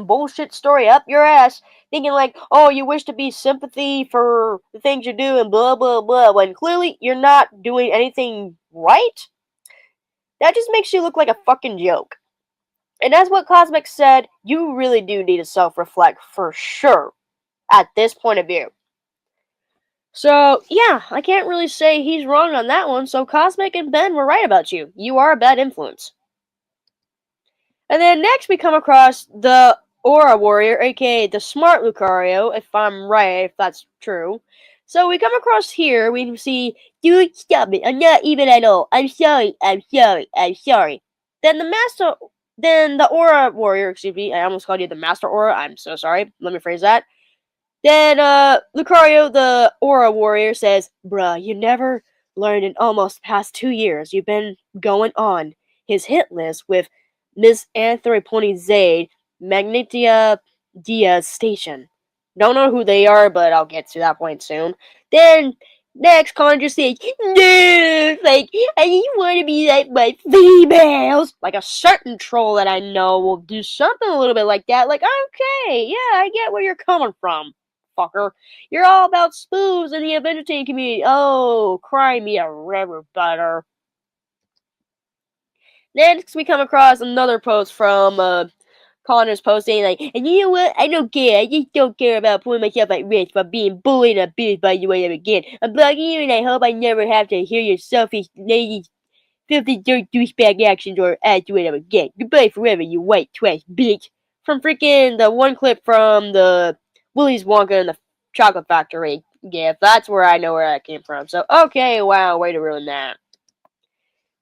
bullshit story up your ass, thinking like, "Oh, you wish to be sympathy for the things you do and blah blah blah," when clearly you're not doing anything right. That just makes you look like a fucking joke. And as what Cosmic said, you really do need to self-reflect for sure at this point of view. So, yeah, I can't really say he's wrong on that one, so Cosmic and Ben were right about you. You are a bad influence. And then next we come across the Aura Warrior, aka the Smart Lucario, if I'm right, if that's true. So we come across here, we see, "Dude, stop it, I'm not evil at all. I'm sorry, I'm sorry, I'm sorry." Then the Aura Warrior, excuse me, I almost called you the Master Aura, I'm so sorry, let me phrase that. Then, Lucario, the Aura Warrior, says, "Bruh, you never learned in almost the past 2 years. You've been going on his hit list with Miss Anthropony Zaid, Magnetia Diaz Station." Don't know who they are, but I'll get to that point soon. Then, next, Con just says, "No, like, I just want to be like my females." Like a certain troll that I know will do something a little bit like that. Like, okay, yeah, I get where you're coming from, fucker. You're all about spoofs in the entertainment community. Oh, cry me a river butter. Next, we come across another post from Connor's posting like, and you know what? I don't care. I just don't care about putting myself at risk by being bullied and abused by you ever again. I'm blocking you, and I hope I never have to hear your selfish, lazy, filthy, dirt, douchebag actions or attitude ever again. Goodbye forever, you white trash bitch. From freaking the one clip from the Willy's Wonka and the Chocolate Factory gif. That's where I know where that came from. So, okay, wow, way to ruin that.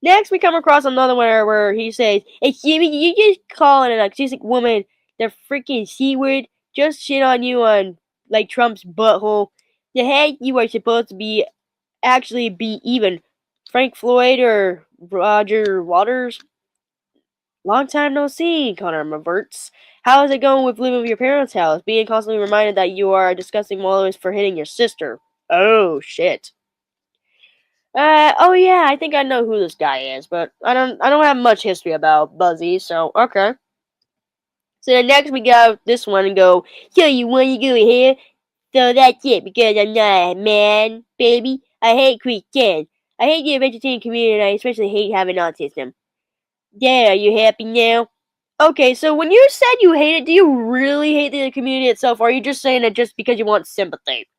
Next, we come across another one where he says, "Excuse me, you just calling an autistic woman the freaking C-word? Just shit on you on, like, Trump's butthole. The heck you are supposed to be actually be even. Frank Floyd or Roger Waters? Long time no see, Connor Meditz. How is it going with living with your parents' house? Being constantly reminded that you are a disgusting walrus for hitting your sister. Oh, shit. Oh yeah, I think I know who this guy is, but I don't have much history about Buzzy, so okay. So then next we got this one and go, so you want to go here? So that's it, because I'm not a man, baby. I hate Christians. I hate the vegetarian community, and I especially hate having autism. Yeah, are you happy now? Okay, so when you said you hate it, do you really hate the community itself, or are you just saying it just because you want sympathy?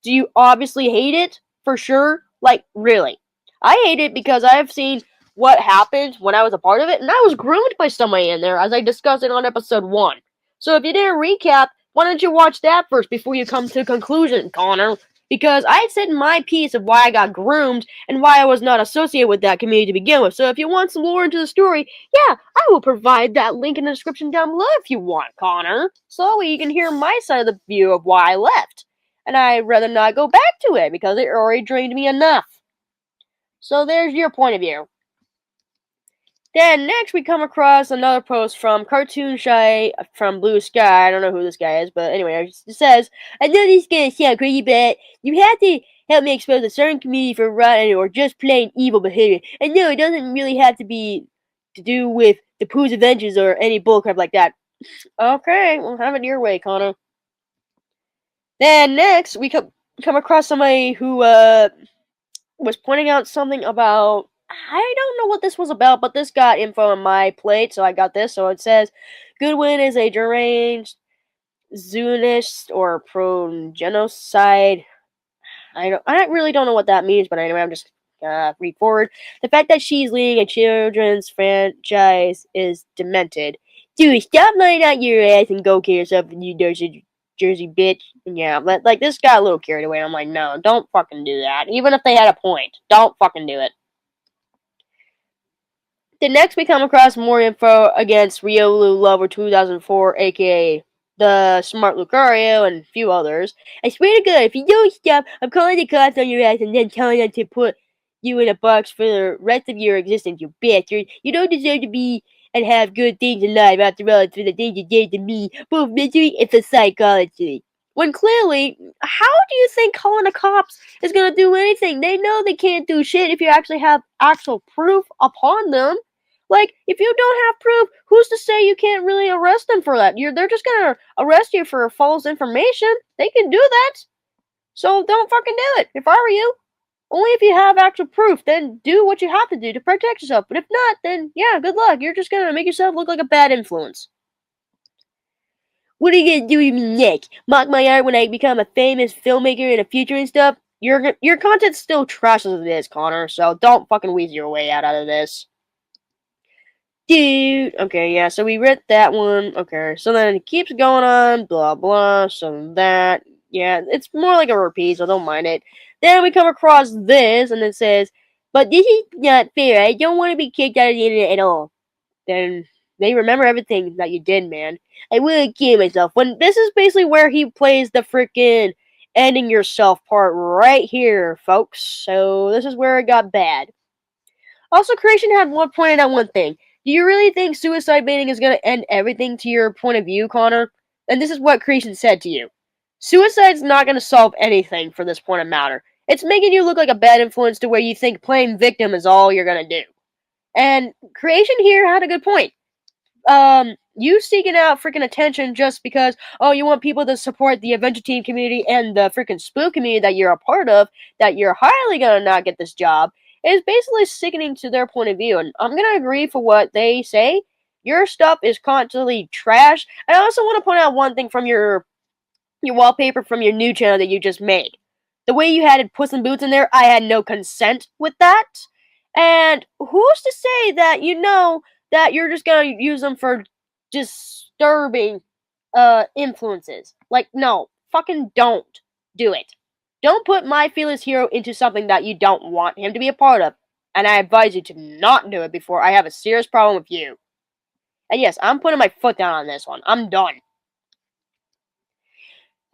Do you obviously hate it? For sure? Like, really? I hate it because I've seen what happened when I was a part of it, and I was groomed by somebody in there, as I discussed it on episode 1. So if you didn't recap, why don't you watch that first before you come to a conclusion, Connor? Because I said my piece of why I got groomed and why I was not associated with that community to begin with. So if you want some lore into the story, yeah, I will provide that link in the description down below if you want, Connor. So you can hear my side of the view of why I left. And I'd rather not go back to it because it already drained me enough. So there's your point of view. Then next we come across another post from Cartoon Shy from Blue Sky. I don't know who this guy is, but anyway, it says, I know this is gonna sound crazy, but you have to help me expose a certain community for rotten or just plain evil behavior. And no, it doesn't really have to be to do with the Pooh's Adventures or any bullcrap like that. Okay, well, have it your way, Connor. Then next we come across somebody who was pointing out something about, I don't know what this was about, but this got info on my plate, so I got this. So it says, Goodwin is a deranged Zionist or pro-genocide. I really don't know what that means, but anyway, I'm just read forward. The fact that she's leading a children's franchise is demented. Dude, stop lying out your ass and go kill yourself, you Jersey bitch. And yeah, like this got a little carried away. I'm like, no, don't fucking do that. Even if they had a point, don't fucking do it. Then next we come across more info against Riolu Lover 2004, aka the Smart Lucario, and a few others. I swear to God, if you don't stop, I'm calling the cops on your ass and then telling them to put you in a box for the rest of your existence, you bastard. You don't deserve to be and have good things in life after all for the things you did to me, both mentally and for psychology. When clearly, how do you think calling the cops is gonna do anything? They know they can't do shit if you actually have actual proof upon them. Like, if you don't have proof, who's to say you can't really arrest them for that? They're just gonna arrest you for false information. They can do that. So don't fucking do it. If I were you, only if you have actual proof, then do what you have to do to protect yourself. But if not, then yeah, good luck. You're just gonna make yourself look like a bad influence. What are you gonna do with me next? Mock my art when I become a famous filmmaker in the future and stuff? Your content's still trash as it is, Connor. So don't fucking weasel your way out of this. Dude. Okay, yeah, so we read that one. Okay, so then it keeps going on, blah, blah, so that, yeah, it's more like a repeat, so don't mind it. Then we come across this, and it says, but this is not fair. I don't want to be kicked out of the internet at all. Then they remember everything that you did, man. I will kill myself. When this is basically where he plays the freaking ending yourself part right here, folks. So this is where it got bad. Also, Creation had pointed out one thing. Do you really think suicide baiting is going to end everything to your point of view, Connor? And this is what Creation said to you. Suicide's not going to solve anything for this point of matter. It's making you look like a bad influence to where you think playing victim is all you're going to do. And Creation here had a good point. You seeking out freaking attention just because, oh, you want people to support the Adventure Team community and the freaking Spook community that you're a part of, that you're highly going to not get this job, is basically sickening to their point of view. And I'm going to agree for what they say. Your stuff is constantly trash. I also want to point out one thing from your wallpaper from your new channel that you just made. The way you had Puss in Boots in there, I had no consent with that. And who's to say that you know that you're just gonna use them for disturbing influences? Like, no, fucking don't do it. Don't put my fearless hero into something that you don't want him to be a part of. And I advise you to not do it before I have a serious problem with you. And yes, I'm putting my foot down on this one. I'm done.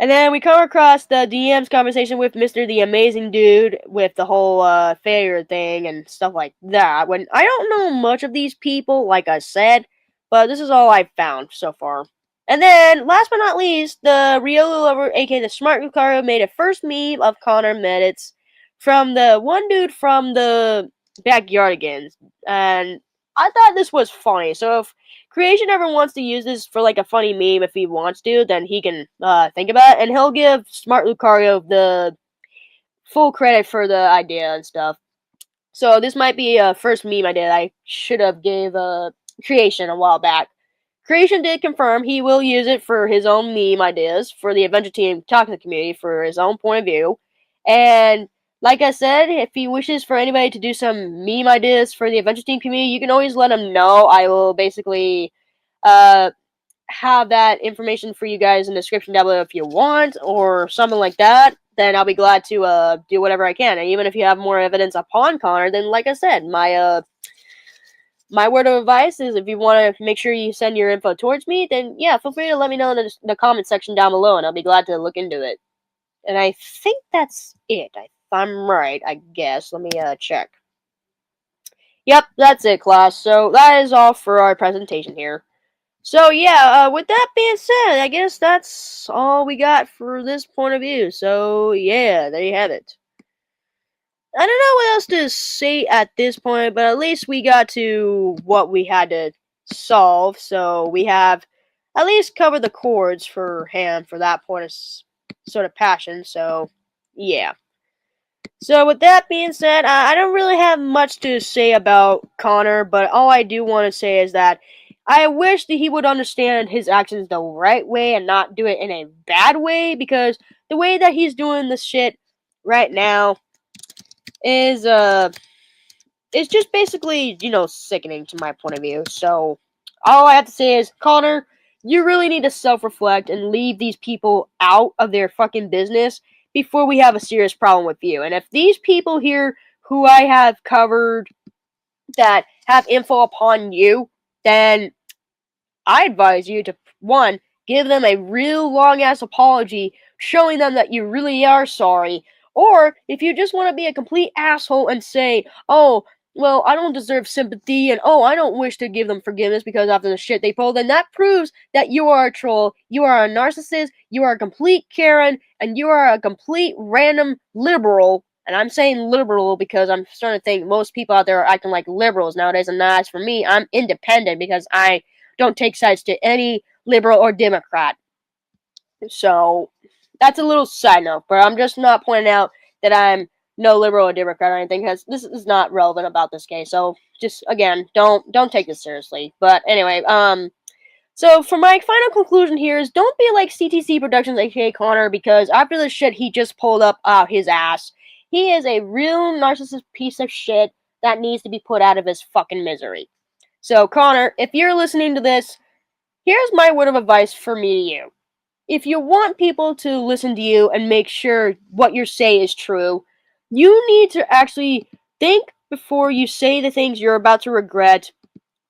And then we come across the DM's conversation with Mr. the Amazing Dude with the whole failure thing and stuff like that. When I don't know much of these people, like I said, but this is all I've found so far. And then, last but not least, the Riolu lover, aka the Smart Lucario, made a first meme of Connor Meditz from the one dude from the Backyardigans. And I thought this was funny. So if Creation ever wants to use this for like a funny meme, if he wants to, then he can think about it. And he'll give Smart Lucario the full credit for the idea and stuff. So this might be a first meme idea that I should have gave Creation a while back. Creation did confirm he will use it for his own meme ideas for the Adventure Team Toxic community for his own point of view. And like I said, if he wishes for anybody to do some meme ideas for the Adventure Team community, you can always let him know. I will basically have that information for you guys in the description down below if you want, or something like that. Then I'll be glad to do whatever I can. And even if you have more evidence upon Connor, then like I said, my word of advice is if you want to make sure you send your info towards me, then yeah, feel free to let me know in the comment section down below, and I'll be glad to look into it. And I think that's it. If I'm right, I guess. Let me check. Yep, that's it, class. So that is all for our presentation here. So yeah, with that being said, I guess that's all we got for this point of view. So yeah, there you have it. I don't know what else to say at this point, but at least we got to what we had to solve. So we have at least covered the chords for him for that point of sort of passion. So yeah. So with that being said, I don't really have much to say about Connor, but all I do want to say is that I wish that he would understand his actions the right way and not do it in a bad way, because the way that he's doing this shit right now is just basically, sickening to my point of view. So all I have to say is, Connor, you really need to self-reflect and leave these people out of their fucking business before we have a serious problem with you. And if these people here who I have covered that have info upon you, then I advise you to, one, give them a real long-ass apology showing them that you really are sorry. Or, if you just want to be a complete asshole and say, oh, well, I don't deserve sympathy, and oh, I don't wish to give them forgiveness because after the shit they pulled, then that proves that you are a troll, you are a narcissist, you are a complete Karen, and you are a complete random liberal. And I'm saying liberal because I'm starting to think most people out there are acting like liberals nowadays, and as for me, I'm independent because I don't take sides to any liberal or Democrat. So that's a little side note, but I'm just not pointing out that I'm no liberal or Democrat or anything, because this is not relevant about this case. So just again, don't take this seriously. But anyway, so for my final conclusion here is, don't be like CTC Productions, aka Connor, because after this shit he just pulled up out his ass, he is a real narcissist piece of shit that needs to be put out of his fucking misery. So Connor, if you're listening to this, here's my word of advice for me to you. If you want people to listen to you and make sure what you say is true, you need to actually think before you say the things you're about to regret,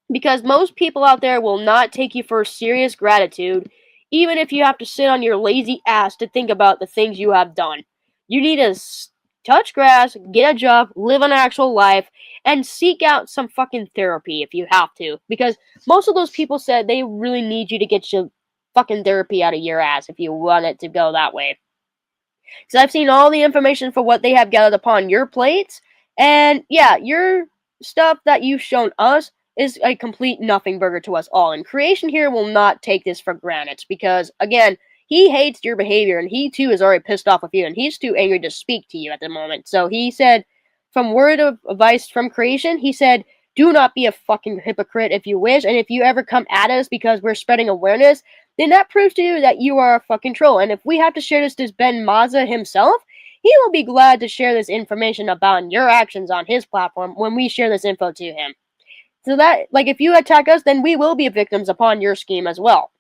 because most people out there will not take you for serious gratitude, even if you have to sit on your lazy ass to think about the things you have done. You need to touch grass, get a job, live an actual life, and seek out some fucking therapy if you have to, because most of those people said they really need you to get your fucking therapy out of your ass if you want it to go that way. Because I've seen all the information for what they have gathered upon your plates, and yeah, your stuff that you've shown us is a complete nothing burger to us all, and Creation here will not take this for granted, because again, he hates your behavior, and he too is already pissed off with you, and he's too angry to speak to you at the moment. So he said, from word of advice from Creation, he said, do not be a fucking hypocrite if you wish, and if you ever come at us because we're spreading awareness, then that proves to you that you are a fucking troll. And if we have to share this to Ben Mazza himself, he will be glad to share this information about your actions on his platform when we share this info to him. So that, like, if you attack us, then we will be victims upon your scheme as well.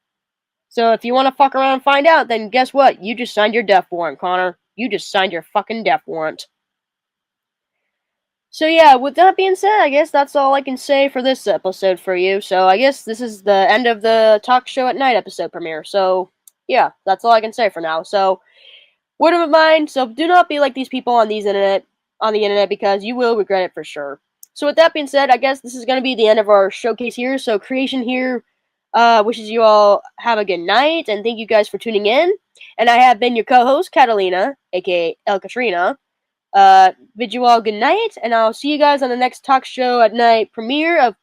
So if you want to fuck around and find out, then guess what? You just signed your death warrant, Connor. You just signed your fucking death warrant. So yeah, with that being said, I guess that's all I can say for this episode for you. So I guess this is the end of the Talk Show at Night episode premiere. So yeah, that's all I can say for now. So word of a mind, so do not be like these people on the internet because you will regret it for sure. So with that being said, I guess this is going to be the end of our showcase here. So Creation here wishes you all have a good night, and thank you guys for tuning in. And I have been your co-host, Catalina, aka El Katrina. Bid you all good night, and I'll see you guys on the next Talk Show at Night premiere of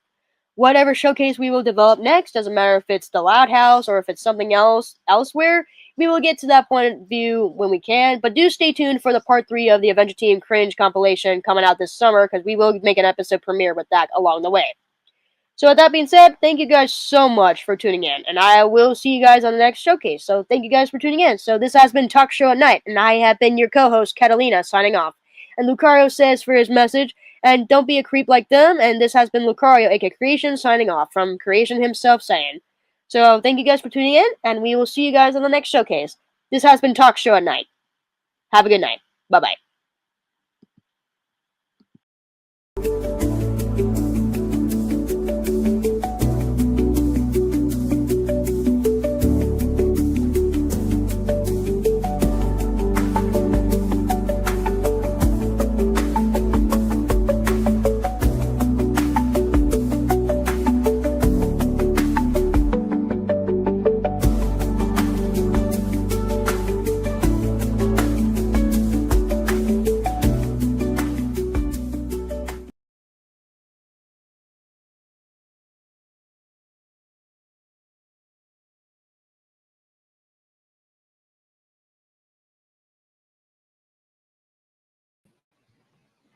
whatever showcase we will develop next. Doesn't matter if it's the Loud House or if it's something else elsewhere. We will get to that point of view when we can, but do stay tuned for the part 3 of the Avenger Team Cringe compilation coming out this summer, because we will make an episode premiere with that along the way. So with that being said, thank you guys so much for tuning in, and I will see you guys on the next showcase. So thank you guys for tuning in. So this has been Talk Show at Night, and I have been your co-host, Catalina, signing off. And Lucario says for his message, and don't be a creep like them, and this has been Lucario, aka Creation, signing off from Creation himself saying. So thank you guys for tuning in, and we will see you guys on the next showcase. This has been Talk Show at Night. Have a good night. Bye-bye.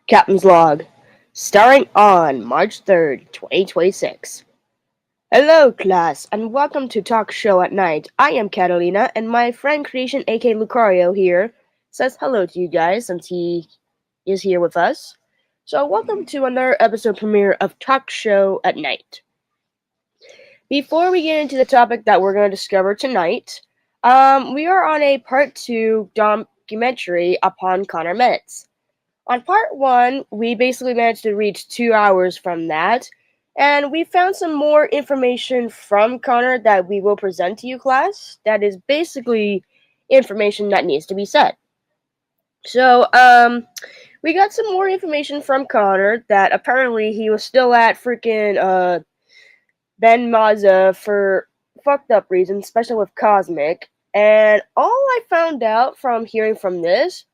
Captain's Log, starring on March 3rd, 2026. Hello, class, and welcome to Talk Show at Night. I am Catalina, and my friend Creation, aka Lucario, here, says hello to you guys since he is here with us. So, welcome to another episode premiere of Talk Show at Night. Before we get into the topic that we're going to discover tonight, we are on a part 2 documentary Upon Connor Meditz. On part 1, we basically managed to reach 2 hours from that, and we found some more information from Connor that we will present to you, class. That is basically information that needs to be said. So, we got some more information from Connor that apparently he was still at freaking, Ben Mazza for fucked up reasons, especially with Cosmic. And all I found out from hearing from this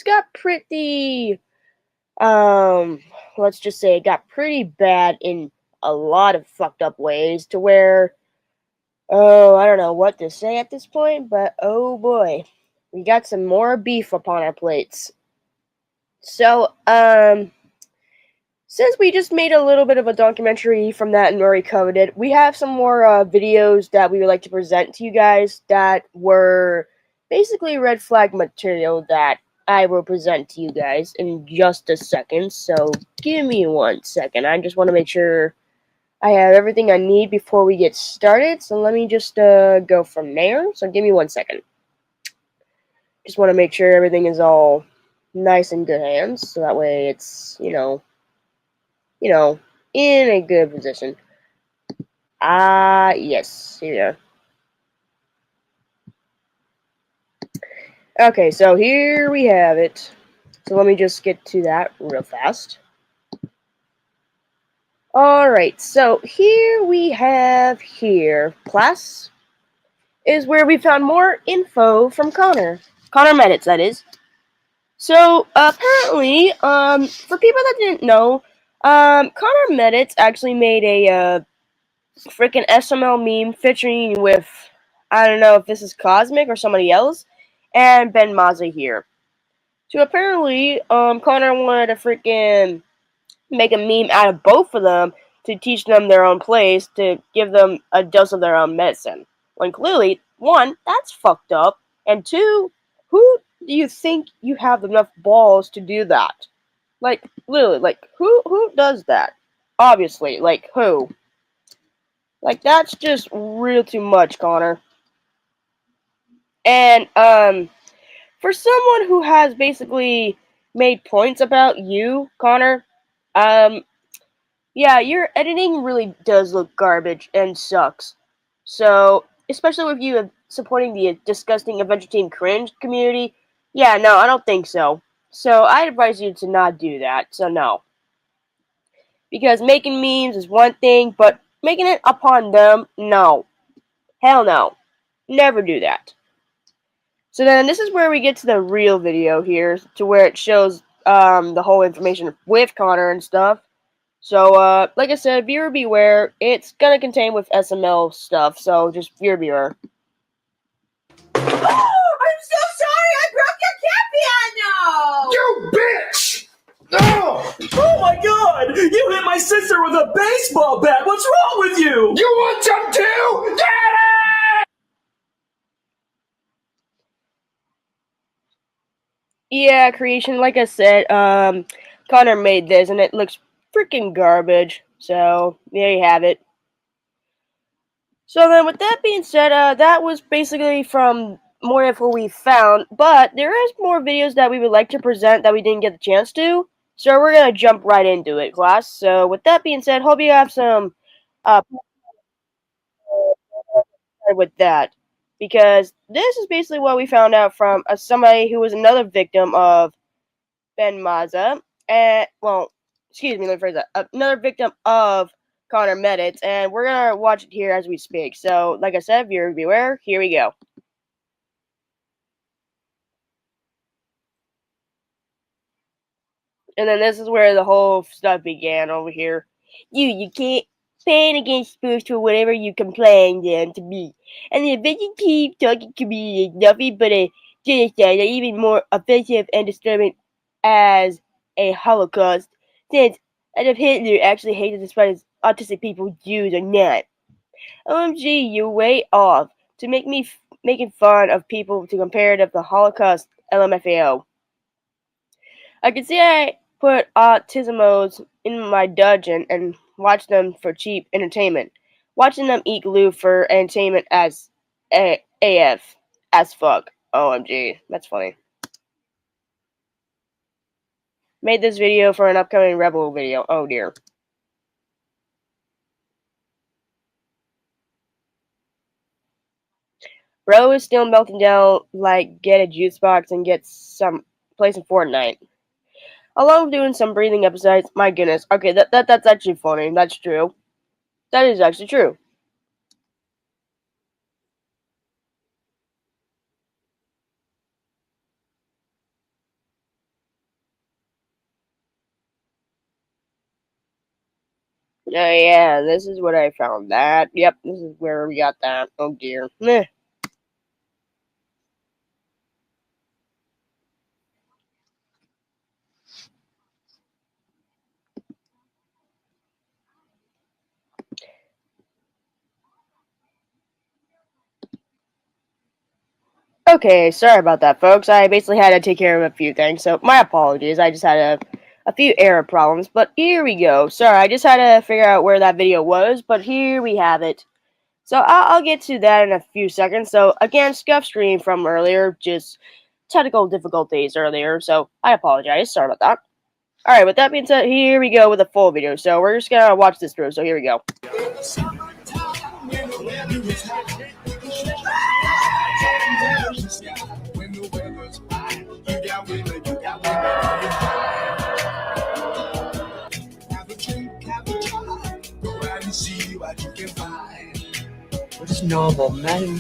got pretty, let's just say it got pretty bad in a lot of fucked up ways to where, I don't know what to say at this point, but oh boy, we got some more beef upon our plates. So, since we just made a little bit of a documentary from that and already covered it, we have some more videos that we would like to present to you guys that were basically red flag material that I will present to you guys in just a second. So give me 1 second. I just want to make sure I have everything I need before we get started. So let me just go from there. So give me 1 second. Just want to make sure everything is all nice and good hands. So that way it's, you know, in a good position. Yes, here we are. Okay, so here we have it. So let me just get to that real fast. Alright, so here we have class, is where we found more info from Connor Meditz, that is. So, apparently, for people that didn't know, Connor Meditz actually made a, freaking SML meme featuring with, I don't know if this is Cosmic or somebody else, and Ben Mazza here. So apparently, Connor wanted to freaking make a meme out of both of them to teach them their own place, to give them a dose of their own medicine. When clearly, one, that's fucked up, and two, who do you think you have enough balls to do that? Like, literally, like, who does that? Obviously, like, who? Like, that's just real too much, Connor. And, for someone who has basically made points about you, Connor, yeah, your editing really does look garbage and sucks. So, especially with you supporting the disgusting Adventure Team Cringe community, yeah, no, I don't think so. So, I advise you to not do that, so no. Because making memes is one thing, but making it upon them, no. Hell no. Never do that. So then this is where we get to the real video here, to where it shows the whole information with Connor and stuff. So, like I said, viewer beware. It's gonna contain with SML stuff, so just viewer beware. Oh, I'm so sorry! I broke your cat piano! You bitch! Oh! Oh my god! You hit my sister with a baseball bat! What's wrong with you? You want some too? Get it! Yeah, creation, like I said, Connor made this, and it looks freaking garbage. So, there you have it. So then, with that being said, that was basically from more info we found, but there is more videos that we would like to present that we didn't get the chance to, so we're gonna jump right into it, class. So, with that being said, hope you have some, with that, because this is basically what we found out from somebody who was another victim of Ben Maza, and, well, excuse me, let me phrase that, another victim of Connor Meditz, and we're gonna watch it here as we speak. So, like I said, viewer beware, here we go. And then this is where the whole stuff began over here. You can't ban against spoofs for whatever you complain them to be. And the offensive team talking community is nothing but a genocide, or even more offensive and disturbing as a Holocaust, since Adolf Hitler actually hated despite his autistic people, Jews or not. OMG, you're way off to make me making fun of people to compare it to the Holocaust, LMFAO. I can see I put autismos in my dungeon and watch them for cheap entertainment. Watching them eat glue for entertainment as AF. As fuck. OMG. That's funny. Made this video for an upcoming Rebel video. Oh dear. Bro is still melting down like get a juice box and get some place in Fortnite. Along with doing some breathing exercise. My goodness. Okay, that's actually funny. That's true. That is actually true. Oh yeah, this is what I found that. Yep, this is where we got that. Oh dear. Meh. Okay, sorry about that, folks. I basically had to take care of a few things, so my apologies. I just had a few error problems, but here we go. Sorry, I just had to figure out where that video was, but here we have it. So I'll get to that in a few seconds. So again, scuff stream from earlier, just technical difficulties earlier, so I apologize. Sorry about that. Alright, with that being said, here we go with a full video. So we're just gonna watch this through, so here we go. What is normal, man?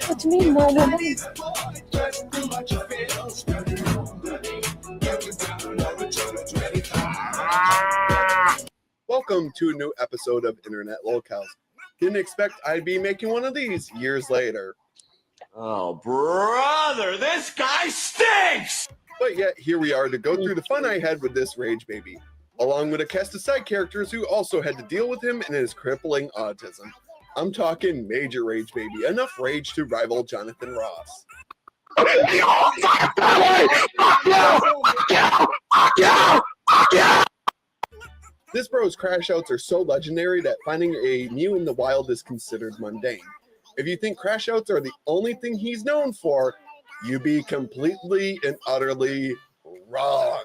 What do you mean, normal man? Welcome to a new episode of Internet Locals. Didn't expect I'd be making one of these years later. Oh, brother, this guy stinks! But yet, here we are to go through the fun I had with this rage baby, along with a cast of side characters who also had to deal with him and his crippling autism. I'm talking major rage baby, enough rage to rival Jonathan Ross. This bro's crash outs are so legendary that finding a Mew in the wild is considered mundane. If you think crash outs are the only thing he's known for, you be completely and utterly wrong.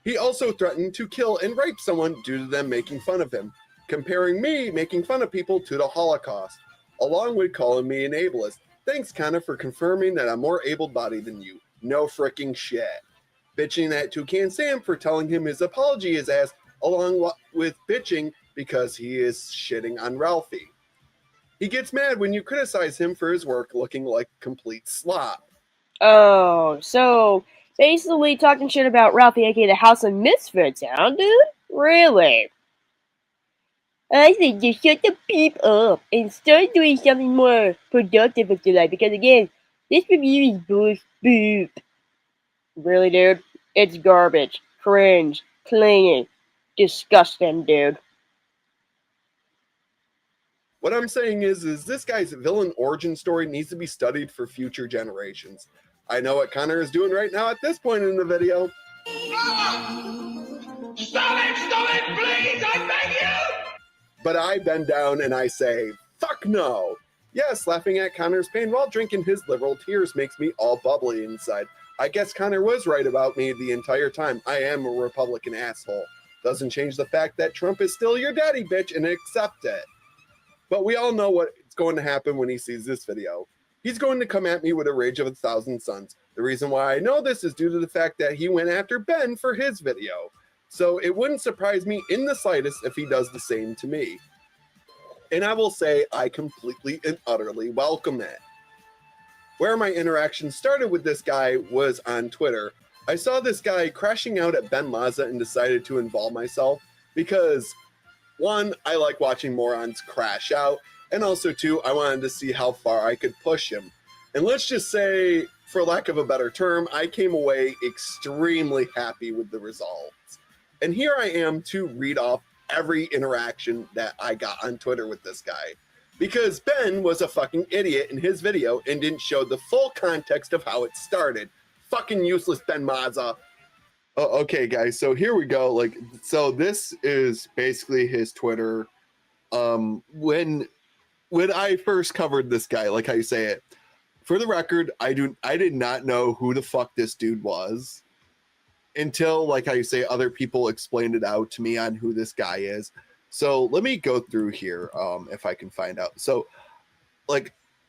He also threatened to kill and rape someone due to them making fun of him, comparing me making fun of people to the Holocaust, along with calling me an ableist. Thanks, Connor, for confirming that I'm more able-bodied than you. No fricking shit. Bitching at Toucan Sam for telling him his apology is ass, along with bitching because he is shitting on Ralphie. He gets mad when you criticize him for his work looking like complete slop. Oh, so basically talking shit about Ralphie, aka the House of Misfits, huh, dude? Really? I think just shut the beep up and start doing something more productive with your life, because again, this review is boop. Really, dude? It's garbage. Cringe. Clinging. Disgusting, dude. What I'm saying is this guy's villain origin story needs to be studied for future generations. I know what Connor is doing right now at this point in the video. Stop it, please, I beg you! But I bend down and I say, fuck no. Yes, laughing at Connor's pain while drinking his liberal tears makes me all bubbly inside. I guess Connor was right about me the entire time. I am a Republican asshole. Doesn't change the fact that Trump is still your daddy, bitch, and accept it. But we all know what's going to happen when he sees this video. He's going to come at me with a rage of 1,000 suns. The reason why I know this is due to the fact that he went after Ben for his video. So it wouldn't surprise me in the slightest if he does the same to me. And I will say I completely and utterly welcome it. Where my interaction started with this guy was on Twitter. I saw this guy crashing out at Ben Maza and decided to involve myself because, one, I like watching morons crash out, and also, two, I wanted to see how far I could push him. And let's just say, for lack of a better term, I came away extremely happy with the results. And here I am to read off every interaction that I got on Twitter with this guy. Because Ben was a fucking idiot in his video and didn't show the full context of how it started. Fucking useless Ben Maza. Oh, okay, guys, so here we go. So this is basically his Twitter. When I first covered this guy, like how you say it, for the record, I did not know who the fuck this dude was until, like how you say, other people explained it out to me on who this guy is. So let me go through here, if I can find out. So,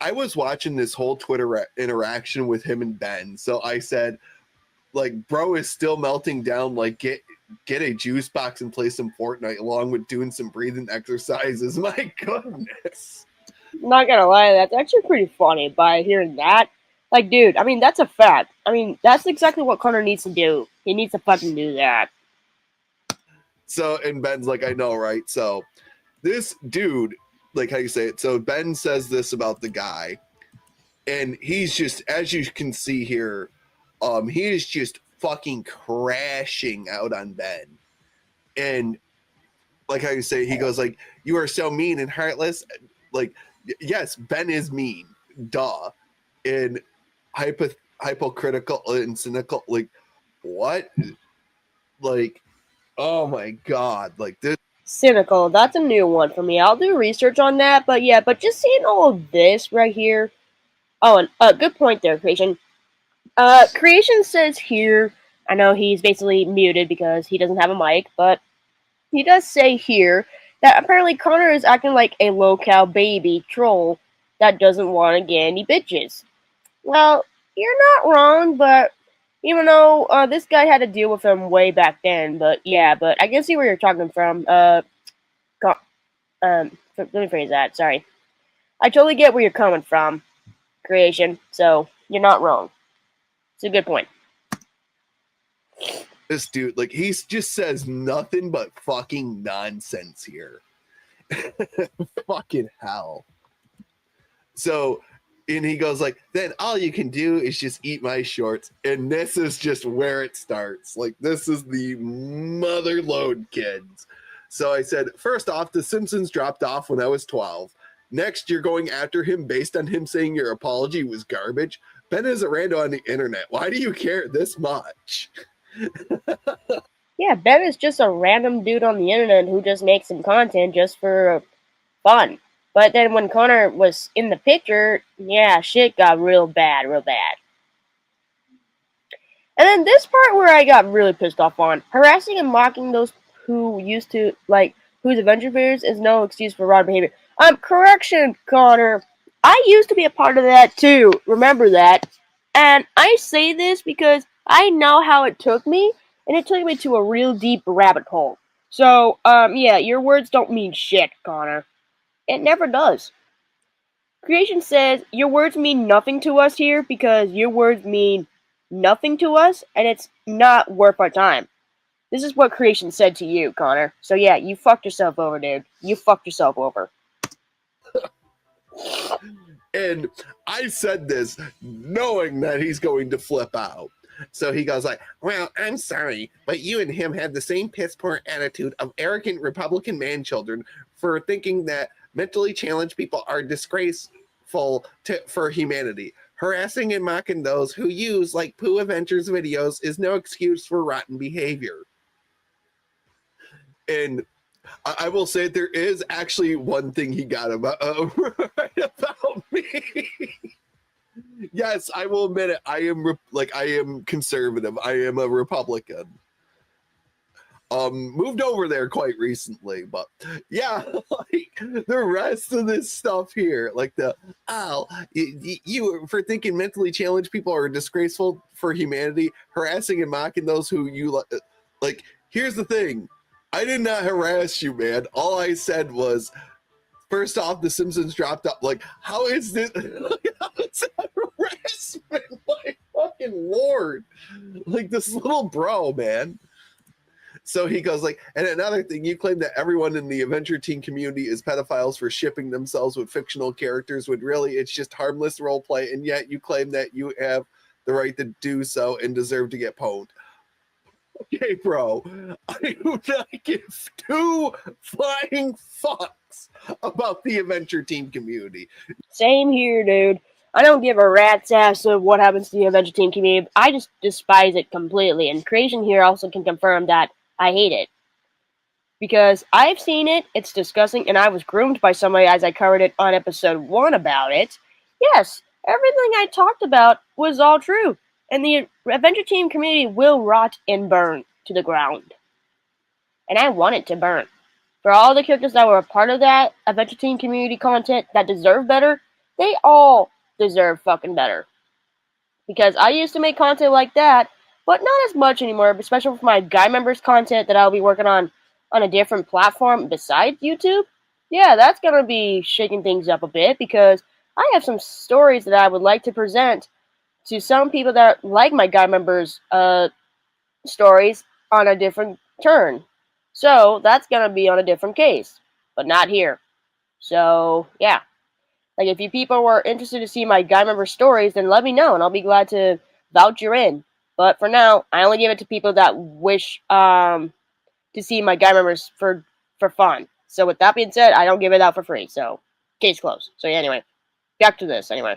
I was watching this whole Twitter interaction with him and Ben. So I said, bro is still melting down. Get a juice box and play some Fortnite along with doing some breathing exercises. My goodness. Not gonna lie, that's actually pretty funny by hearing that. Dude, I mean, that's a fact. I mean, that's exactly what Connor needs to do. He needs to fucking do that. So, and Ben's like, I know, right? So, this dude, like how you say it, so Ben says this about the guy, and he's just, as you can see here, he is just fucking crashing out on Ben. And, like how you say, he goes you are so mean and heartless. Yes, Ben is mean. Duh. And hypocritical and cynical. What? Oh my god, this. Cynical, that's a new one for me. I'll do research on that, but yeah, but just seeing all of this right here. Oh, and good point there, Creation. Creation says here, I know he's basically muted because he doesn't have a mic, but he does say here that apparently Connor is acting like a low-cal baby troll that doesn't want to get any bitches. Well, you're not wrong, but even though this guy had to deal with him way back then, but yeah, but I can see where you're talking from. Let me phrase that. Sorry, I totally get where you're coming from, Creation. So you're not wrong. It's a good point. This dude, he just says nothing but fucking nonsense here. Fucking hell. So And he goes like, then all you can do is just eat my shorts. And this is just where it starts. Like, this is the mother load, kids. So I said, first off, The Simpsons dropped off when I was 12. Next, you're going after him based on him saying your apology was garbage. Ben is a rando on the internet. Why do you care this much? Yeah, Ben is just a random dude on the internet who just makes some content just for fun. But then when Connor was in the picture, yeah, shit got real bad, real bad. And then this part where I got really pissed off on. Harassing and mocking those who used to, whose adventure figures is no excuse for wrong behavior. Correction, Connor. I used to be a part of that too. Remember that. And I say this because I know how it took me, and it took me to a real deep rabbit hole. So, yeah, your words don't mean shit, Connor. It never does. Creation says, your words mean nothing to us here because your words mean nothing to us, and it's not worth our time. This is what Creation said to you, Connor. So yeah, you fucked yourself over, dude. You fucked yourself over. And I said this knowing that he's going to flip out. So he goes like, well, I'm sorry, but you and him had the same piss poor attitude of arrogant Republican man-children for thinking that mentally challenged people are disgraceful for humanity. Harassing and mocking those who use like Pooh Adventures videos is no excuse for rotten behavior. And I will say there is actually one thing he got about right about me. Yes, I will admit it. I am conservative. I am a Republican. Moved over there quite recently, but yeah, like the rest of this stuff here, like you for thinking mentally challenged people are disgraceful for humanity, harassing and mocking those who you like. Here's the thing. I did not harass you, man. All I said was, first off, The Simpsons dropped up. Like, how is this? How is that harassment? My fucking lord! Like this little bro, man. So he goes like, and another thing, you claim that everyone in the Adventure Teen community is pedophiles for shipping themselves with fictional characters when really it's just harmless role play, and yet you claim that you have the right to do so and deserve to get pwned. Okay, bro, I do not give two flying fucks about the Adventure Team community. Same here, dude. I don't give a rat's ass of what happens to the Adventure Team community. I just despise it completely, and Creation here also can confirm that I hate it. Because I've seen it, it's disgusting, and I was groomed by somebody as I covered it on episode 1 about it. Yes, everything I talked about was all true. And the Adventure Team community will rot and burn to the ground. And I want it to burn. For all the characters that were a part of that Adventure Team community content that deserve better, they all deserve fucking better. Because I used to make content like that, but not as much anymore, especially for my guy members content that I'll be working on a different platform besides YouTube. Yeah, that's going to be shaking things up a bit because I have some stories that I would like to present to some people that like my guy members' stories on a different turn. So that's going to be on a different case, but not here. So, yeah. Like, if you people were interested to see my guy member stories, then let me know, and I'll be glad to vouch you in. But for now, I only give it to people that wish to see my guy members for fun. So with that being said, I don't give it out for free. So, case closed. So yeah, anyway, back to this. Anyway.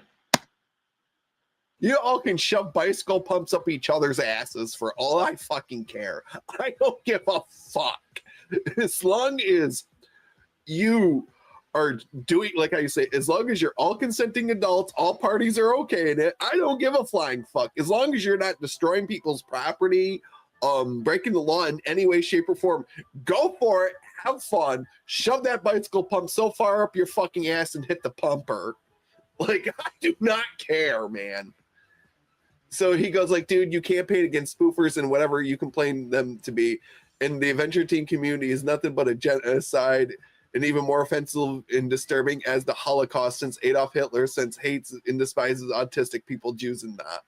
You all can shove bicycle pumps up each other's asses for all I fucking care. I don't give a fuck. As long as you are doing, like I say, as long as you're all consenting adults, all parties are okay in it, I don't give a flying fuck. As long as you're not destroying people's property, breaking the law in any way, shape, or form, go for it, have fun, shove that bicycle pump so far up your fucking ass and hit the pumper. Like, I do not care, man. So he goes like, dude, you campaign against spoofers and whatever you complain them to be. And the Adventure Team community is nothing but a genocide and even more offensive and disturbing as the Holocaust since Adolf Hitler, since hates and despises autistic people, Jews, and that.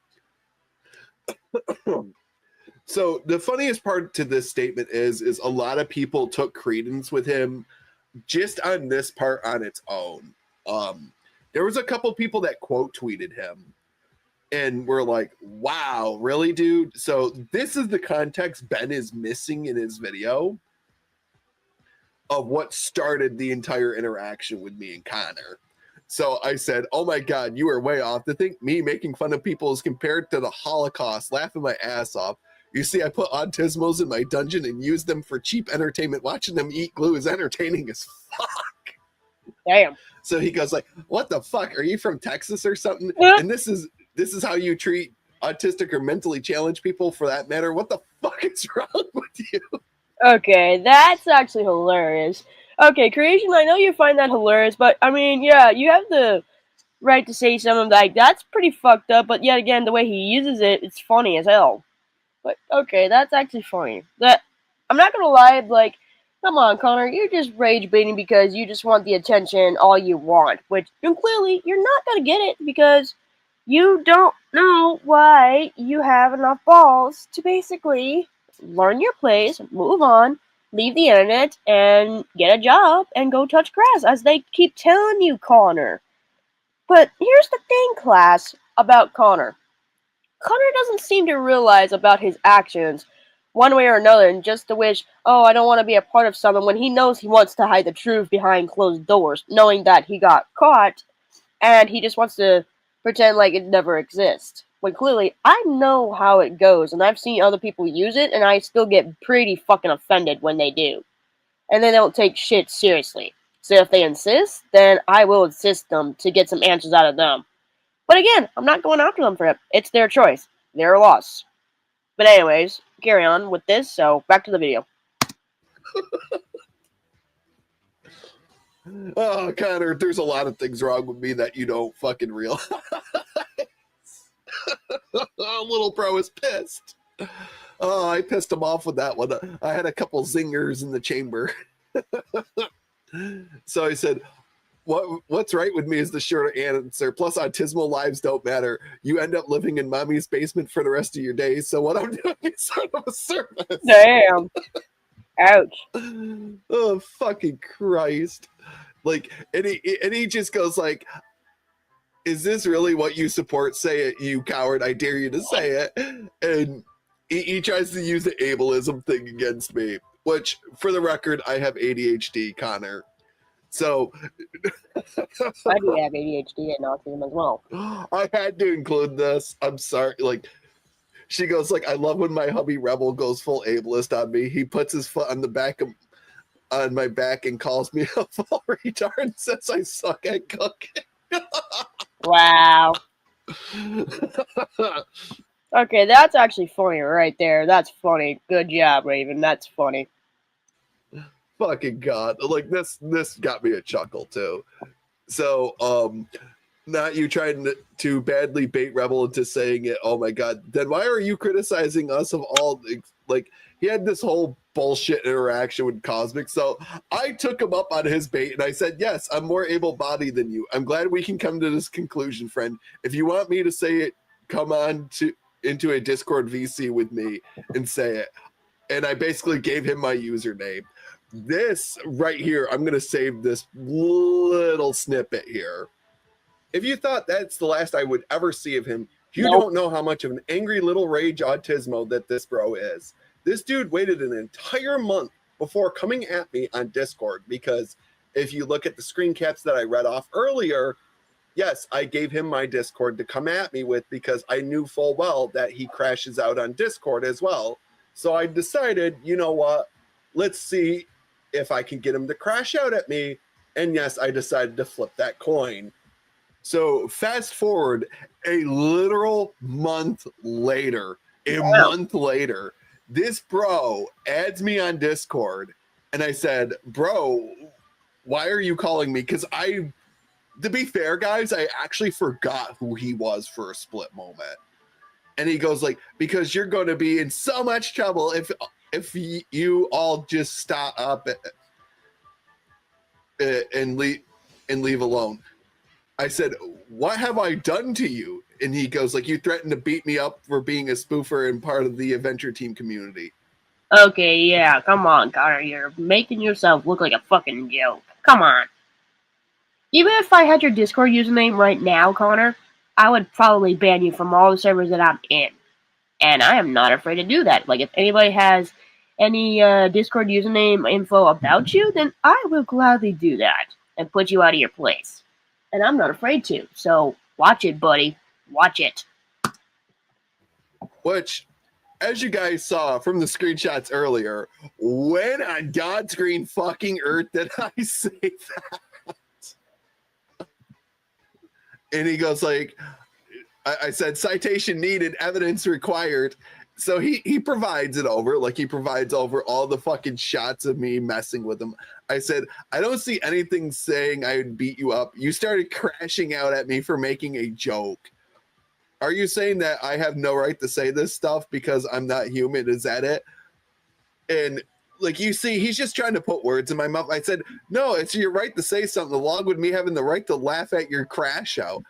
So the funniest part to this statement is a lot of people took credence with him just on this part on its own. There was a couple people that quote tweeted him and we're like, wow, really, dude? So this is the context Ben is missing in his video of what started the entire interaction with me and Connor. So I said, oh my God, you are way off. To think me making fun of people is compared to the Holocaust, laughing my ass off. You see, I put autismos in my dungeon and use them for cheap entertainment. Watching them eat glue is entertaining as fuck. Damn. So he goes like, what the fuck? Are you from Texas or something? And this is how you treat autistic or mentally challenged people, for that matter? What the fuck is wrong with you? Okay, that's actually hilarious. Okay, Creation, I know you find that hilarious, but I mean, yeah, you have the right to say something like that's pretty fucked up, but yet again, the way he uses it, it's funny as hell. But okay, that's actually funny. That I'm not gonna lie, like, come on, Connor, you're just rage baiting because you just want the attention all you want, which clearly you're not gonna get it because you don't know why you have enough balls to basically learn your place, move on, leave the internet, and get a job and go touch grass, as they keep telling you, Connor. But here's the thing, class, about Connor. Connor doesn't seem to realize about his actions one way or another, and just to wish, oh, I don't want to be a part of something, when he knows he wants to hide the truth behind closed doors, knowing that he got caught, and he just wants to pretend like it never exists. When clearly, I know how it goes, and I've seen other people use it, and I still get pretty fucking offended when they do. And they don't take shit seriously. So if they insist, then I will assist them to get some answers out of them. But again, I'm not going after them for it. It's their choice. Their loss. But anyways, carry on with this, so back to the video. Oh, Connor, there's a lot of things wrong with me that you don't fucking realize. Little bro is pissed. Oh, I pissed him off with that one. I had a couple zingers in the chamber. So I said, what's right with me is the short answer. Plus, autismal lives don't matter. You end up living in mommy's basement for the rest of your days. So what I'm doing is sort of a service. Damn. Ouch. Oh, fucking Christ. Like, and he just goes like, is this really what you support? Say it, you coward. I dare you to say it. And he tries to use the ableism thing against me, which, for the record, I have ADHD, Connor. So I do have ADHD and autism as well. I had to include this. I'm sorry. Like, she goes like, I love when my hubby Rebel goes full ableist on me. He puts his foot on my back and calls me a full retard and says I suck at cooking. Wow. Okay, that's actually funny right there. That's funny. Good job, Raven. That's funny. Fucking God. Like, this got me a chuckle too. So, not you trying to badly bait Rebel into saying it, oh my God, then why are you criticizing us of all, like, he had this whole bullshit interaction with Cosmic, so I took him up on his bait and I said, yes, I'm more able-bodied than you. I'm glad we can come to this conclusion, friend. If you want me to say it, come on into a Discord VC with me and say it. And I basically gave him my username. This right here, I'm going to save this little snippet here. If you thought that's the last I would ever see of him, you don't know how much of an angry little rage autismo that this bro is. This dude waited an entire month before coming at me on Discord, because if you look at the screen caps that I read off earlier, yes, I gave him my Discord to come at me with because I knew full well that he crashes out on Discord as well. So I decided, you know what, let's see if I can get him to crash out at me. And yes, I decided to flip that coin. So fast forward a literal month later, this bro adds me on Discord, and I said, bro, why are you calling me? Because to be fair, guys, I actually forgot who he was for a split moment. And he goes like, because you're going to be in so much trouble if you all just stop up and leave alone. I said, what have I done to you? And he goes like, you threatened to beat me up for being a spoofer and part of the Adventure Team community. Okay, yeah, come on, Connor. You're making yourself look like a fucking joke. Come on. Even if I had your Discord username right now, Connor, I would probably ban you from all the servers that I'm in. And I am not afraid to do that. Like, if anybody has any Discord username info about you, then I will gladly do that and put you out of your place. And I'm not afraid to. So, watch it, buddy. Watch it. Which, as you guys saw from the screenshots earlier, when on God's green fucking earth did I say that? And he goes like, I said, citation needed, evidence required. So he provides it over, like he provides over all the fucking shots of me messing with him. I said, I don't see anything saying I would beat you up. You started crashing out at me for making a joke. Are you saying that I have no right to say this stuff because I'm not human? Is that it? And like you see, he's just trying to put words in my mouth. I said, no, it's your right to say something along with me having the right to laugh at your crash out.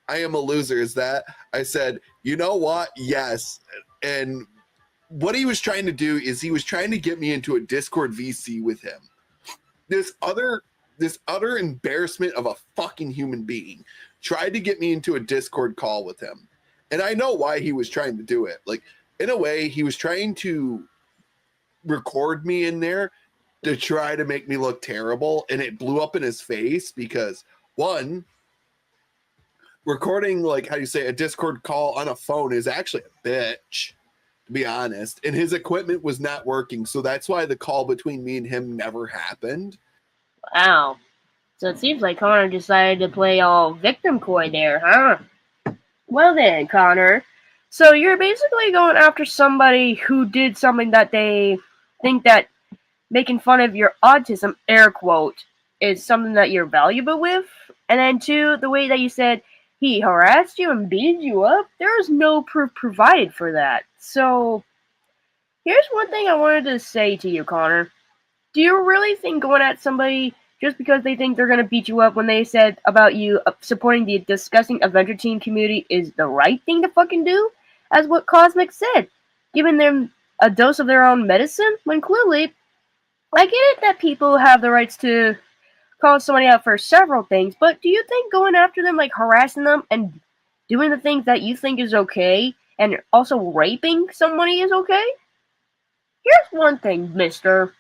I am a loser, is that? I said, you know what? Yes. And what he was trying to do is he was trying to get me into a Discord VC with him. This utter embarrassment of a fucking human being tried to get me into a Discord call with him. And I know why he was trying to do it. Like, in a way, he was trying to record me in there to try to make me look terrible. And it blew up in his face because, one, recording, like, how do you say, a Discord call on a phone is actually a bitch, to be honest. And his equipment was not working. So that's why the call between me and him never happened. Wow. So it seems like Connor decided to play all victim coy there, huh? Well then, Connor. So you're basically going after somebody who did something that they think that making fun of your autism, air quote, is something that you're valuable with? And then two, the way that you said he harassed you and beat you up, there is no proof provided for that. So here's one thing I wanted to say to you, Connor. Do you really think going at somebody just because they think they're going to beat you up when they said about you supporting the disgusting Avenger Team community is the right thing to fucking do? As what Cosmic said, giving them a dose of their own medicine? When clearly, I get it that people have the rights to call somebody out for several things, but do you think going after them, like harassing them and doing the things that you think is okay, and also raping somebody is okay? Here's one thing, mister.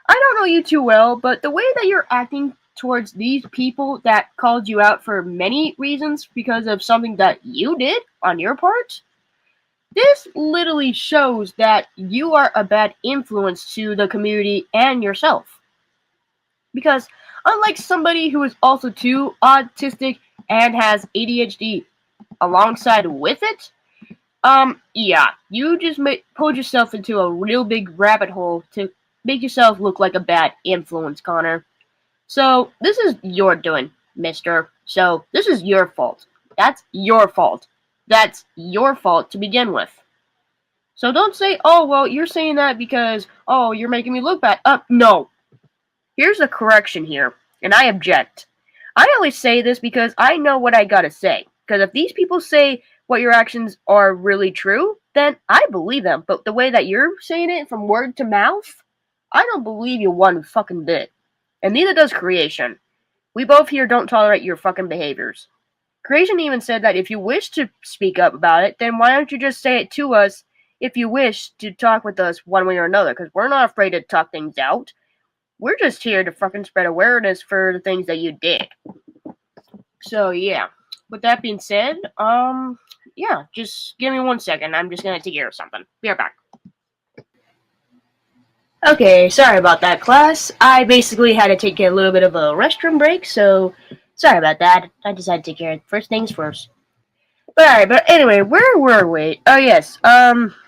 I don't know you too well, but the way that you're acting towards these people that called you out for many reasons because of something that you did on your part, this literally shows that you are a bad influence to the community and yourself. Because unlike somebody who is also too autistic and has ADHD alongside with it, yeah, you just pulled yourself into a real big rabbit hole to make yourself look like a bad influence, Connor. So, this is your doing, mister. So, this is your fault. That's your fault. That's your fault to begin with. So don't say, oh, well, you're saying that because, oh, you're making me look bad. No. Here's a correction here, and I object. I always say this because I know what I gotta say. Because if these people say what your actions are really true, then I believe them. But the way that you're saying it from word to mouth, I don't believe you one fucking bit. And neither does Creation. We both here don't tolerate your fucking behaviors. Creation even said that if you wish to speak up about it, then why don't you just say it to us if you wish to talk with us one way or another, because we're not afraid to talk things out. We're just here to fucking spread awareness for the things that you did. So, yeah. With that being said, yeah, just give me 1 second. I'm just gonna take care of something. Be right back. Okay, sorry about that, class. I basically had to take a little bit of a restroom break, so sorry about that. I just had to take care of first things first. But alright, but anyway, where were we? Oh, yes,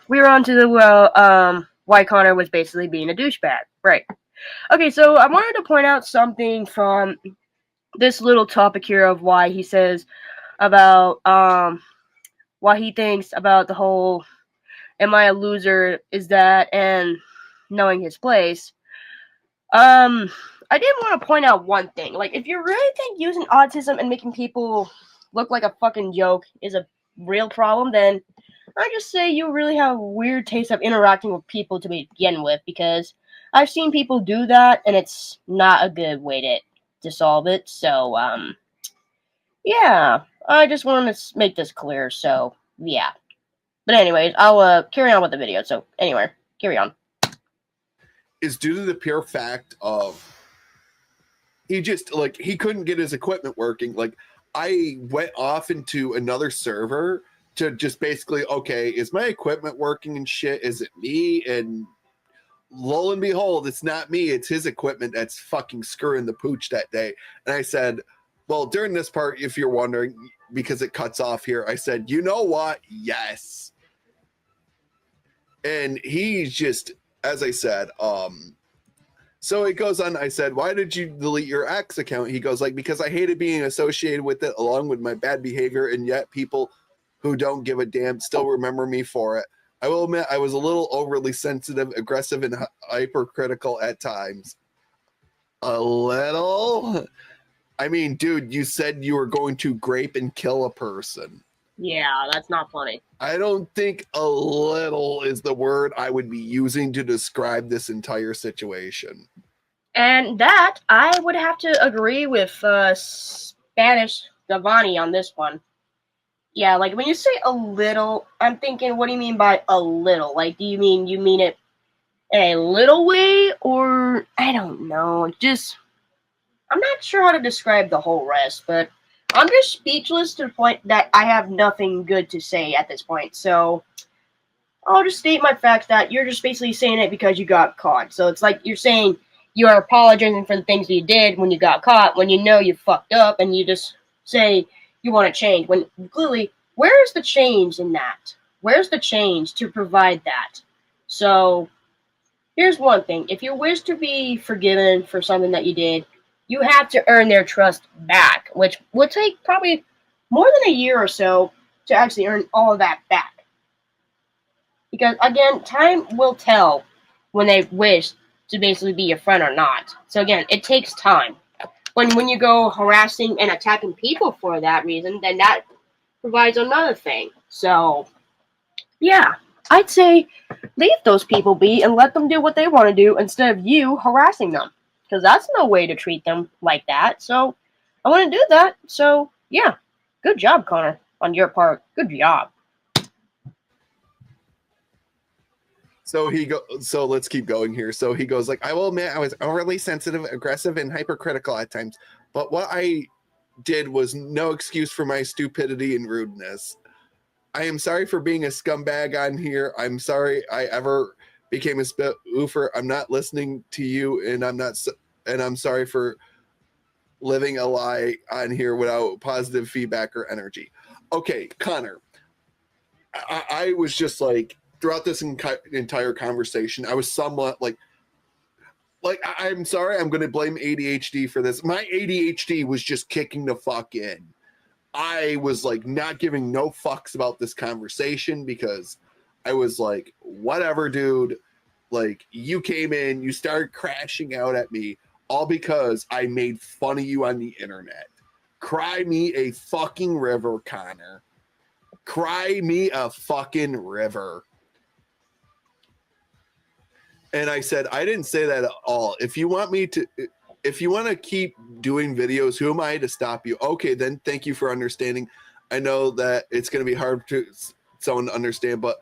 we were on to the, why Connor was basically being a douchebag. Right. Okay, so I wanted to point out something from this little topic here of why he says about, what he thinks about the whole, am I a loser, is that, and knowing his place. I did want to point out one thing. Like, if you really think using autism and making people look like a fucking joke is a real problem, then I just say you really have a weird taste of interacting with people to begin with, because I've seen people do that, and it's not a good way to to solve it. So, yeah, I just wanted to make this clear. So, yeah. But anyways, I'll carry on with the video. So, anyway, carry on. Is due to the pure fact of he just like he couldn't get his equipment working. Like I went off into another server to just basically, okay, is my equipment working and shit? Is it me? And lo and behold, it's not me, it's his equipment that's fucking screwing the pooch that day. And I said, well, during this part, if you're wondering, because it cuts off here, I said, you know what? Yes. And he's just, as I said, so it goes on. I said, why did you delete your X account? He goes like, because I hated being associated with it along with my bad behavior. And yet people who don't give a damn still remember me for it. I will admit I was a little overly sensitive, aggressive, and hypercritical at times. A little? I mean, dude, you said you were going to grape and kill a person. Yeah, that's not funny. I don't think a little is the word I would be using to describe this entire situation. And that, I would have to agree with Spanish Giovanni on this one. Yeah, like, when you say a little, I'm thinking, what do you mean by a little? Like, do you mean it in a little way, or, I don't know, just, I'm not sure how to describe the whole rest, but I'm just speechless to the point that I have nothing good to say at this point, so I'll just state my facts that you're just basically saying it because you got caught. So it's like you're saying you are apologizing for the things you did when you got caught, when you know you fucked up, and you just say you want to change, when clearly, where's the change in that? Where's the change to provide that? So, here's one thing. If you wish to be forgiven for something that you did, you have to earn their trust back, which will take probably more than a year or so to actually earn all of that back. Because, again, time will tell when they wish to basically be your friend or not. So, again, it takes time. When you go harassing and attacking people for that reason, then that provides another thing. So, yeah, I'd say leave those people be and let them do what they want to do instead of you harassing them. Because that's no way to treat them like that. So, I want to do that. So, yeah, good job, Connor, on your part. Good job. So let's keep going here. So he goes like, I will admit I was overly sensitive, aggressive, and hypercritical at times, but what I did was no excuse for my stupidity and rudeness. I am sorry for being a scumbag on here. I'm sorry I ever became a spoofer. I'm not listening to you, and I'm sorry for living a lie on here without positive feedback or energy. Okay, Connor, I was just like, throughout this entire conversation, I was somewhat like I'm sorry, I'm going to blame ADHD for this. My ADHD was just kicking the fuck in. I was like not giving no fucks about this conversation because I was like, whatever, dude. Like, you came in, you started crashing out at me, all because I made fun of you on the internet. Cry me a fucking river, Connor. Cry me a fucking river. And I said, I didn't say that at all. If you want to keep doing videos, who am I to stop you? Okay, then thank you for understanding. I know that it's going to be hard to someone to understand, but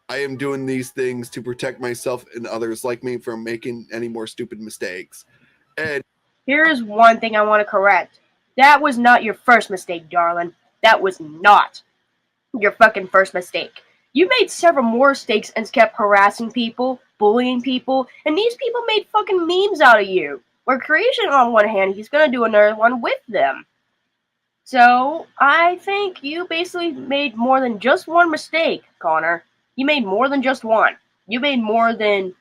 I am doing these things to protect myself and others like me from making any more stupid mistakes. And here is one thing I want to correct. That was not your first mistake, darling. That was not your fucking first mistake. You made several more mistakes and kept harassing people, bullying people, and these people made fucking memes out of you. Where Creation, on one hand, he's gonna do another one with them. So, I think you basically made more than just one mistake, Connor. You made more than just one. You made more than,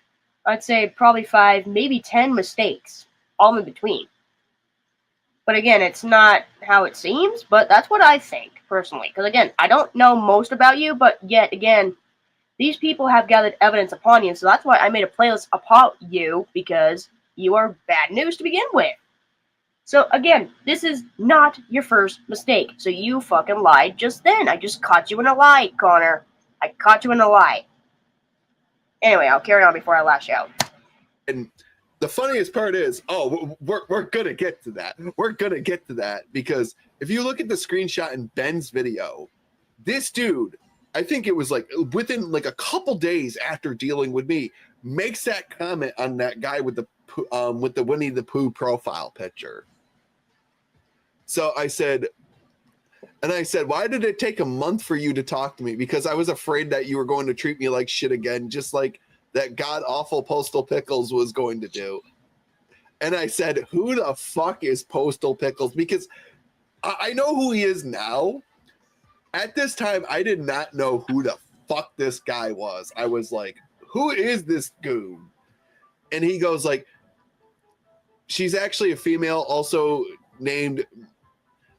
I'd say, probably 5, maybe 10 mistakes, all in between. But again, it's not how it seems, but that's what I think, personally. Because again, I don't know most about you, but yet again, these people have gathered evidence upon you, so that's why I made a playlist about you, because you are bad news to begin with. So again, this is not your first mistake, so you fucking lied just then. I just caught you in a lie, Connor. I caught you in a lie. Anyway, I'll carry on before I lash out. And the funniest part is, we're gonna get to that. We're gonna get to that because if you look at the screenshot in Ben's video, this dude, I think it was like within like a couple days after dealing with me, makes that comment on that guy with the Winnie the Pooh profile picture. So I said, why did it take a month for you to talk to me? Because I was afraid that you were going to treat me like shit again, just like that god awful Postal Pickles was going to do. And I said, who the fuck is Postal Pickles? Because I know who he is now. At this time, I did not know who the fuck this guy was. I was like, who is this goon? And he goes like, she's actually a female, also named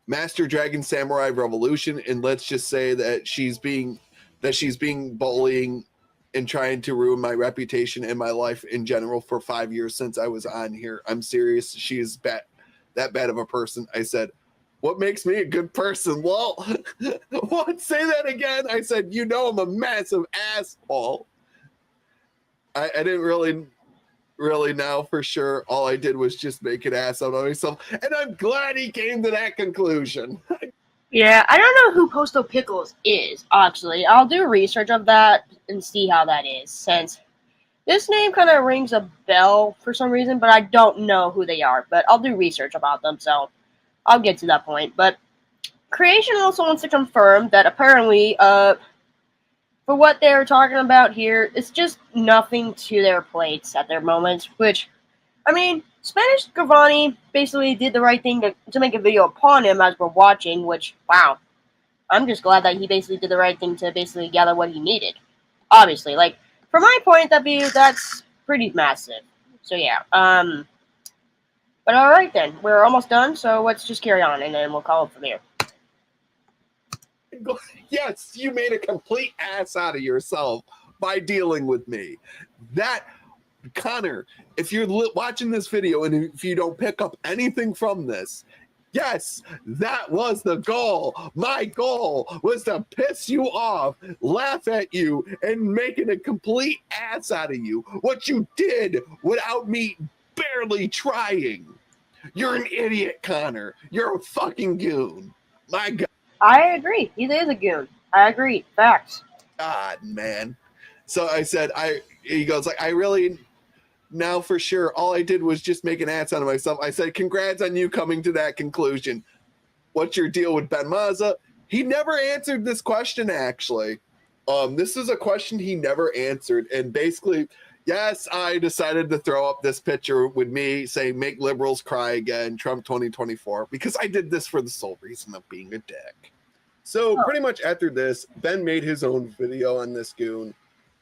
Master Dragon Samurai Revolution, and let's just say that she's being bullying and trying to ruin my reputation and my life in general for 5 years since I was on here. I'm serious. She is that bad of a person. I said, what makes me a good person? Well, what? Say that again. I said, I'm a massive asshole. I didn't really know for sure. All I did was just make an ass out of myself. And I'm glad he came to that conclusion. Yeah, I don't know who Postal Pickles is, actually. I'll do research of that and see how that is, since this name kind of rings a bell for some reason, but I don't know who they are. But I'll do research about them, so I'll get to that point. But Creation also wants to confirm that apparently, for what they're talking about here, it's just nothing to their plates at their moment, which, I mean, Spanish Giovanni basically did the right thing to make a video upon him as we're watching, which, wow. I'm just glad that he basically did the right thing to basically gather what he needed. Obviously, like, from my point of view, that's pretty massive. So, yeah, but alright then, we're almost done, so let's just carry on, and then we'll call it from here. Yes, you made a complete ass out of yourself by dealing with me. That, Connor, if you're watching this video and if you don't pick up anything from this, yes, that was the goal. My goal was to piss you off, laugh at you, and making a complete ass out of you. What you did without me barely trying. You're an idiot, Connor. You're a fucking goon. My God. I agree. He is a goon. I agree. Facts. God, man. So I said, he goes like, I really, now for sure, all I did was just make an ass out of myself. I said, congrats on you coming to that conclusion. What's your deal with Ben Mazza? He never answered this question, actually. This is a question he never answered. And basically, yes, I decided to throw up this picture with me saying, make liberals cry again, Trump 2024, because I did this for the sole reason of being a dick. So pretty much after this, Ben made his own video on this goon,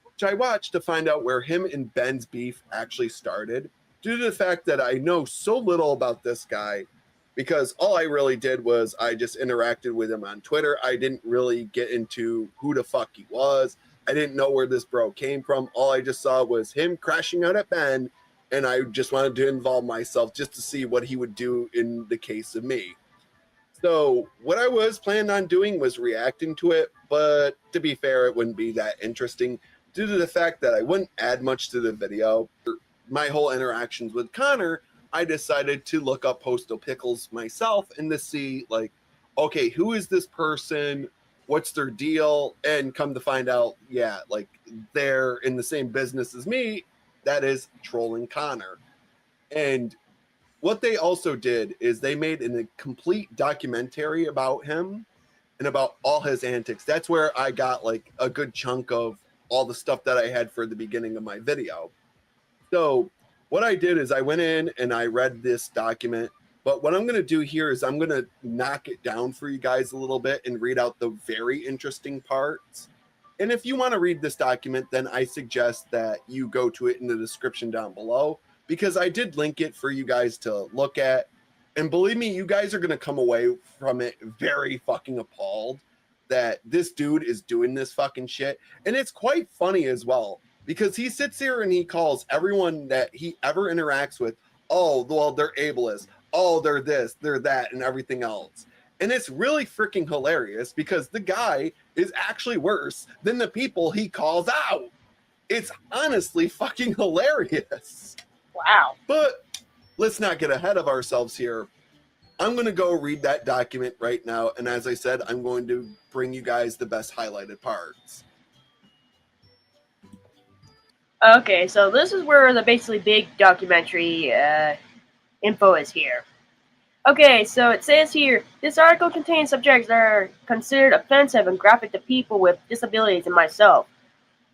which I watched to find out where him and Ben's beef actually started, due to the fact that I know so little about this guy, because all I really did was I just interacted with him on Twitter. I didn't really get into who the fuck he was. I didn't know where this bro came from. All I just saw was him crashing out at Ben, and I just wanted to involve myself just to see what he would do in the case of me. So what I was planning on doing was reacting to it, but to be fair, it wouldn't be that interesting due to the fact that I wouldn't add much to the video. My whole interactions with Connor, I decided to look up Postal Pickles myself and to see, like, okay, who is this person? What's their deal? And come to find out, yeah, like, they're in the same business as me. That is trolling Connor. And what they also did is they made a complete documentary about him and about all his antics. That's where I got like a good chunk of all the stuff that I had for the beginning of my video. So what I did is I went in and I read this document, but what I'm going to do here is I'm going to knock it down for you guys a little bit and read out the very interesting parts. And if you want to read this document, then I suggest that you go to it in the description down below, because I did link it for you guys to look at. And believe me, you guys are going to come away from it very fucking appalled that this dude is doing this fucking shit. And it's quite funny as well, because he sits here and he calls everyone that he ever interacts with, oh, well, they're ableist. Oh, they're this, they're that, and everything else. And it's really freaking hilarious because the guy is actually worse than the people he calls out. It's honestly fucking hilarious. Wow. But let's not get ahead of ourselves here. I'm going to go read that document right now, and as I said, I'm going to bring you guys the best highlighted parts. Okay, so this is where the basically big documentary info is here. Okay, so it says here, this article contains subjects that are considered offensive and graphic to people with disabilities and myself.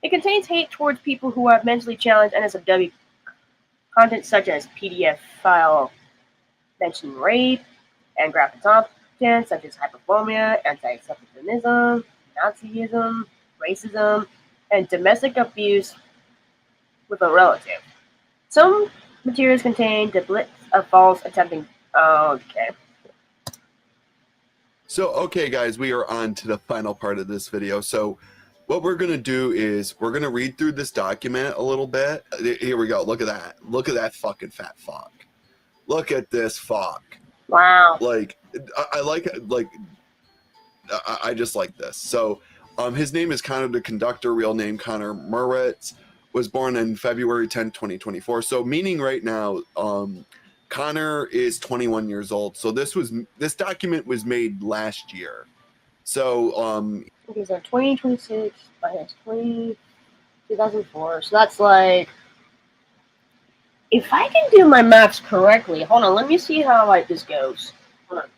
It contains hate towards people who are mentally challenged NSFW content such as PDF file mentioning rape and graphic content such as hyperphobia, anti-Semitism, Nazism, racism, and domestic abuse with a relative. Some materials contain duplicates of false attempting. Okay. So, okay, guys, we are on to the final part of this video. So, what we're going to do is we're going to read through this document a little bit. Here we go. Look at that. Look at that fucking fat fuck. Look at this fuck. Wow. Like, I just like this. So, his name is Connor the Conductor, real name Connor Meditz, was born on February 10, 2024. So, meaning right now, Connor is 21 years old. So this document was made last year. So Okay, so 2026 minus 2004. So that's like, if I can do my maths correctly, hold on, let me see how like this goes. Hold on.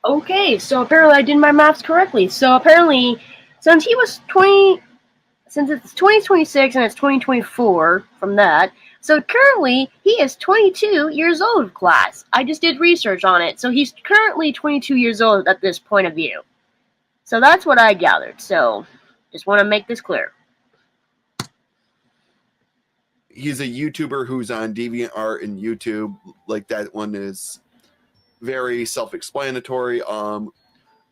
Okay, so apparently I did my maths correctly. So apparently, since it's 2026 and it's 2024 from that, so currently he is 22 years old, class. I just did research on it. So he's currently 22 years old at this point of view. So that's what I gathered. So just want to make this clear. he's a YouTuber who's on DeviantArt and YouTube. Like, that one is very self-explanatory.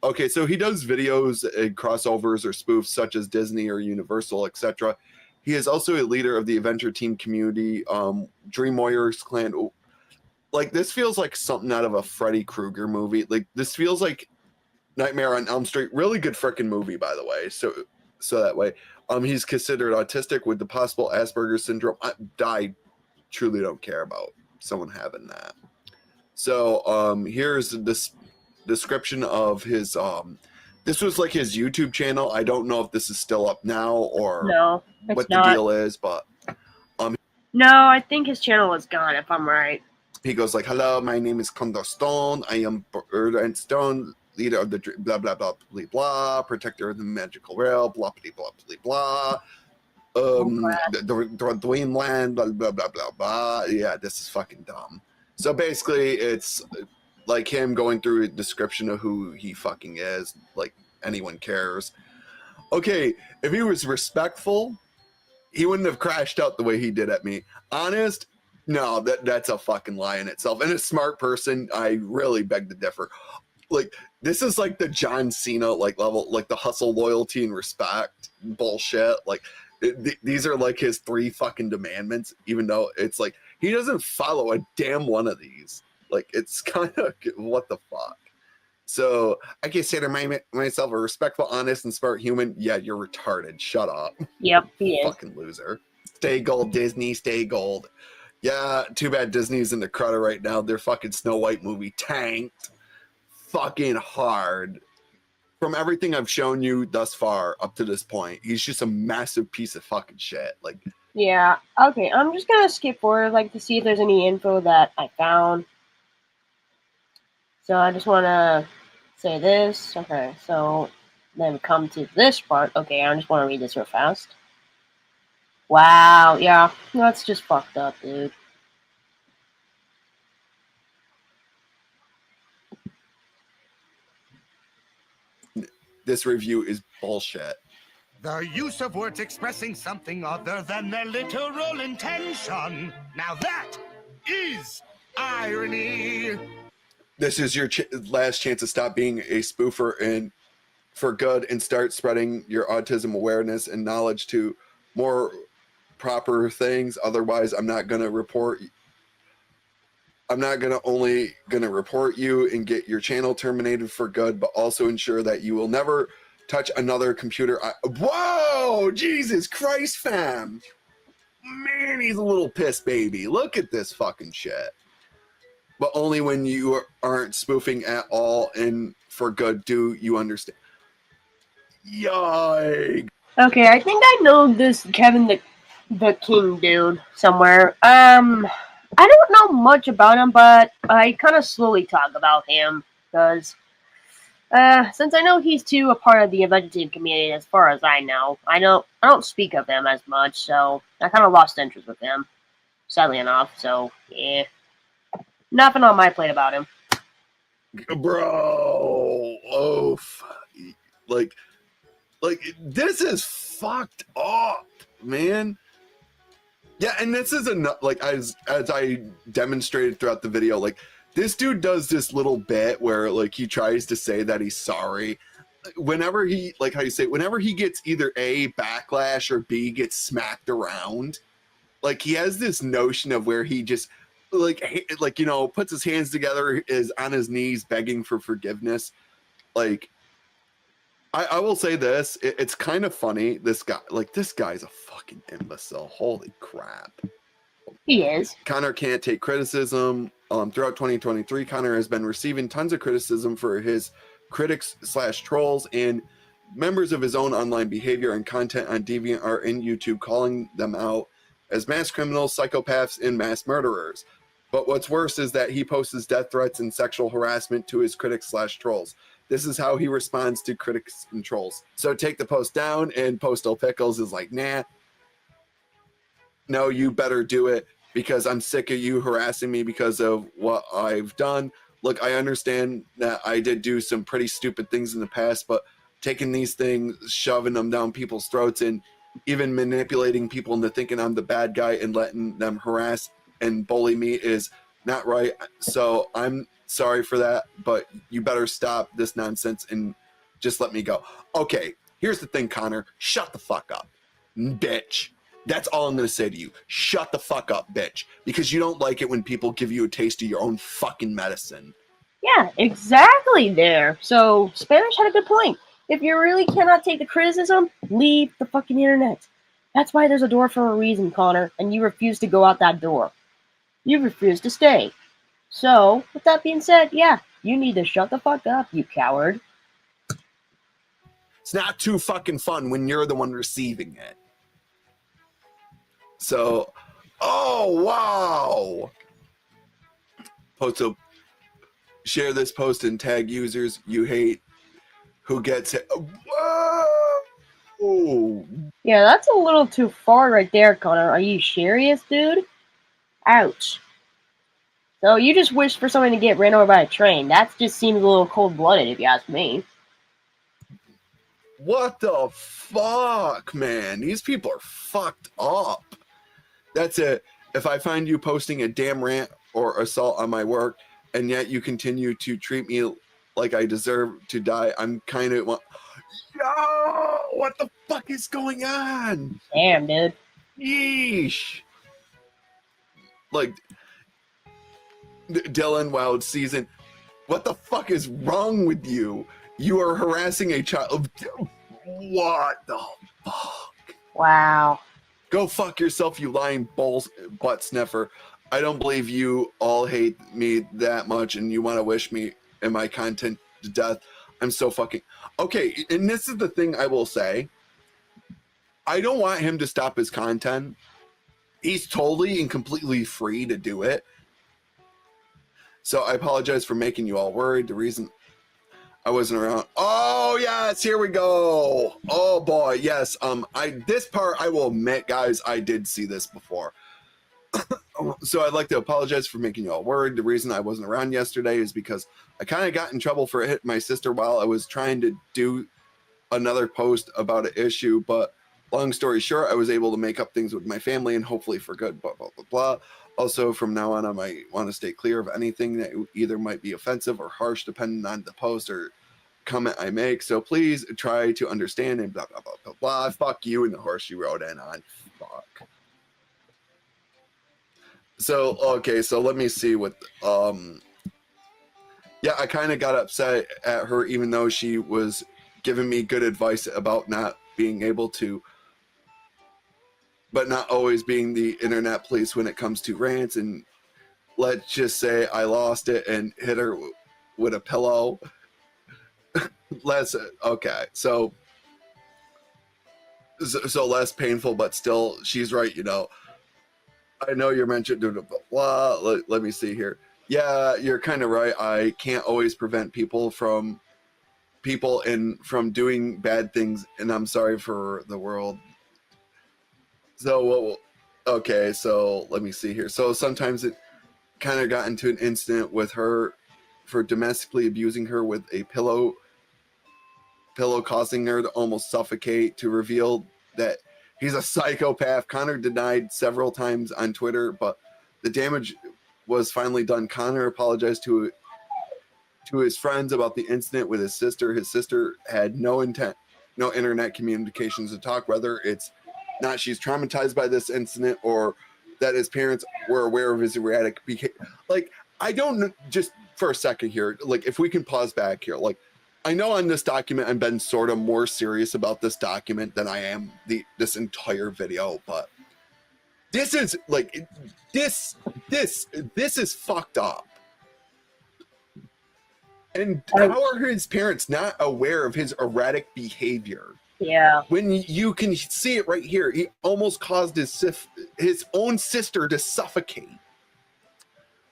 Okay, so he does videos and crossovers or spoofs such as Disney or Universal, etc. He is also a leader of the Adventure Team community, Dream Warriors Clan. Like, this feels like something out of a Freddy Krueger movie. Like, this feels like Nightmare on Elm Street. Really good freaking movie, by the way. So that way. He's considered autistic with the possible Asperger's syndrome. I truly don't care about someone having that. So here's this description of his this was like his YouTube channel. I don't know if this is still up now or No, it's what not. the deal is, but No, I think his channel is gone, if I'm right. he goes like, "Hello, my name is Condor Stone. I am Bird and Stone, leader of the blah blah blah blah blah, protector of the magical realm, blah blah blah blah blah. The Dreamland, blah blah blah blah blah." Yeah, this is fucking dumb. So basically, it's like him going through a description of who he fucking is. Like, anyone cares. Okay, if he was respectful, he wouldn't have crashed out the way he did at me. Honest, no, that's a fucking lie in itself. And a smart person, I really beg to differ. Like, this is like the John Cena like level, like the hustle, loyalty, and respect bullshit. Like, these are like his 3 fucking demandments, even though it's like he doesn't follow a damn one of these. Like, it's kind of what the fuck. So I consider myself a respectful, honest, and smart human. Yeah, you're retarded. Shut up. Yep, he is. Fucking loser. Stay gold, Disney. Stay gold. Yeah, too bad Disney's in the crutter right now. Their fucking Snow White movie tanked fucking hard. From everything I've shown you thus far up to this point, he's just a massive piece of fucking shit. Like, Yeah, okay, I'm just gonna skip forward, like, to see if there's any info that I found. So I just wanna say this. Okay, so then we come to this part. Okay, I just wanna read this real fast. Wow, yeah, that's just fucked up, dude. this review is bullshit. The use of words expressing something other than their literal intention. Now that is irony. This is your last chance to stop being a spoofer and for good and start spreading your autism awareness and knowledge to more proper things. Otherwise, I'm not going to report you and get your channel terminated for good, but also ensure that you will never touch another computer. Whoa, Jesus Christ, fam. Man, he's a little piss baby. Look at this fucking shit. But only when you aren't spoofing at all and for good do you understand. Yikes. Okay, I think I know this Kevin the King dude somewhere. I don't know much about him, but I kind of slowly talk about him because since I know he's too a part of the investigative community, as far as I know, I don't speak of him as much, so I kind of lost interest with him, sadly enough. So yeah, nothing on my plate about him, bro. Oh, like this is fucked up, man. Yeah, and this is like as I demonstrated throughout the video, like this dude does this little bit where like he tries to say that he's sorry whenever he, like how you say, whenever he gets either A, backlash, or B, gets smacked around. Like he has this notion of where he just like you know, puts his hands together, is on his knees begging for forgiveness. Like I will say this, it's kind of funny. This guy's a fucking imbecile. Holy crap. He is. Connor can't take criticism. Throughout 2023, Connor has been receiving tons of criticism for his critics/trolls and members of his own online behavior and content on DeviantArt and YouTube, calling them out as mass criminals, psychopaths, and mass murderers. But what's worse is that he posts death threats and sexual harassment to his critics/trolls. This is how he responds to critics and trolls. So take the post down, and Postal Pickles is like, nah. No, you better do it because I'm sick of you harassing me because of what I've done. Look, I understand that I did do some pretty stupid things in the past, but taking these things, shoving them down people's throats, and even manipulating people into thinking I'm the bad guy and letting them harass and bully me is not right. So I'm sorry for that, but you better stop this nonsense and just let me go. Okay, here's the thing, Connor. Shut the fuck up, bitch. That's all I'm going to say to you. Shut the fuck up, bitch. Because you don't like it when people give you a taste of your own fucking medicine. Yeah, exactly there. So, Spanish had a good point. If you really cannot take the criticism, leave the fucking internet. That's why there's a door for a reason, Connor, and you refuse to go out that door. You refuse to stay. So, with that being said, yeah, you need to shut the fuck up, you coward. It's not too fucking fun when you're the one receiving it. So, oh, wow. Share this post and tag users you hate who gets it. Whoa. Yeah, that's a little too far right there, Connor. Are you serious, dude? Ouch. So you just wish for someone to get ran over by a train. That just seems a little cold-blooded, if you ask me. What the fuck, man? These people are fucked up. That's it. If I find you posting a damn rant or assault on my work, and yet you continue to treat me like I deserve to die, I'm kind of... Yo! What the fuck is going on? Damn, dude. Yeesh. Like, Dylan Wild Season, what the fuck is wrong with you? You are harassing a child. What the fuck? Wow. Go fuck yourself, you lying butt sniffer. I don't believe you all hate me that much and you want to wish me and my content to death. I'm so fucking... Okay, and this is the thing I will say. I don't want him to stop his content. He's totally and completely free to do it. So I apologize for making you all worried. The reason I wasn't around... Oh, yes, here we go. Oh, boy, yes. This part, I will admit, guys, I did see this before. So I'd like to apologize for making you all worried. The reason I wasn't around yesterday is because I kind of got in trouble for hitting my sister while I was trying to do another post about an issue, but long story short, I was able to make up things with my family and hopefully for good, blah, blah, blah, blah. Also, from now on, I might want to stay clear of anything that either might be offensive or harsh, depending on the post or comment I make. So please try to understand and blah, blah, blah, blah, blah. Fuck you and the horse you rode in on. Fuck. So, okay, so let me see what, yeah, I kind of got upset at her, even though she was giving me good advice about not being able to, but not always being the internet police when it comes to rants. And let's just say I lost it and hit her with a pillow. Okay, so less painful, but still, she's right, you know. I know you're mentioned, blah, blah, blah. Let me see here. Yeah, you're kind of right. I can't always prevent people from doing bad things, and I'm sorry for the world. So, okay, so let me see here. So sometimes it kind of got into an incident with her for domestically abusing her with a pillow causing her to almost suffocate, to reveal that he's a psychopath. Connor denied several times on Twitter, but the damage was finally done. Connor apologized to his friends about the incident with his sister. His sister had no internet communications to talk, whether it's not she's traumatized by this incident or that his parents were aware of his erratic behavior. Like, I don't, just for a second here, like, if we can pause back here, like, I know on this document I've been sort of more serious about this document than I am this entire video, but this is like, this is fucked up. And how are his parents not aware of his erratic behavior? Yeah. When you can see it right here, he almost caused his own sister to suffocate.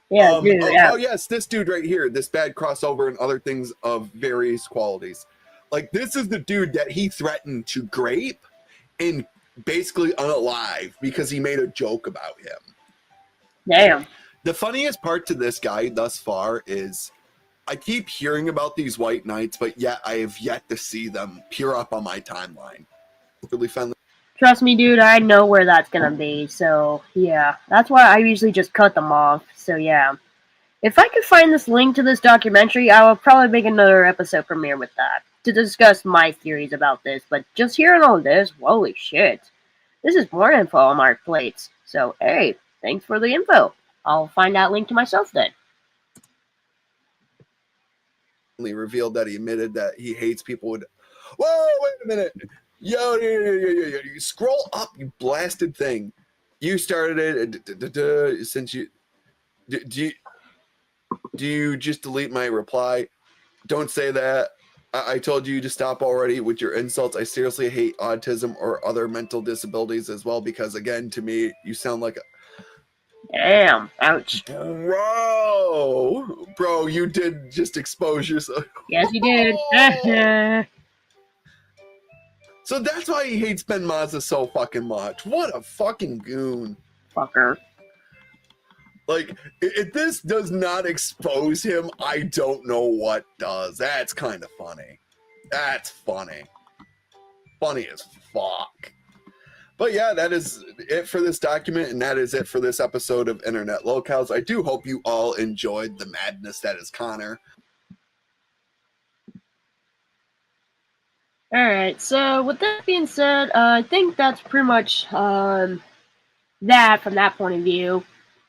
Yeah, dude, yeah. Oh, yes, this dude right here, this bad crossover and other things of various qualities. Like, this is the dude that he threatened to grape and basically unalive because he made a joke about him. Damn. The funniest part to this guy thus far is I keep hearing about these white knights, but yet I have yet to see them peer up on my timeline. Really fun. Trust me, dude, I know where that's gonna be, so yeah. That's why I usually just cut them off, so yeah. If I could find this link to this documentary, I will probably make another episode premiere with that, to discuss my theories about this, but just hearing all this, holy shit. This is more info on our plates, so hey, thanks for the info. I'll find that link to myself then. Revealed that he admitted that he hates people with... Whoa, wait a minute. Yo, you scroll up, you blasted thing. You started it since you... Do you just delete my reply? Don't say that. I told you to stop already with your insults. I seriously hate autism or other mental disabilities as well because, again, to me, you sound like a... Damn, ouch. Bro, you did just expose yourself. Yes, you did. So that's why he hates Ben Mazza so fucking much. What a fucking goon. Fucker. Like, if this does not expose him, I don't know what does. That's kind of funny. That's funny. Funny as fuck. But yeah, that is it for this document, and that is it for this episode of Internet Locales. I do hope you all enjoyed the madness that is Connor. Alright, so with that being said, I think that's pretty much that from that point of view.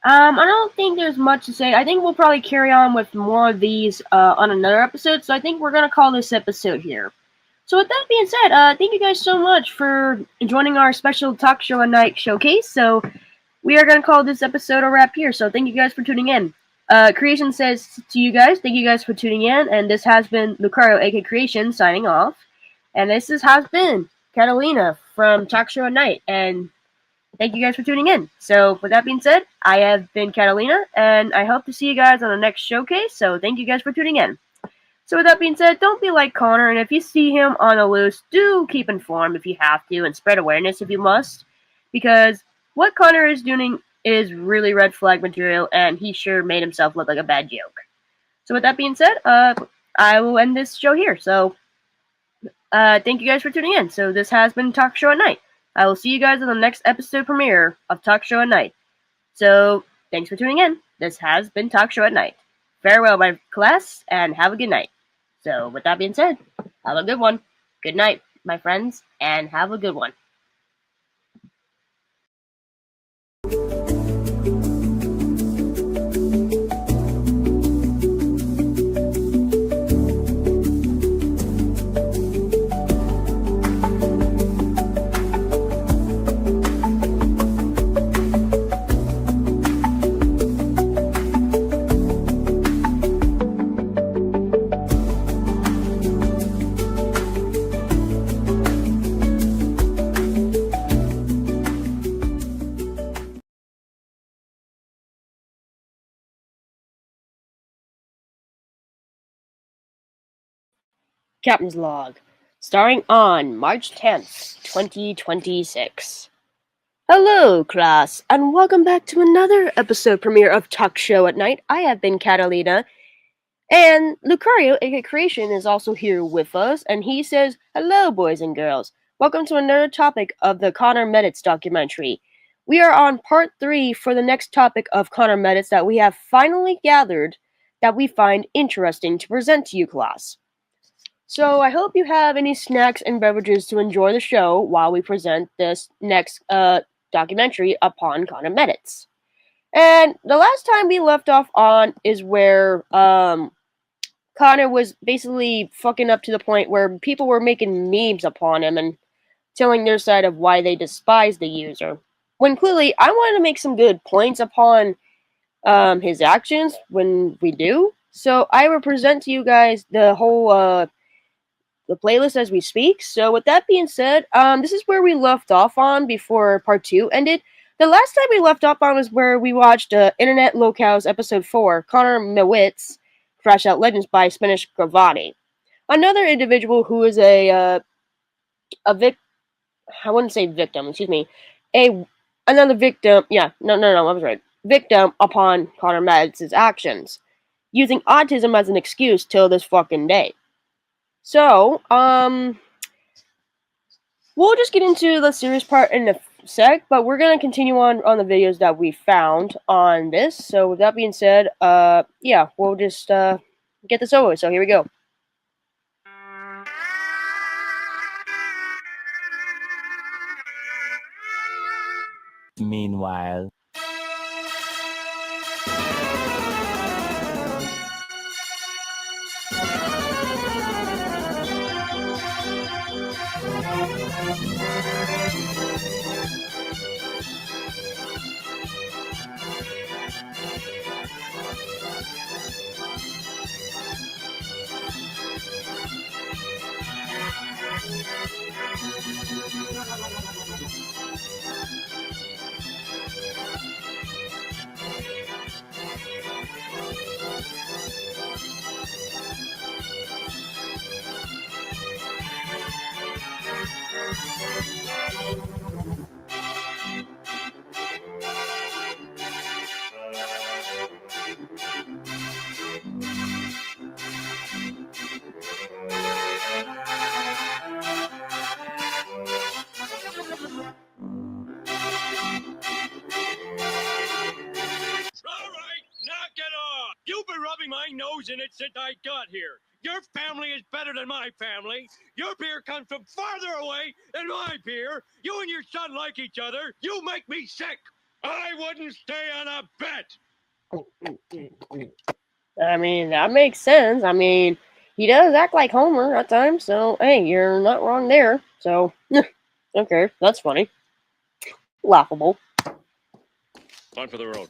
I don't think there's much to say. I think we'll probably carry on with more of these on another episode, so I think we're going to call this episode here. So with that being said, thank you guys so much for joining our special Talk Show at Night showcase. So we are going to call this episode a wrap here. So thank you guys for tuning in. Creation says to you guys, thank you guys for tuning in. And this has been Lucario, aka Creation, signing off. And this has been Catalina from Talk Show at Night. And thank you guys for tuning in. So with that being said, I have been Catalina. And I hope to see you guys on the next showcase. So thank you guys for tuning in. So with that being said, don't be like Connor, and if you see him on the loose, do keep informed if you have to, and spread awareness if you must, because what Connor is doing is really red flag material, and he sure made himself look like a bad joke. So with that being said, I will end this show here, so thank you guys for tuning in. So this has been Talk Show at Night. I will see you guys on the next episode premiere of Talk Show at Night. So thanks for tuning in. This has been Talk Show at Night. Farewell, my class, and have a good night. So with that being said, have a good one. Good night, my friends, and have a good one. Captain's Log, starring on March 10th, 2026. Hello, class, and welcome back to another episode premiere of Talk Show at Night. I have been Catalina, and Lucario, aka Creation, is also here with us, and he says, hello, boys and girls. Welcome to another topic of the Connor Meditz documentary. We are on part 3 for the next topic of Connor Meditz that we have finally gathered that we find interesting to present to you, class. So I hope you have any snacks and beverages to enjoy the show while we present this next documentary upon Connor Meditz. And the last time we left off on is where Connor was basically fucking up to the point where people were making memes upon him and telling their side of why they despise the user. When clearly I wanted to make some good points upon his actions when we do. So I will present to you guys the whole the playlist as we speak. So with that being said, this is where we left off on before part 2 ended. The last time we left off on was where we watched Internet Locals episode 4, Connor Meditz, Crash Out Legends by Spanish Gravani. Another individual who is I wouldn't say victim, excuse me. Another victim, I was right. Victim upon Connor Meditz's actions, using autism as an excuse till this fucking day. So, we'll just get into the serious part in a sec, but we're gonna continue on the videos that we found on this. So, with that being said, we'll just get this over. So, here we go. Meanwhile. You've been rubbing my nose in it since I got here. Your family is better than my family. Your beer comes from farther away than my beer. You and your son like each other. You make me sick. I wouldn't stay on a bet. I mean, that makes sense. I mean, he does act like Homer at times, so hey, you're not wrong there. So, okay, that's funny. Laughable. On for the road.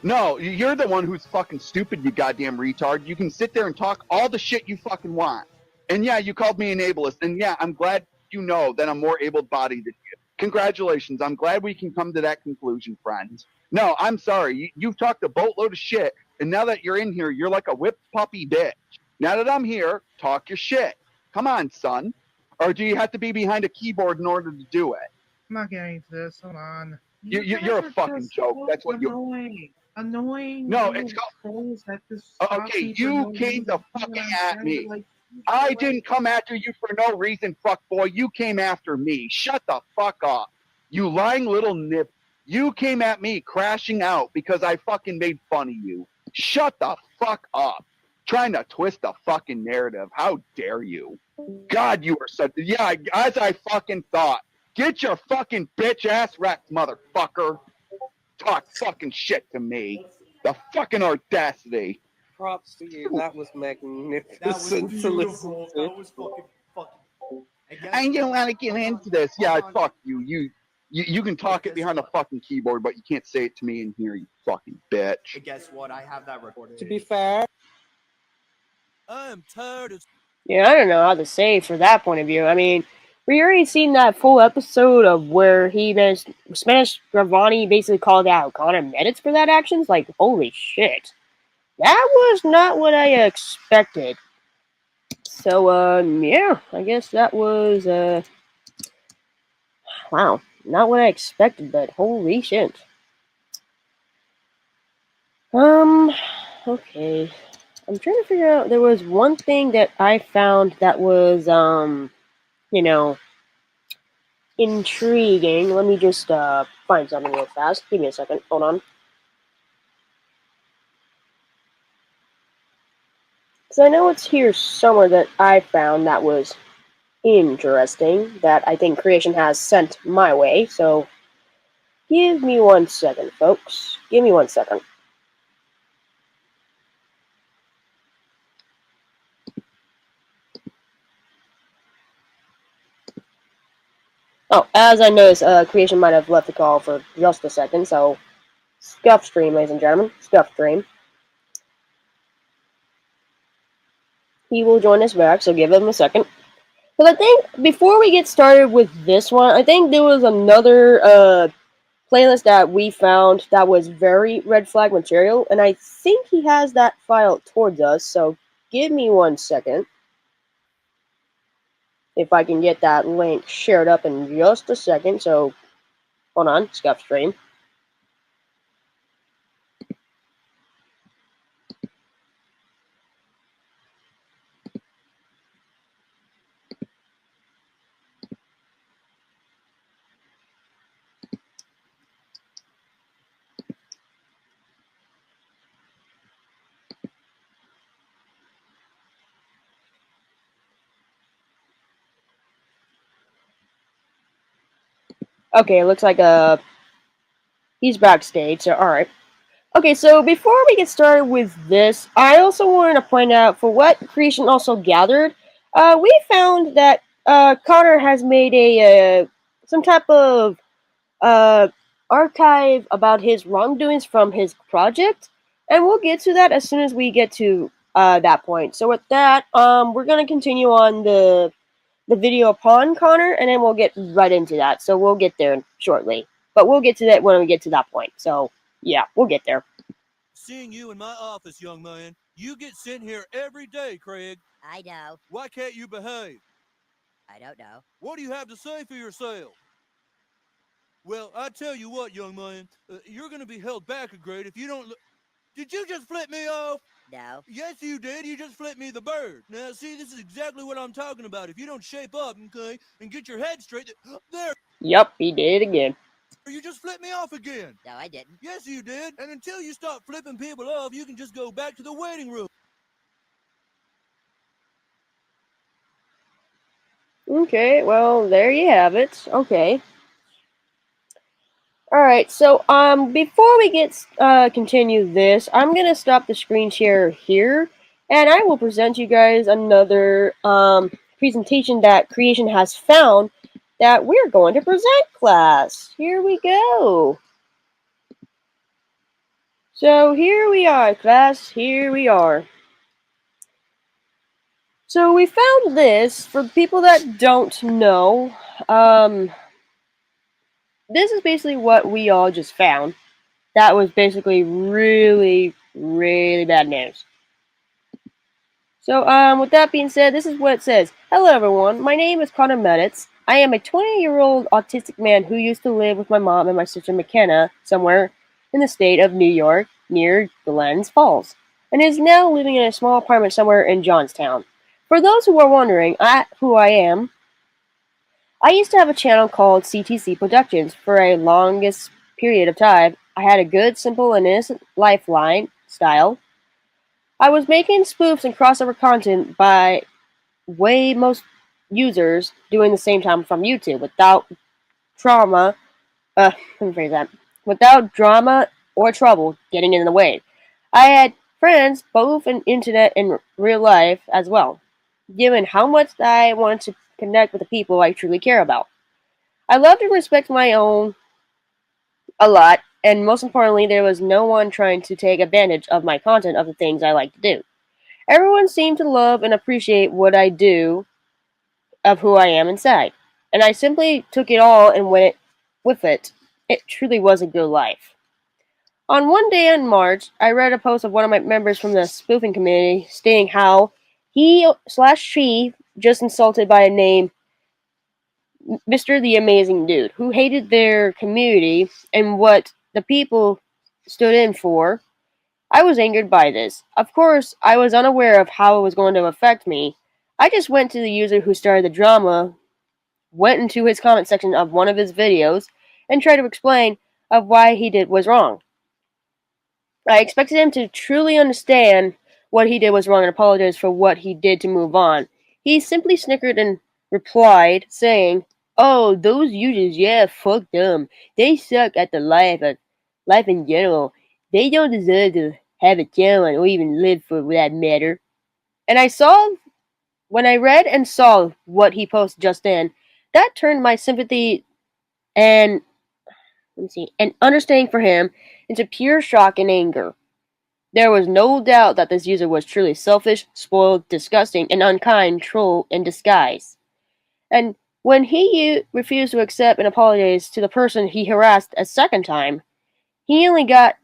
No, you're the one who's fucking stupid, you goddamn retard. You can sit there and talk all the shit you fucking want. And yeah, you called me an ableist. And yeah, I'm glad you know that I'm more able-bodied than you. Congratulations. I'm glad we can come to that conclusion, friends. No, I'm sorry. You've talked a boatload of shit. And now that you're in here, you're like a whipped puppy bitch. Now that I'm here, talk your shit. Come on, son. Or do you have to be behind a keyboard in order to do it? I'm not getting into this. Hold on. You're a fucking joke. That's what you... annoying. No, it's called. That just okay. You came the fucking at me. I didn't come after you for no reason, fuck boy. You came after me. Shut the fuck up. You lying little nip. You came at me crashing out because I fucking made fun of you. Shut the fuck up. Trying to twist the fucking narrative. How dare you? God, you are such. Yeah, as I fucking thought. Get your fucking bitch ass wrecked, motherfucker. Talk fucking shit to me. The fucking audacity. Props to you. That was magnificent. That was beautiful. That was fucking. And you want to get into this? Yeah, fuck you. You can talk it behind the fucking keyboard, but you can't say it to me in here, you fucking bitch. And guess what? I have that recorded. To be fair, I am tired of. Yeah, I don't know how to say for that point of view. I mean, we already seen that full episode of where Spanish Gravani basically called out Connor Meditz for that actions. Like, holy shit. That was not what I expected. So, yeah, I guess that was, wow, not what I expected, but holy shit. Okay. I'm trying to figure out, there was one thing that I found that was, you know, intriguing. Let me just, find something real fast. Give me a second. Hold on. Because I know it's here somewhere that I found that was interesting, that I think creation has sent my way, so give me 1 second, folks. Give me 1 second. Oh, as I noticed, creation might have left the call for just a second, so scuff stream, ladies and gentlemen. Scuff stream. He will join us back, so give him a second. But I think before we get started with this one, I think there was another playlist that we found that was very red flag material, and I think he has that file towards us, so give me 1 second. If I can get that link shared up in just a second, so hold on, scuff stream. Okay, it looks like he's backstage, so alright. Okay, so before we get started with this, I also wanted to point out, for what creation also gathered, we found that Connor has made a some type of archive about his wrongdoings from his project, and we'll get to that as soon as we get to that point. So with that, we're gonna continue on the video upon Connor, and then we'll get right into that. So we'll get there shortly, but we'll get to that when we get to that point. So yeah, we'll get there. Seeing you in my office, young man. You get sent here every day, Craig. I know. Why can't you behave? I don't know. What do you have to say for yourself? Well, I tell you what, young man, you're going to be held back a grade if you don't look. Did you just flip me off? No. Yes, you did. You just flipped me the bird. Now, see, this is exactly what I'm talking about. If you don't shape up, okay, and get your head straight, there. Yep, he did it again. You just flipped me off again. No, I didn't. Yes, you did. And until you stop flipping people off, you can just go back to the waiting room. Okay, well, there you have it. Okay. Alright, so, before we continue this, I'm gonna stop the screen share here, and I will present you guys another, presentation that creation has found that we're going to present, class. Here we go. So, here we are, class. Here we are. So, we found this, for people that don't know, this is basically what we all just found. That was basically really, really bad news. So, with that being said, this is what it says. Hello, everyone. My name is Connor Meditz. I am a 20-year-old autistic man who used to live with my mom and my sister McKenna somewhere in the state of New York. near Glens Falls, and is now living in a small apartment somewhere in Johnstown. For those who are wondering who I am, I used to have a channel called CTC Productions for a longest period of time. I had a good, simple, and innocent lifeline style. I was making spoofs and crossover content by way most users doing the same time from YouTube without trauma. Let me phrase that. Without drama or trouble getting in the way. I had friends both in internet and real life as well, given how much I wanted to connect with the people I truly care about. I loved and respect my own a lot, and most importantly, there was no one trying to take advantage of my content of the things I like to do. Everyone seemed to love and appreciate what I do of who I am inside, and I simply took it all and went with it. It truly was a good life. On one day in March, I read a post of one of my members from the spoofing community stating how he/she just insulted by a name Mr. the Amazing Dude, who hated their community and what the people stood in for. I was angered by this. Of course, I was unaware of how it was going to affect me. I just went to the user who started the drama, went into his comment section of one of his videos, and tried to explain of why he did was wrong. I expected him to truly understand what he did was wrong and apologize for what he did to move on. He simply snickered and replied, saying, "Oh, those users, yeah, fuck them. They suck at the life in general. They don't deserve to have a channel or even live for that matter." And when I read and saw what he posted just then, that turned my sympathy and understanding for him into pure shock and anger. There was no doubt that this user was truly selfish, spoiled, disgusting, and unkind troll in disguise. And when he refused to accept and apologize to the person he harassed a second time, he only got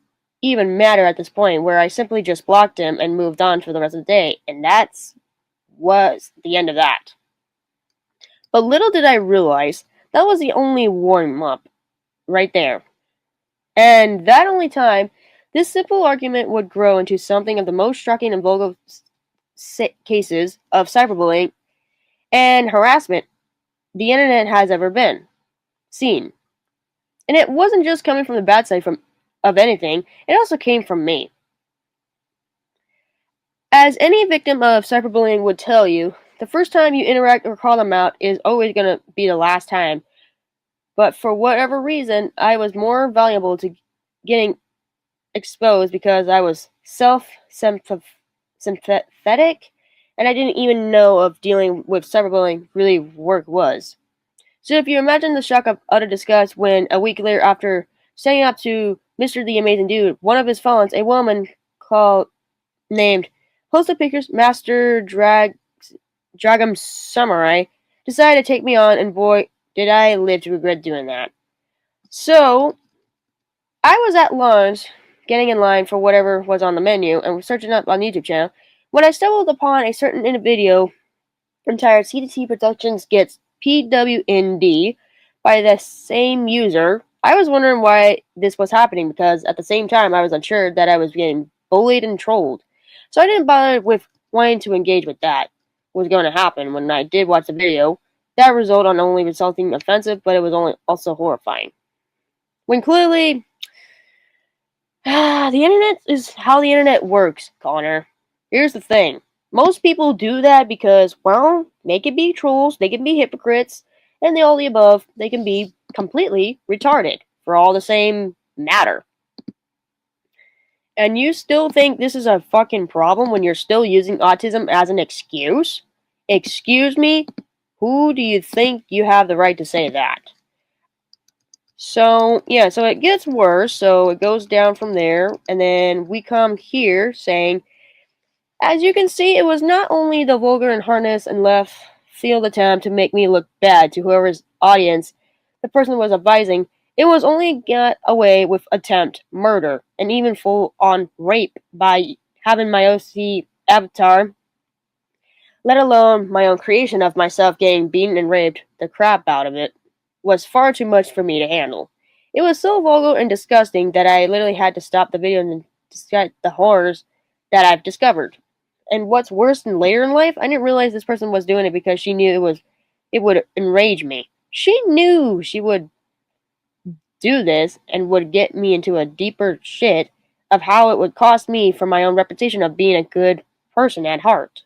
even madder at this point, where I simply just blocked him and moved on for the rest of the day, and that was the end of that. But little did I realize that was the only warm-up right there. And that only time, this simple argument would grow into something of the most shocking and vulgar cases of cyberbullying and harassment the internet has ever seen. And it wasn't just coming from the bad side of anything, it also came from me. As any victim of cyberbullying would tell you, the first time you interact or call them out is always going to be the last time. But for whatever reason, I was more valuable to getting exposed because I was self-sympathetic, and I didn't even know of dealing with cyberbullying really work was. So if you imagine the shock of utter disgust when a week later after standing up to Mr. the Amazing Dude, one of his phones, a woman named Host of Pickers Master Dragam Samurai, decided to take me on, and boy, did I live to regret doing that. So, I was at lunch, getting in line for whatever was on the menu, and was searching up on YouTube channel, when I stumbled upon a certain video entitled CTC Productions Gets PWND by the same user. I was wondering why this was happening, because at the same time I was unsure that I was getting bullied and trolled. So I didn't bother with wanting to engage with that was going to happen. When I did watch the video, that resulted on only resulting offensive, but it was also horrifying. When clearly, the internet is how the internet works, Connor. Here's the thing. Most people do that because, well, they can be trolls, they can be hypocrites, and all the above. They can be completely retarded for all the same matter. And you still think this is a fucking problem when you're still using autism as an excuse? Excuse me? Who do you think you have the right to say that? So, yeah, so it gets worse, so it goes down from there, and then we come here saying, as you can see, it was not only the vulgar and harmless and left field attempt to make me look bad to whoever's audience the person was advising. It was only got away with attempt, murder, and even full-on rape by having my OC avatar, let alone my own creation of myself getting beaten and raped the crap out of it, was far too much for me to handle. It was so vulgar and disgusting that I literally had to stop the video and the horrors that I've discovered. And what's worse than later in life, I didn't realize this person was doing it because she knew it would enrage me. She knew she would do this and would get me into a deeper shit of how it would cost me for my own reputation of being a good person at heart.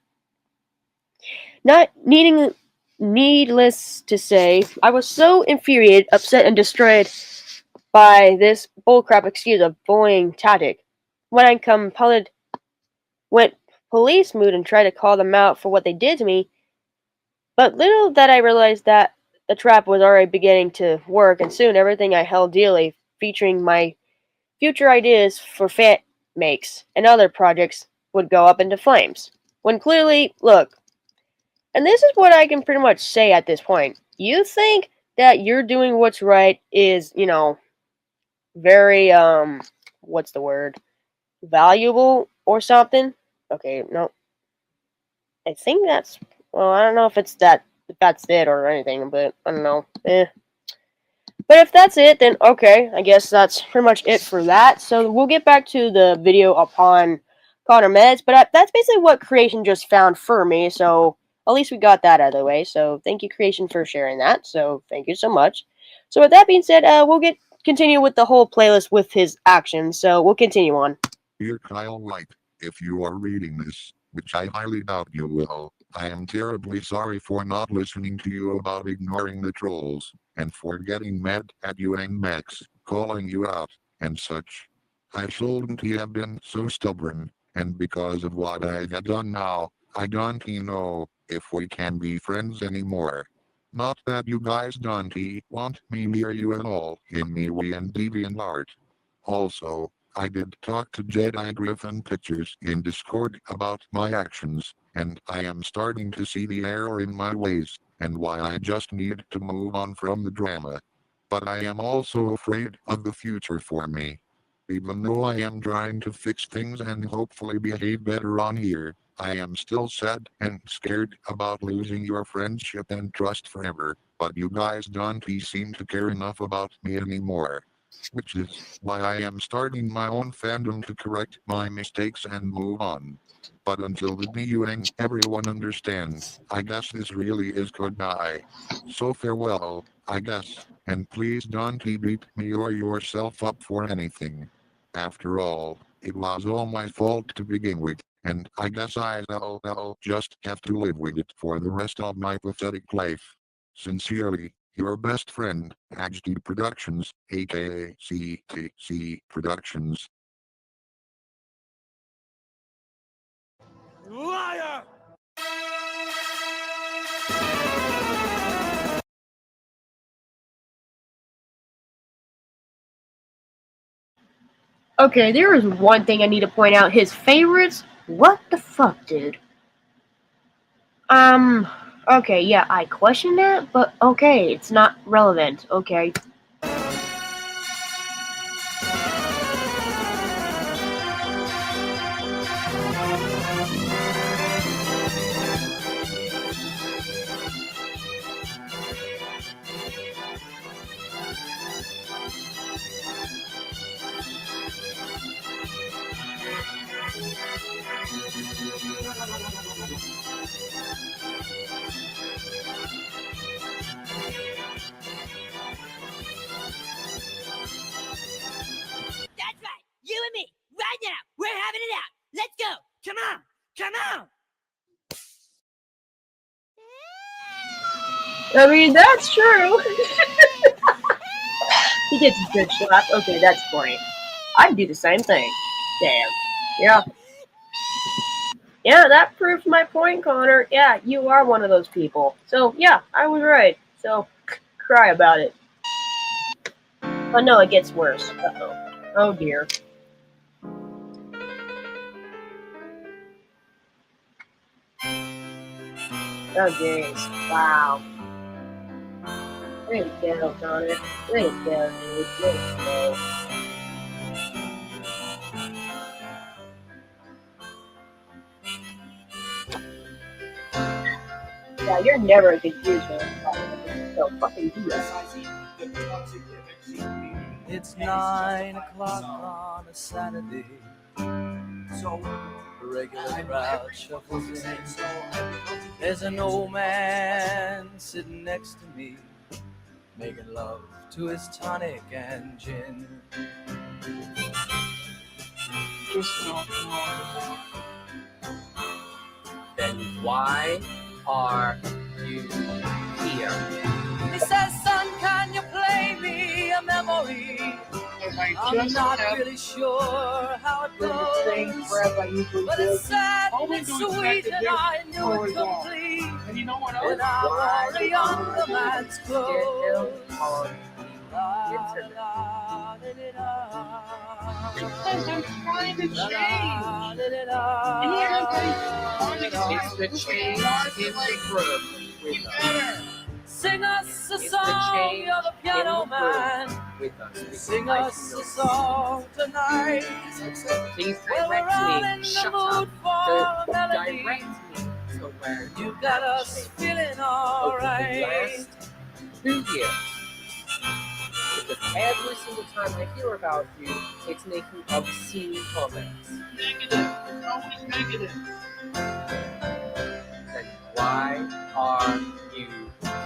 Needless to say, I was so infuriated, upset, and destroyed by this bullcrap excuse of bullying tactic when I went police mood and tried to call them out for what they did to me. But little did I realize that the trap was already beginning to work, and soon everything I held dearly, featuring my future ideas for fan makes and other projects, would go up into flames. When clearly, look, and this is what I can pretty much say at this point. You think that you're doing what's right is, very, what's the word? Valuable or something? Okay, no. I think that's, well, I don't know if that's it or anything, but I don't know. But if that's it, then okay, I guess that's pretty much it for that. So we'll get back to the video upon Connor Meditz, but that's basically what Creation just found for me, so at least we got that out of the way. So thank you, Creation, for sharing that. So thank you so much. So with that being said, we'll continue with the whole playlist with his actions. So we'll continue on. Dear Kyle White, if you are reading this, which I highly doubt you will, I am terribly sorry for not listening to you about ignoring the trolls, and for getting mad at you and Max, calling you out, and such. I shouldn't have been so stubborn, and because of what I have done now, I don't know if we can be friends anymore. Not that you guys don't want me near you at all in me way and DeviantArt. Also, I did talk to Jedi Griffin Pictures in Discord about my actions, and I am starting to see the error in my ways, and why I just need to move on from the drama. But I am also afraid of the future for me. Even though I am trying to fix things and hopefully behave better on here, I am still sad and scared about losing your friendship and trust forever, but you guys don't seem to care enough about me anymore. Which is why I am starting my own fandom to correct my mistakes and move on. But until the you and everyone understands, I guess this really is goodbye. So farewell, I guess, and please don't beat me or yourself up for anything. After all, it was all my fault to begin with, and I guess I'll just have to live with it for the rest of my pathetic life. Sincerely, your best friend, HD Productions, aka CTC Productions. Liar! Okay, there is one thing I need to point out. His favorites? What the fuck, dude? Okay, yeah, I question that, but okay, it's not relevant, okay. That's right. You and me, right now. We're having it out. Let's go. Come on. Come on. I mean, that's true. He gets a good slap. Okay, that's funny. I'd do the same thing. Damn. Yeah. Yeah, that proves my point, Connor. Yeah, you are one of those people. So, yeah, I was right. So, cry about it. Oh no, it gets worse. Uh-oh. Oh dear. Oh jeez. Wow. Way to go, Connor. Way to go, dude. Way to go. Yeah, you're never a good user. So fucking do that. It's 9 o'clock on a Saturday. The regular crowd shuffles in. There's an old man sitting next to me, making love to his tonic and gin. Then why are you here? He says, son, can you play me a memory? I'm not really sure how it goes, but it's sad and it's sweet and I knew it complete. And you know what else? When I wore a younger man's clothes. Because I'm trying to change. It's the change in the group. Sing us a song, you're the piano man. Sing us a song tonight. Please Well, we're all in the mood for a melody. Direct me to where You got us feeling alright. last 2 years. Because every single time I hear about you, it's making obscene comments. Negative. It's always negative. Then why are you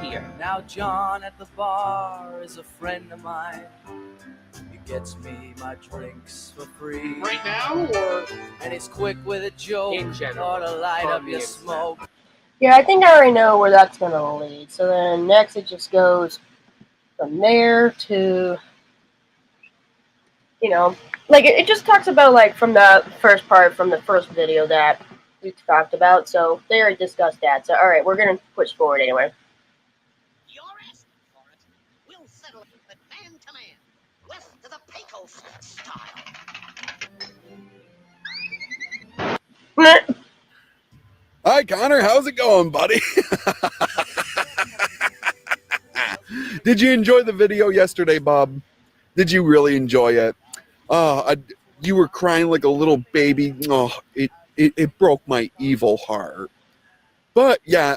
here? Now John at the bar is a friend of mine. He gets me my drinks for free. Right now, or? And he's quick with a joke In general, or to light on up the your internet. smoke. Yeah, I think I already know where that's going to lead. So then next it just goes from there to, you know, like it just talks about like from the first part from the first video that we talked about. So they already discussed that. So all right, we're going to push forward anyway. You're asking for it. We'll settle it man to man, west of the Pecos style. Hi, Connor. How's it going, buddy? Did you enjoy the video yesterday, Bob? Did you really enjoy it? You were crying like a little baby. Oh, it broke my evil heart. But yeah,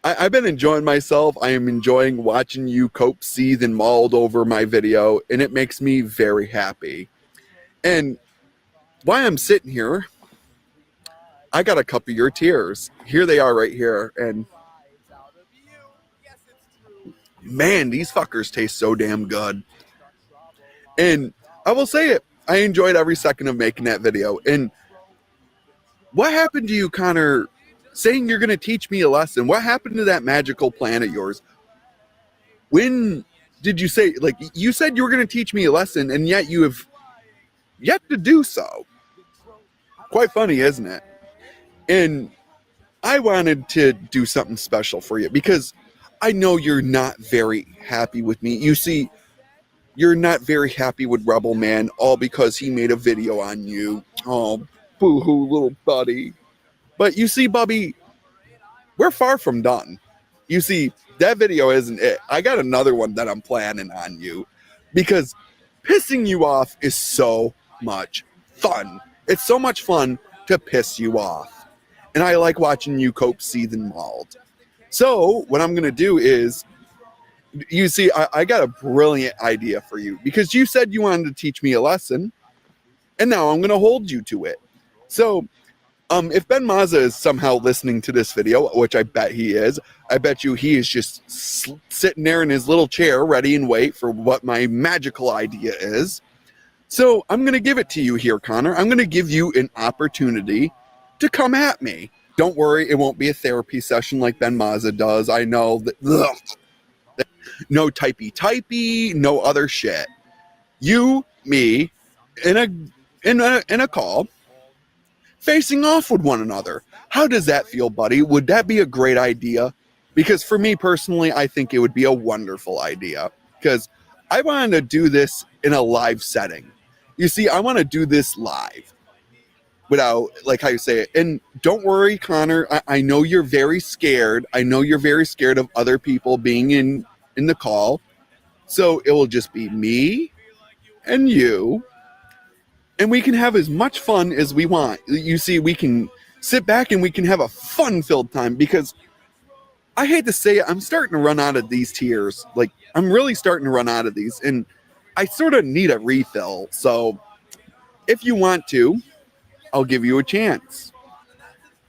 I've been enjoying myself. I am enjoying watching you cope, seethe, and mauled over my video, and it makes me very happy. And while I'm sitting here, I got a cup of your tears. Here they are right here. And man, these fuckers taste so damn good. And I will say it, I enjoyed every second of making that video. And what happened to you, Connor, saying you're going to teach me a lesson? What happened to that magical plan of yours? When did you say, like, you said you were going to teach me a lesson, and yet you have yet to do so? Quite funny, isn't it? And I wanted to do something special for you because I know you're not very happy with me. You see, you're not very happy with Rebel Man, all because he made a video on you. Oh, boo-hoo, little buddy. But you see, Bubby, we're far from done. You see, that video isn't it. I got another one that I'm planning on you because pissing you off is so much fun. It's so much fun to piss you off. And I like watching you cope, seethe, and mauled. So what I'm going to do is, you see, I got a brilliant idea for you because you said you wanted to teach me a lesson, and now I'm going to hold you to it. So if Ben Mazza is somehow listening to this video, which I bet he is, I bet you he is just sitting there in his little chair ready and wait for what my magical idea is. So I'm going to give it to you here, Connor. I'm going to give you an opportunity to come at me. Don't worry, it won't be a therapy session like Ben Mazza does. I know that. Ugh. No typey, no other shit. You, me, in a call, facing off with one another. How does that feel, buddy? Would that be a great idea? Because for me personally, I think it would be a wonderful idea. Because I wanted to do this in a live setting. You see, I want to do this live. Without, like how you say it. And don't worry, Connor, I know you're very scared. I know you're very scared of other people being in the call. So it will just be me and you. And we can have as much fun as we want. You see, we can sit back and we can have a fun-filled time because I hate to say it, I'm starting to run out of these tears. Like, I'm really starting to run out of these. And I sort of need a refill. So if you want to, I'll give you a chance.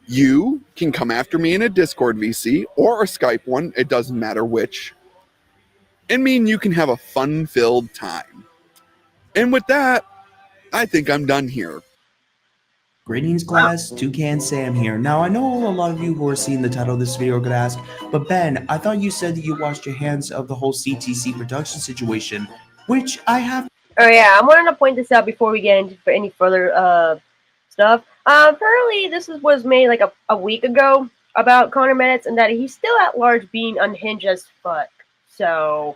You can come after me in a Discord VC or a Skype one, it doesn't matter which. And me and you can have a fun-filled time. And with that, I think I'm done here. Greetings, class. Toucan Sam here. Now, I know a lot of you who are seeing the title of this video are going to ask, but Ben, I thought you said that you washed your hands of the whole CTC production situation, which I have. Oh yeah, I wanted to point this out before we get into any further stuff. Apparently, was made like a week ago about Connor Meditz, and that he's still at large being unhinged as fuck. So,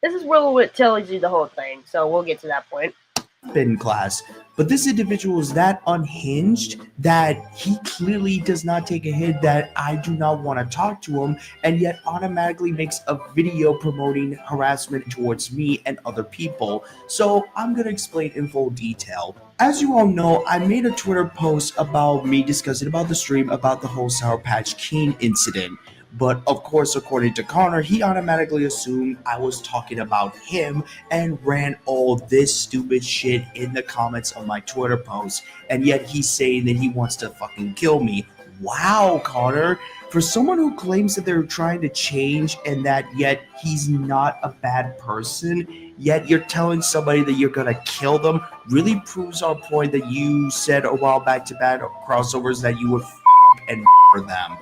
this is where it tells you the whole thing, so we'll get to that point. In class, but this individual is that unhinged that he clearly does not take a hint that I do not want to talk to him, and yet automatically makes a video promoting harassment towards me and other people. So I'm gonna explain in full detail. As you all know, I made a Twitter post about me discussing about the stream about the whole Sour Patch Kid incident. But of course, according to Connor, he automatically assumed I was talking about him and ran all this stupid shit in the comments of my Twitter post. And yet he's saying that he wants to fucking kill me. Wow, Connor. For someone who claims that they're trying to change and that yet he's not a bad person, yet you're telling somebody that you're gonna kill them, really proves our point that you said a while back to bad crossovers that you would and for them.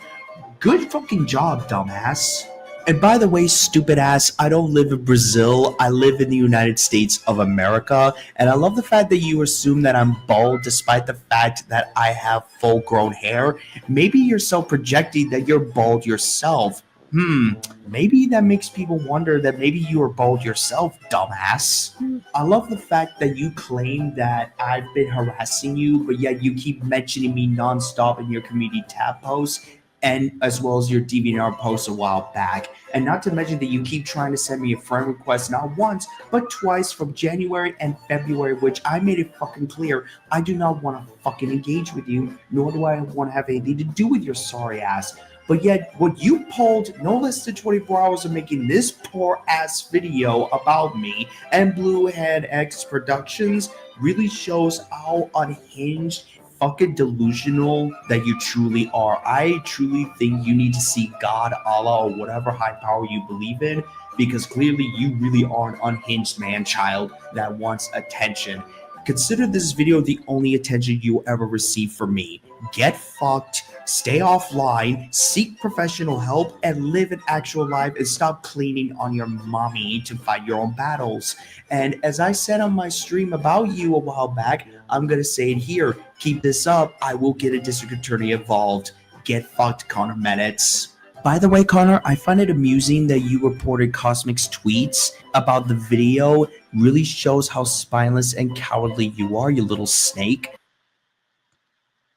Good fucking job, dumbass. And by the way, stupid ass, I don't live in Brazil. I live in the United States of America. And I love the fact that you assume that I'm bald despite the fact that I have full grown hair. Maybe you're self-projecting that you're bald yourself. Maybe that makes people wonder that maybe you are bald yourself, dumbass. I love the fact that you claim that I've been harassing you, but yet you keep mentioning me nonstop in your community tab posts, and as well as your DeviantArt post a while back. And not to mention that you keep trying to send me a friend request not once, but twice from January and February, which I made it fucking clear I do not want to fucking engage with you, nor do I want to have anything to do with your sorry ass. But yet, what you pulled no less than 24 hours of making this poor ass video about me and Bluehead X Productions really shows how unhinged, fucking delusional that you truly are. I truly think you need to seek God, Allah, or whatever high power you believe in, because clearly you really are an unhinged man-child that wants attention. Consider this video the only attention you will ever receive from me. Get fucked, stay offline, seek professional help, and live an actual life, and stop cleaning on your mommy to fight your own battles. And as I said on my stream about you a while back, I'm gonna say it here. Keep this up, I will get a district attorney involved. Get fucked, Connor Meditz. By the way, Connor, I find it amusing that you reported Cosmic's tweets about the video. Really shows how spineless and cowardly you are, you little snake.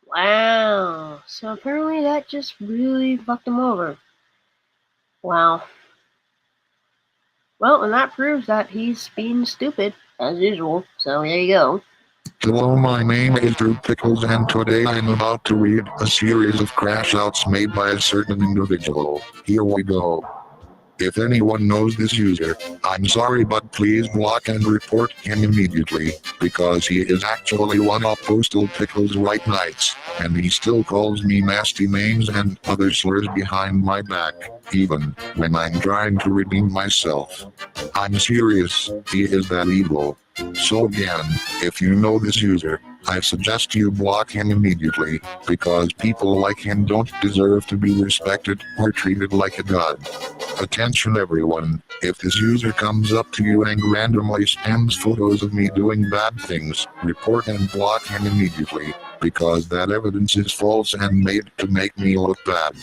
Wow. So apparently that just really fucked him over. Wow. Well, and that proves that he's being stupid, as usual. So there you go. Hello, my name is Drew Pickles, and today I'm about to read a series of crash outs made by a certain individual. Here we go. If anyone knows this user, I'm sorry, but please block and report him immediately, because he is actually one of Postal Pickles' right knights, and he still calls me nasty names and other slurs behind my back, even when I'm trying to redeem myself. I'm serious, he is that evil. So again, if you know this user, I suggest you block him immediately, because people like him don't deserve to be respected or treated like a god. Attention everyone, if this user comes up to you and randomly spams photos of me doing bad things, report and block him immediately, because that evidence is false and made to make me look bad.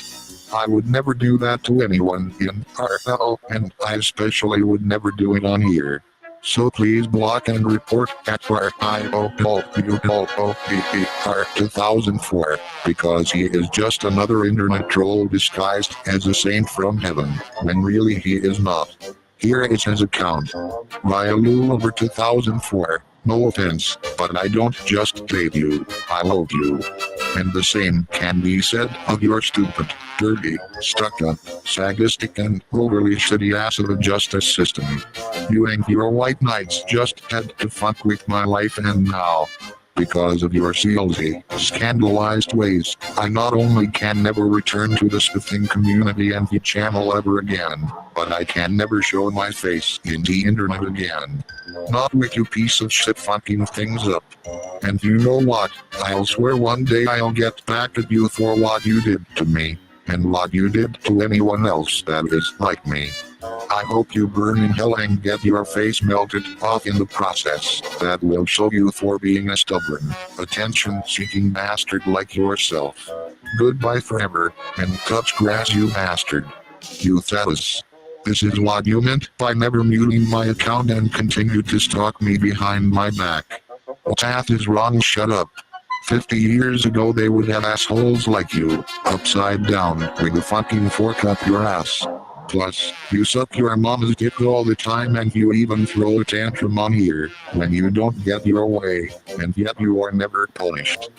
I would never do that to anyone in RL, and I especially would never do it on here. So please block and report at RIOPOPR2004, because he is just another internet troll disguised as a saint from heaven, when really he is not. Here is his account. Ryolul 2004. No offense, but I don't just hate you, I love you. And the same can be said of your stupid, dirty, stuck-up, sadistic, and overly shitty ass of a justice system. You and your white knights just had to fuck with my life, and now Because of your CLZ, scandalized ways, I not only can never return to the spiffing community and the channel ever again, but I can never show my face in the internet again. Not with you piece of shit fucking things up. And you know what? I'll swear one day I'll get back at you for what you did to me, and what you did to anyone else that is like me. I hope you burn in hell and get your face melted off in the process. That will show you for being a stubborn, attention-seeking bastard like yourself. Goodbye forever, and touch grass you bastard. You fellas. This is what you meant by never muting my account and continue to stalk me behind my back. Math is wrong, shut up. 50 years ago they would have assholes like you, upside down, with a fucking fork up your ass. Plus, you suck your mom's dick all the time and you even throw a tantrum on here, when you don't get your way, and yet you are never punished.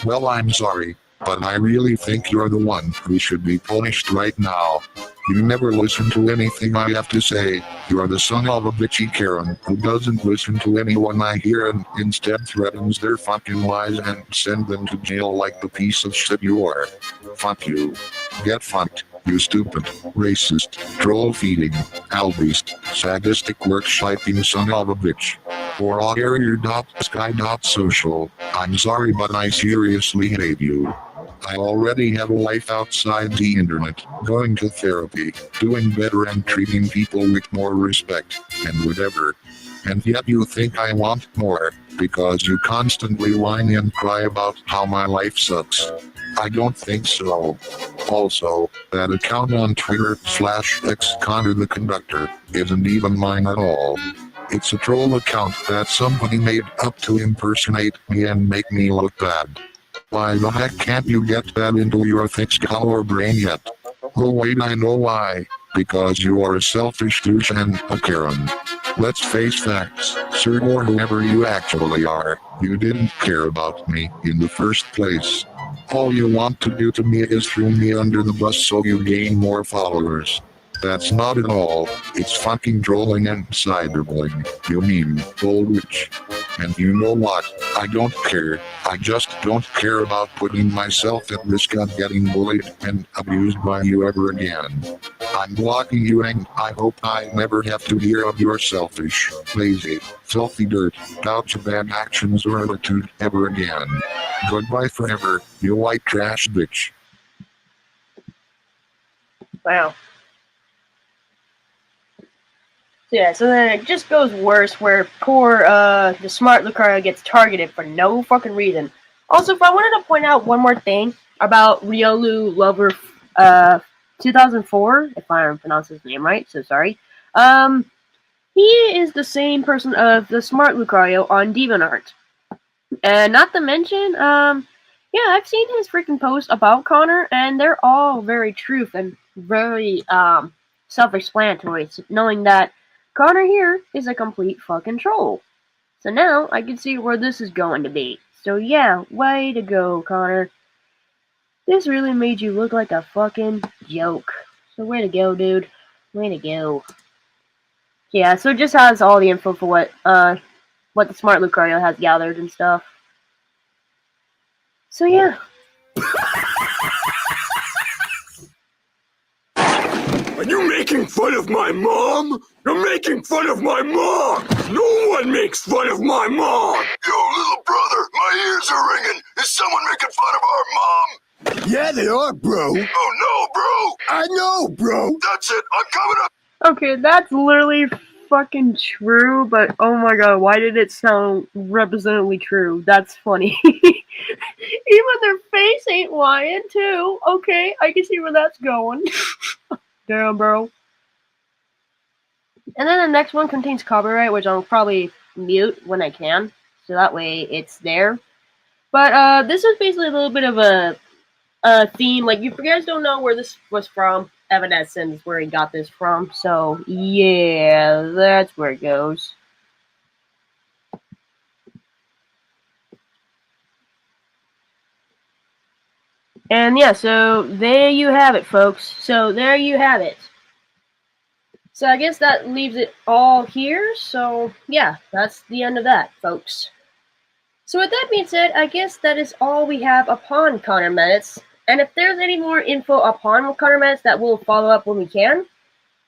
Well, I'm sorry, but I really think you're the one who should be punished right now. You never listen to anything I have to say. You're the son of a bitchy Karen who doesn't listen to anyone I hear and instead threatens their fucking lies and send them to jail like the piece of shit you are. Fuck you. Get fucked, you stupid, racist, troll-feeding, albist, sadistic work-shiping son of a bitch. For all area.sky.social, I'm sorry but I seriously hate you. I already have a life outside the internet, going to therapy, doing better and treating people with more respect, and whatever. And yet you think I want more, because you constantly whine and cry about how my life sucks. I don't think so. Also, that account on Twitter/X Connor the Conductor isn't even mine at all. It's a troll account that somebody made up to impersonate me and make me look bad. Why the heck can't you get that into your thick skull or brain yet? Oh wait, I know why. Because you are a selfish douche and a Karen. Let's face facts, sir, or whoever you actually are. You didn't care about me in the first place. All you want to do to me is throw me under the bus so you gain more followers. That's not at all. It's fucking trolling and cyberbullying. You mean, old witch. And you know what? I don't care. I just don't care about putting myself at risk of getting bullied and abused by you ever again. I'm blocking you and I hope I never have to hear of your selfish, lazy, filthy dirt, doubt your bad actions or attitude ever again. Goodbye forever, you white trash bitch. Wow. Yeah, so then it just goes worse where poor, the smart Lucario gets targeted for no fucking reason. Also, if I wanted to point out one more thing about Riolu Lover, 2004, if I pronounced his name right, so sorry. He is the same person of the smart Lucario on DeviantArt. And not to mention, yeah, I've seen his freaking posts about Connor, and they're all very truth and very, self-explanatory, knowing that Connor here is a complete fucking troll. So now I can see where this is going to be. So yeah, way to go, Connor. This really made you look like a fucking joke. So way to go, dude. Way to go. Yeah, so it just has all the info for what the smart Lucario has gathered and stuff. So yeah. Are you making fun of my mom? You're making fun of my mom! No one makes fun of my mom! Yo, little brother, my ears are ringing! Is someone making fun of our mom? Yeah, they are, bro! Oh no, bro! I know, bro! That's it, I'm coming up! Okay, that's literally fucking true, but oh my god, why did it sound representatively true? That's funny. Even their face ain't lying, too. Okay, I can see where that's going. Damn, bro. And then the next one contains copyright, which I'll probably mute when I can, so that way it's there. But this was basically a little bit of a theme. Like, if you guys don't know where this was from, Evanescence is where he got this from. So yeah, that's where it goes. And yeah, so there you have it, folks. So there you have it. So I guess that leaves it all here. So yeah, that's the end of that, folks. So with that being said, I guess that is all we have upon Connor Meditz. And if there's any more info upon Connor Meditz that we'll follow up when we can,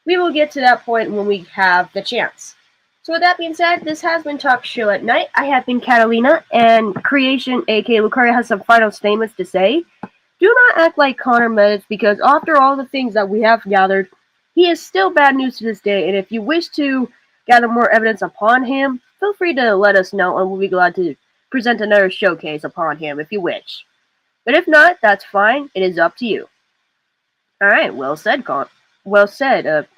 we will get to that point when we have the chance. So with that being said, this has been Talk Show at Night. I have been Catalina, and Creation, aka Lucaria, has some final statements to say. Do not act like Connor Meditz, because after all the things that we have gathered, he is still bad news to this day, and if you wish to gather more evidence upon him, feel free to let us know, and we'll be glad to present another showcase upon him if you wish. But if not, that's fine. It is up to you. Alright, well said,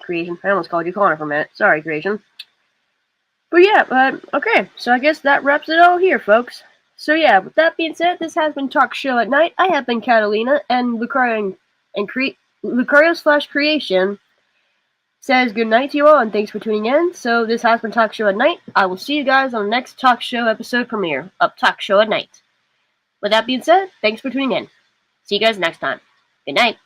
Creation. I almost called you Connor for a minute. Sorry, Creation. But yeah, okay, so I guess that wraps it all here, folks. So yeah, with that being said, this has been Talk Show at Night. I have been Catalina, and Lucario/Creation says good night to you all, and thanks for tuning in. So this has been Talk Show at Night. I will see you guys on the next Talk Show episode premiere of Talk Show at Night. With that being said, thanks for tuning in. See you guys next time. Good night.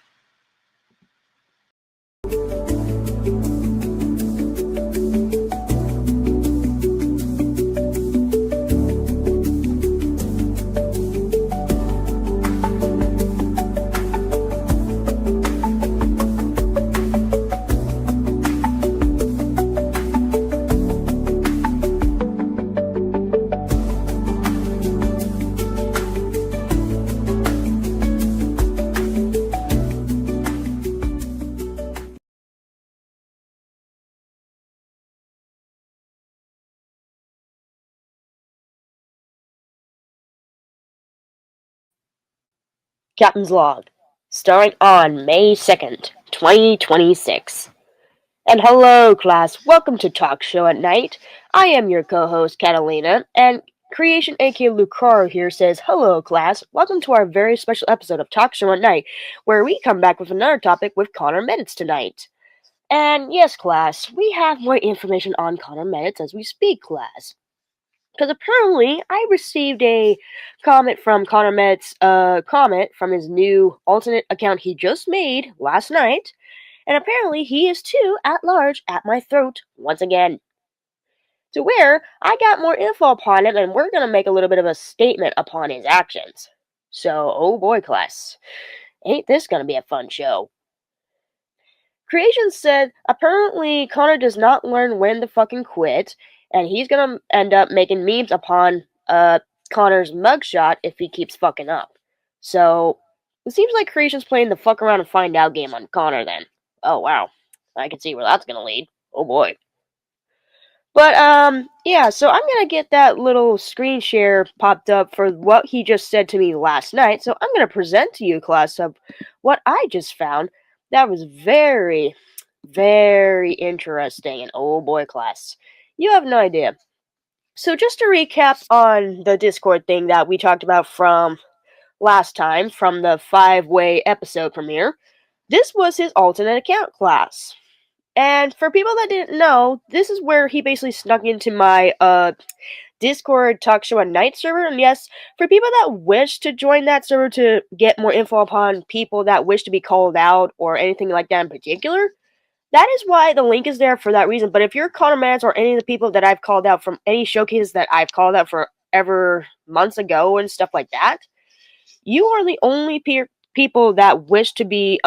Captain's Log, starring on May 2nd, 2026. And hello, class. Welcome to Talk Show at Night. I am your co-host, Catalina, and Creation aka Lucar here says, hello, class. Welcome to our very special episode of Talk Show at Night, where we come back with another topic with Connor Meditz tonight. And yes, class, we have more information on Connor Meditz as we speak, class. Because apparently, I received a comment from Connor Meditz, comment from his new alternate account he just made last night, and apparently he is too at large at my throat once again. To where I got more info upon him, and we're gonna make a little bit of a statement upon his actions. So, oh boy, class, ain't this gonna be a fun show? Creation said apparently Connor does not learn when to fucking quit, and he's gonna end up making memes upon Connor's mugshot if he keeps fucking up. So it seems like Creation's playing the fuck around and find out game on Connor then. Oh wow. I can see where that's gonna lead. Oh boy. But yeah, so I'm gonna get that little screen share popped up for what he just said to me last night. So I'm gonna present to you, class, of what I just found. That was very, very interesting, and oh boy, class, you have no idea. So just to recap on the Discord thing that we talked about from last time, from the 5-way episode premiere, this was his alternate account, class. And for people that didn't know, this is where he basically snuck into my Discord Talk Show at Night server. And yes, for people that wish to join that server to get more info upon people that wish to be called out or anything like that in particular, that is why the link is there for that reason. But if you're Connor Meditz or any of the people that I've called out from any showcases that I've called out forever months ago and stuff like that, you are the only people that wish to be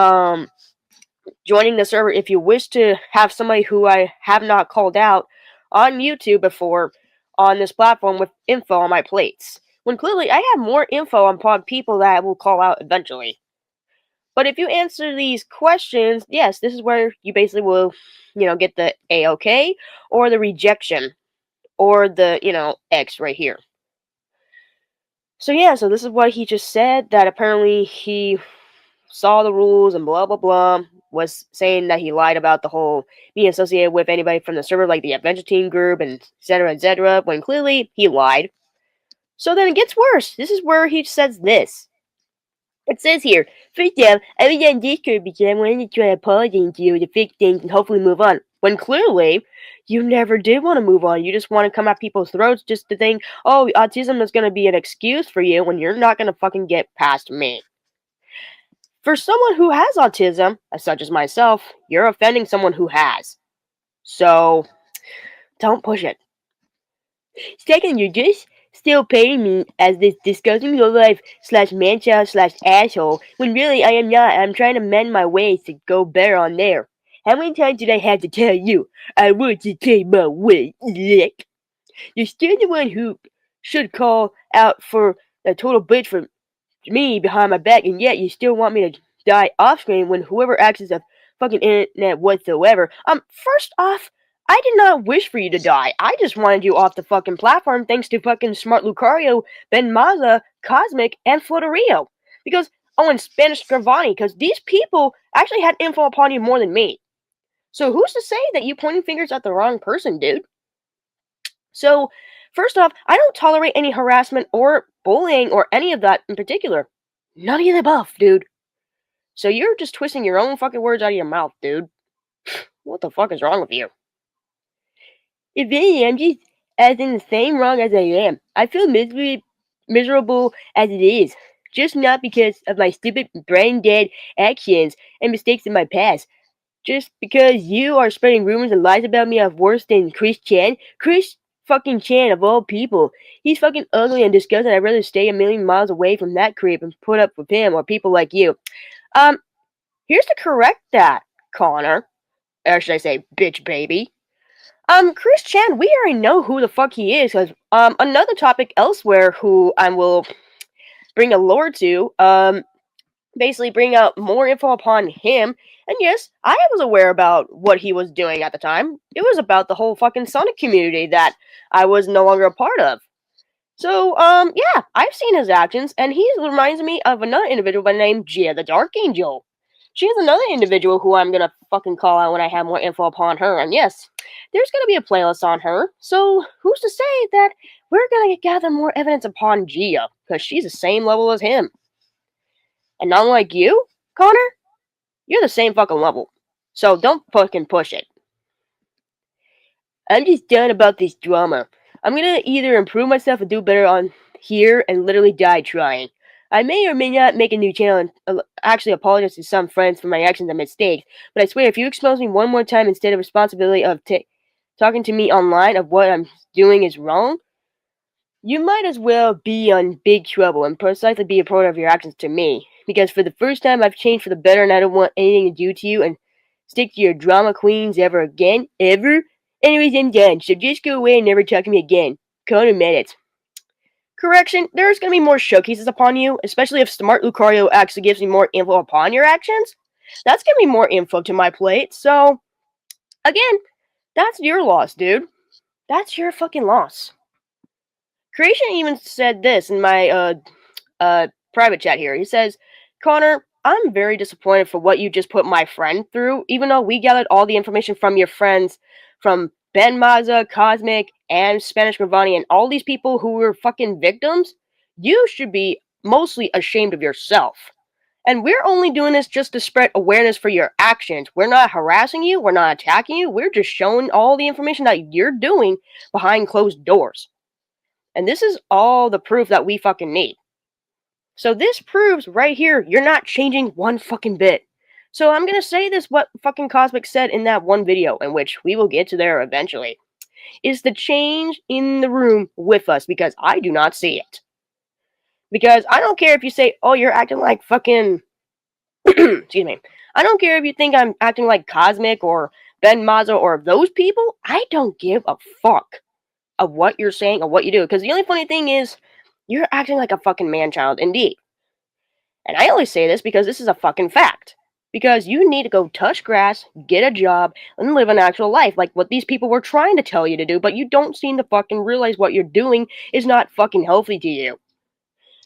joining the server if you wish to have somebody who I have not called out on YouTube before on this platform with info on my plates. When clearly I have more info upon people that I will call out eventually. But if you answer these questions, yes, this is where you basically will, get the A-OK or the rejection or the, X right here. So yeah, so this is what he just said, that apparently he saw the rules and blah, blah, blah, was saying that he lied about the whole being associated with anybody from the server, like the Adventure Team group, and etc., when clearly he lied. So then it gets worse. This is where he says this. It says here, first off, I was on Discord because I wanted to try apologizing to you to fix things and hopefully move on. When clearly, you never did want to move on. You just want to come at people's throats just to think, oh, autism is going to be an excuse for you when you're not going to fucking get past me. For someone who has autism, such as myself, you're offending someone who has. So, don't push it. Second, you're just still paying me as this disgusting lowlife / man-child / asshole, when really I am not. I'm trying to mend my ways to go better on there. How many times did I have to tell you I want to take my way? Lick. You're still the one who should call out for a total bitch for me behind my back, and yet you still want me to die off screen when whoever accesses the fucking internet whatsoever. First off, I did not wish for you to die. I just wanted you off the fucking platform thanks to fucking Smart Lucario, Ben Maza, Cosmic, and Flotario. Because, oh, and Spanish Gravani, because these people actually had info upon you more than me. So who's to say that you pointing fingers at the wrong person, dude? So, first off, I don't tolerate any harassment or bullying or any of that in particular. None of the above, dude. So you're just twisting your own fucking words out of your mouth, dude. What the fuck is wrong with you? If anything, I'm just as in the same wrong as I am. I feel miserable as it is. Just not because of my stupid brain-dead actions and mistakes in my past. Just because you are spreading rumors and lies about me of worse than Chris Chan. Chris fucking Chan, of all people. He's fucking ugly and disgusting. I'd rather stay a million miles away from that creep and put up with him or people like you. Here's to correct that, Connor. Or should I say, bitch baby. Chris Chan, we already know who the fuck he is, because, another topic elsewhere who I will bring a lore to, basically bring out more info upon him, and yes, I was aware about what he was doing at the time. It was about the whole fucking Sonic community that I was no longer a part of. So, yeah, I've seen his actions, and he reminds me of another individual by the name Gia the Dark Angel. She is another individual who I'm gonna fucking call out when I have more info upon her, and yes, there's gonna be a playlist on her, so who's to say that we're gonna gather more evidence upon Gia, because she's the same level as him. And not like you, Connor, you're the same fucking level, so don't fucking push it. I'm just done about this drama. I'm gonna either improve myself and do better on here and literally die trying. I may or may not make a new channel and actually apologize to some friends for my actions and mistakes, but I swear if you expose me one more time instead of responsibility of talking to me online of what I'm doing is wrong, you might as well be on big trouble and precisely be a part of your actions to me. Because for the first time I've changed for the better and I don't want anything to do to you and stick to your drama queens ever again. Ever? Anyways, I'm done, so just go away and never talk to me again. Connor Meditz. Correction, there's gonna be more showcases upon you, especially if Smart Lucario actually gives me more info upon your actions. That's gonna be more info to my plate, so again, that's your loss, dude. That's your fucking loss. Creation even said this in my private chat here. He says, Connor, I'm very disappointed for what you just put my friend through, even though we gathered all the information from your friends, from Ben Maza, Cosmic, and Spanish Gravani, and all these people who were fucking victims. You should be mostly ashamed of yourself. And we're only doing this just to spread awareness for your actions. We're not harassing you, we're not attacking you, we're just showing all the information that you're doing behind closed doors. And this is all the proof that we fucking need. So this proves right here, you're not changing one fucking bit. So I'm gonna say this what fucking Cosmic said in that one video, in which we will get to there eventually, is the change in the room with us, because I do not see it. Because I don't care if you say, oh, you're acting like fucking, excuse me, I don't care if you think I'm acting like Cosmic or Ben Maza or those people, I don't give a fuck of what you're saying or what you do, because the only funny thing is, you're acting like a fucking man-child indeed. And I only say this because this is a fucking fact. Because you need to go touch grass, get a job, and live an actual life, like what these people were trying to tell you to do, but you don't seem to fucking realize what you're doing is not fucking healthy to you.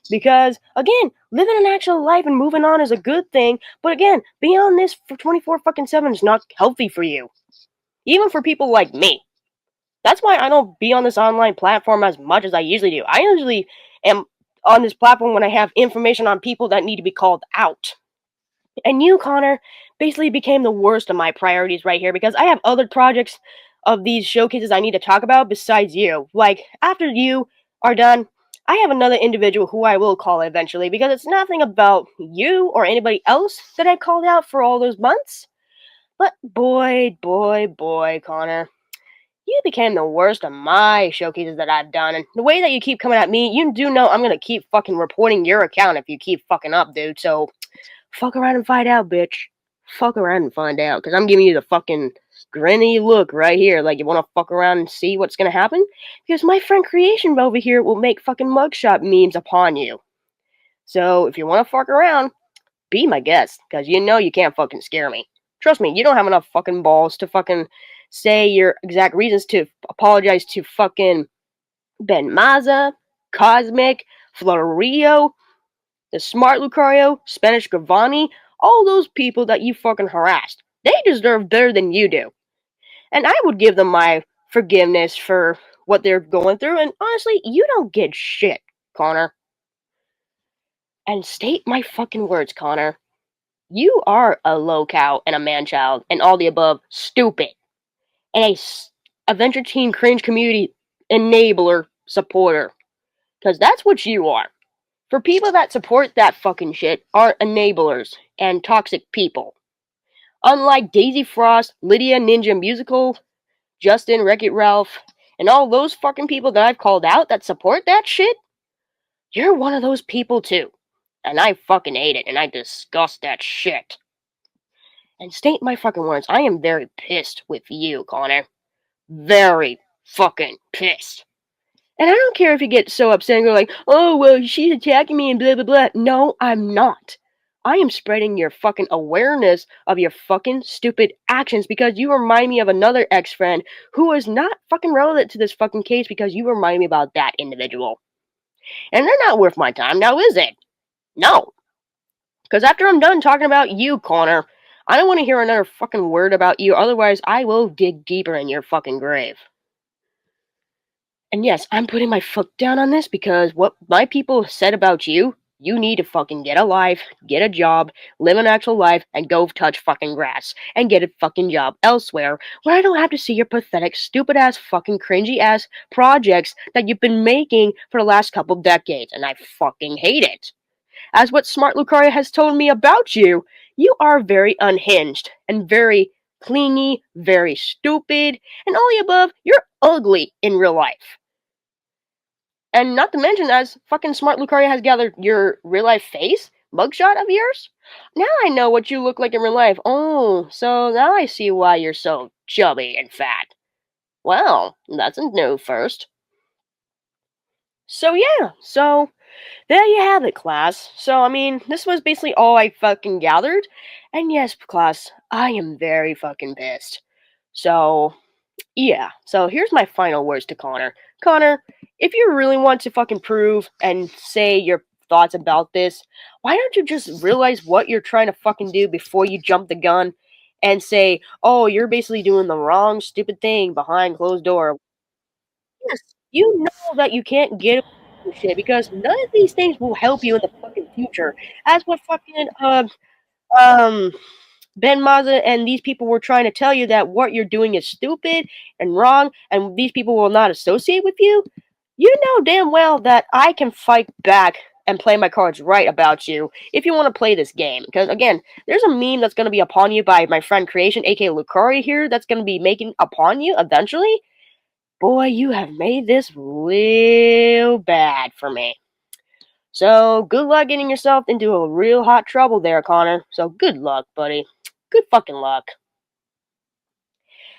Because, again, living an actual life and moving on is a good thing, but again, being on this for 24 fucking 7 is not healthy for you. Even for people like me. That's why I don't be on this online platform as much as I usually do. I usually am on this platform when I have information on people that need to be called out. And you, Connor, basically became the worst of my priorities right here, because I have other projects of these showcases I need to talk about besides you. Like, after you are done, I have another individual who I will call eventually, because it's nothing about you or anybody else that I called out for all those months. But boy, Connor, You became the worst of my showcases that I've done, and the way that you keep coming at me, you do know I'm gonna keep fucking reporting your account if you keep fucking up, dude. So, fuck around and find out, bitch. Fuck around and find out, because I'm giving you the fucking grinny look right here, like you wanna fuck around and see what's gonna happen? Because my friend Creation over here will make fucking mugshot memes upon you. So, if you wanna fuck around, be my guest, because you know you can't fucking scare me. Trust me, you don't have enough fucking balls to fucking say your exact reasons to apologize to fucking Ben Maza, Cosmic, Florio, the Smart Lucario, Spanish Gavani, all those people that you fucking harassed. They deserve better than you do. And I would give them my forgiveness for what they're going through, and honestly, you don't get shit, Connor. And state my fucking words, Connor. You are a low cow and a man child and all the above stupid. And a Adventure Team Cringe community enabler supporter. Because that's what you are. For people that support that fucking shit are enablers and toxic people. Unlike Daisy Frost, Lydia Ninja Musical, Justin, Wreck-It Ralph, and all those fucking people that I've called out that support that shit, you're one of those people too. And I fucking hate it and I disgust that shit. And state my fucking words, I am very pissed with you, Connor. Very fucking pissed. And I don't care if you get so upset and go like, oh, well, she's attacking me and blah, blah, blah. No, I'm not. I am spreading your fucking awareness of your fucking stupid actions because you remind me of another ex-friend who is not fucking relevant to this fucking case because you remind me about that individual. And they're not worth my time, now is it? No. Because after I'm done talking about you, Connor, I don't want to hear another fucking word about you, otherwise I will dig deeper in your fucking grave. And yes, I'm putting my foot down on this because what my people said about you, you need to fucking get a life, get a job, live an actual life, and go touch fucking grass. And get a fucking job elsewhere where I don't have to see your pathetic, stupid-ass, fucking cringy-ass projects that you've been making for the last couple decades. And I fucking hate it. As what Smart Lucario has told me about you, you are very unhinged and very clingy, very stupid, and all the above, you're ugly in real life. And not to mention, as fucking Smart Lucario has gathered your real life face, mugshot of yours, now I know what you look like in real life. Oh, so now I see why you're so chubby and fat. Well, that's a new first. So yeah, so there you have it, class. So, I mean, this was basically all I fucking gathered. And yes, class, I am very fucking pissed. So, yeah. So, here's my final words to Connor. Connor, if you really want to fucking prove and say your thoughts about this, why don't you just realize what you're trying to fucking do before you jump the gun and say, oh, you're basically doing the wrong stupid thing behind closed door. Yes, you know that you can't get away with shit because none of these things will help you in the fucking future. As what fucking Ben Maza and these people were trying to tell you that what you're doing is stupid and wrong, and these people will not associate with you. You know damn well that I can fight back and play my cards right about you if you want to play this game. Because again, there's a meme that's going to be upon you by my friend Creation, aka Lucari here, that's going to be making upon you eventually. Boy, you have made this real bad for me. So, good luck getting yourself into a real hot trouble there, Connor. So, good luck, buddy. Good fucking luck.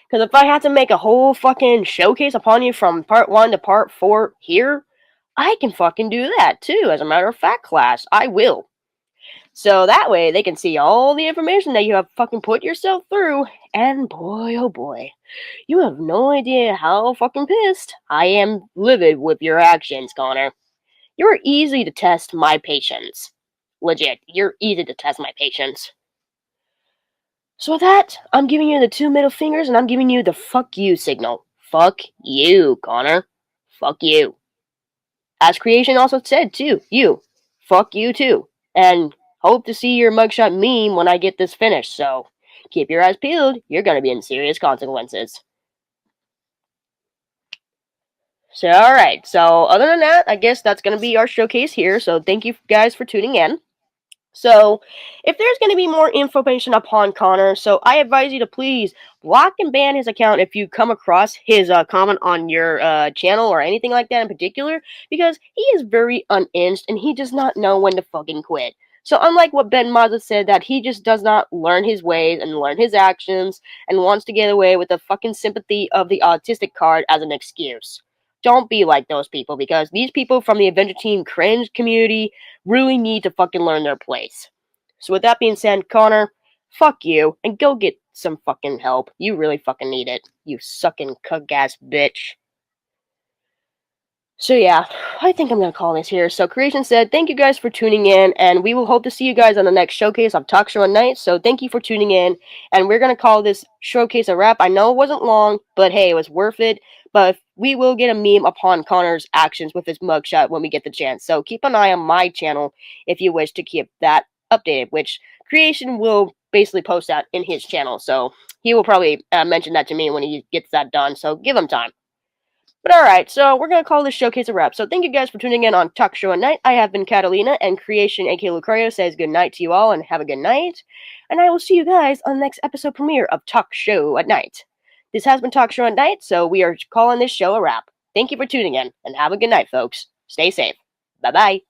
Because if I had to make a whole fucking showcase upon you from part 1 to part 4 here, I can fucking do that too. As a matter of fact, class, I will. So that way they can see all the information that you have fucking put yourself through, and boy, oh boy, you have no idea how fucking pissed I am livid with your actions, Connor. You're easy to test my patience. Legit, you're easy to test my patience. So with that, I'm giving you the 2 middle fingers, and I'm giving you the fuck you signal. Fuck you, Connor. Fuck you. As Creation also said, too, you. Fuck you, too. And hope to see your mugshot meme when I get this finished, so keep your eyes peeled. You're gonna be in serious consequences. So, alright. So, other than that, I guess that's gonna be our showcase here. So, thank you guys for tuning in. So, if there's going to be more information upon Connor, so I advise you to please block and ban his account if you come across his comment on your channel or anything like that in particular, because he is very unhinged and he does not know when to fucking quit. So unlike what Ben Mazza said, that he just does not learn his ways and learn his actions and wants to get away with the fucking sympathy of the autistic card as an excuse. Don't be like those people, because these people from the Adventure Team Cringe community really need to fucking learn their place. So with that being said, Connor, fuck you, and go get some fucking help. You really fucking need it, you sucking cuck-ass bitch. So yeah, I think I'm gonna call this here. So Creation said, thank you guys for tuning in, and we will hope to see you guys on the next showcase of Talkshow at Night. So thank you for tuning in, and we're gonna call this showcase a wrap. I know it wasn't long, but hey, it was worth it. But we will get a meme upon Connor's actions with his mugshot when we get the chance. So keep an eye on my channel if you wish to keep that updated, which Creation will basically post that in his channel. So he will probably mention that to me when he gets that done. So give him time. But alright, so we're going to call this showcase a wrap. So thank you guys for tuning in on Talkshow at Night. I have been Catalina, and Creation, aka Lucario, says good night to you all, and have a good night. And I will see you guys on the next episode premiere of Talkshow at Night. This has been Talkshow at Night, so we are calling this show a wrap. Thank you for tuning in, and have a good night, folks. Stay safe. Bye-bye.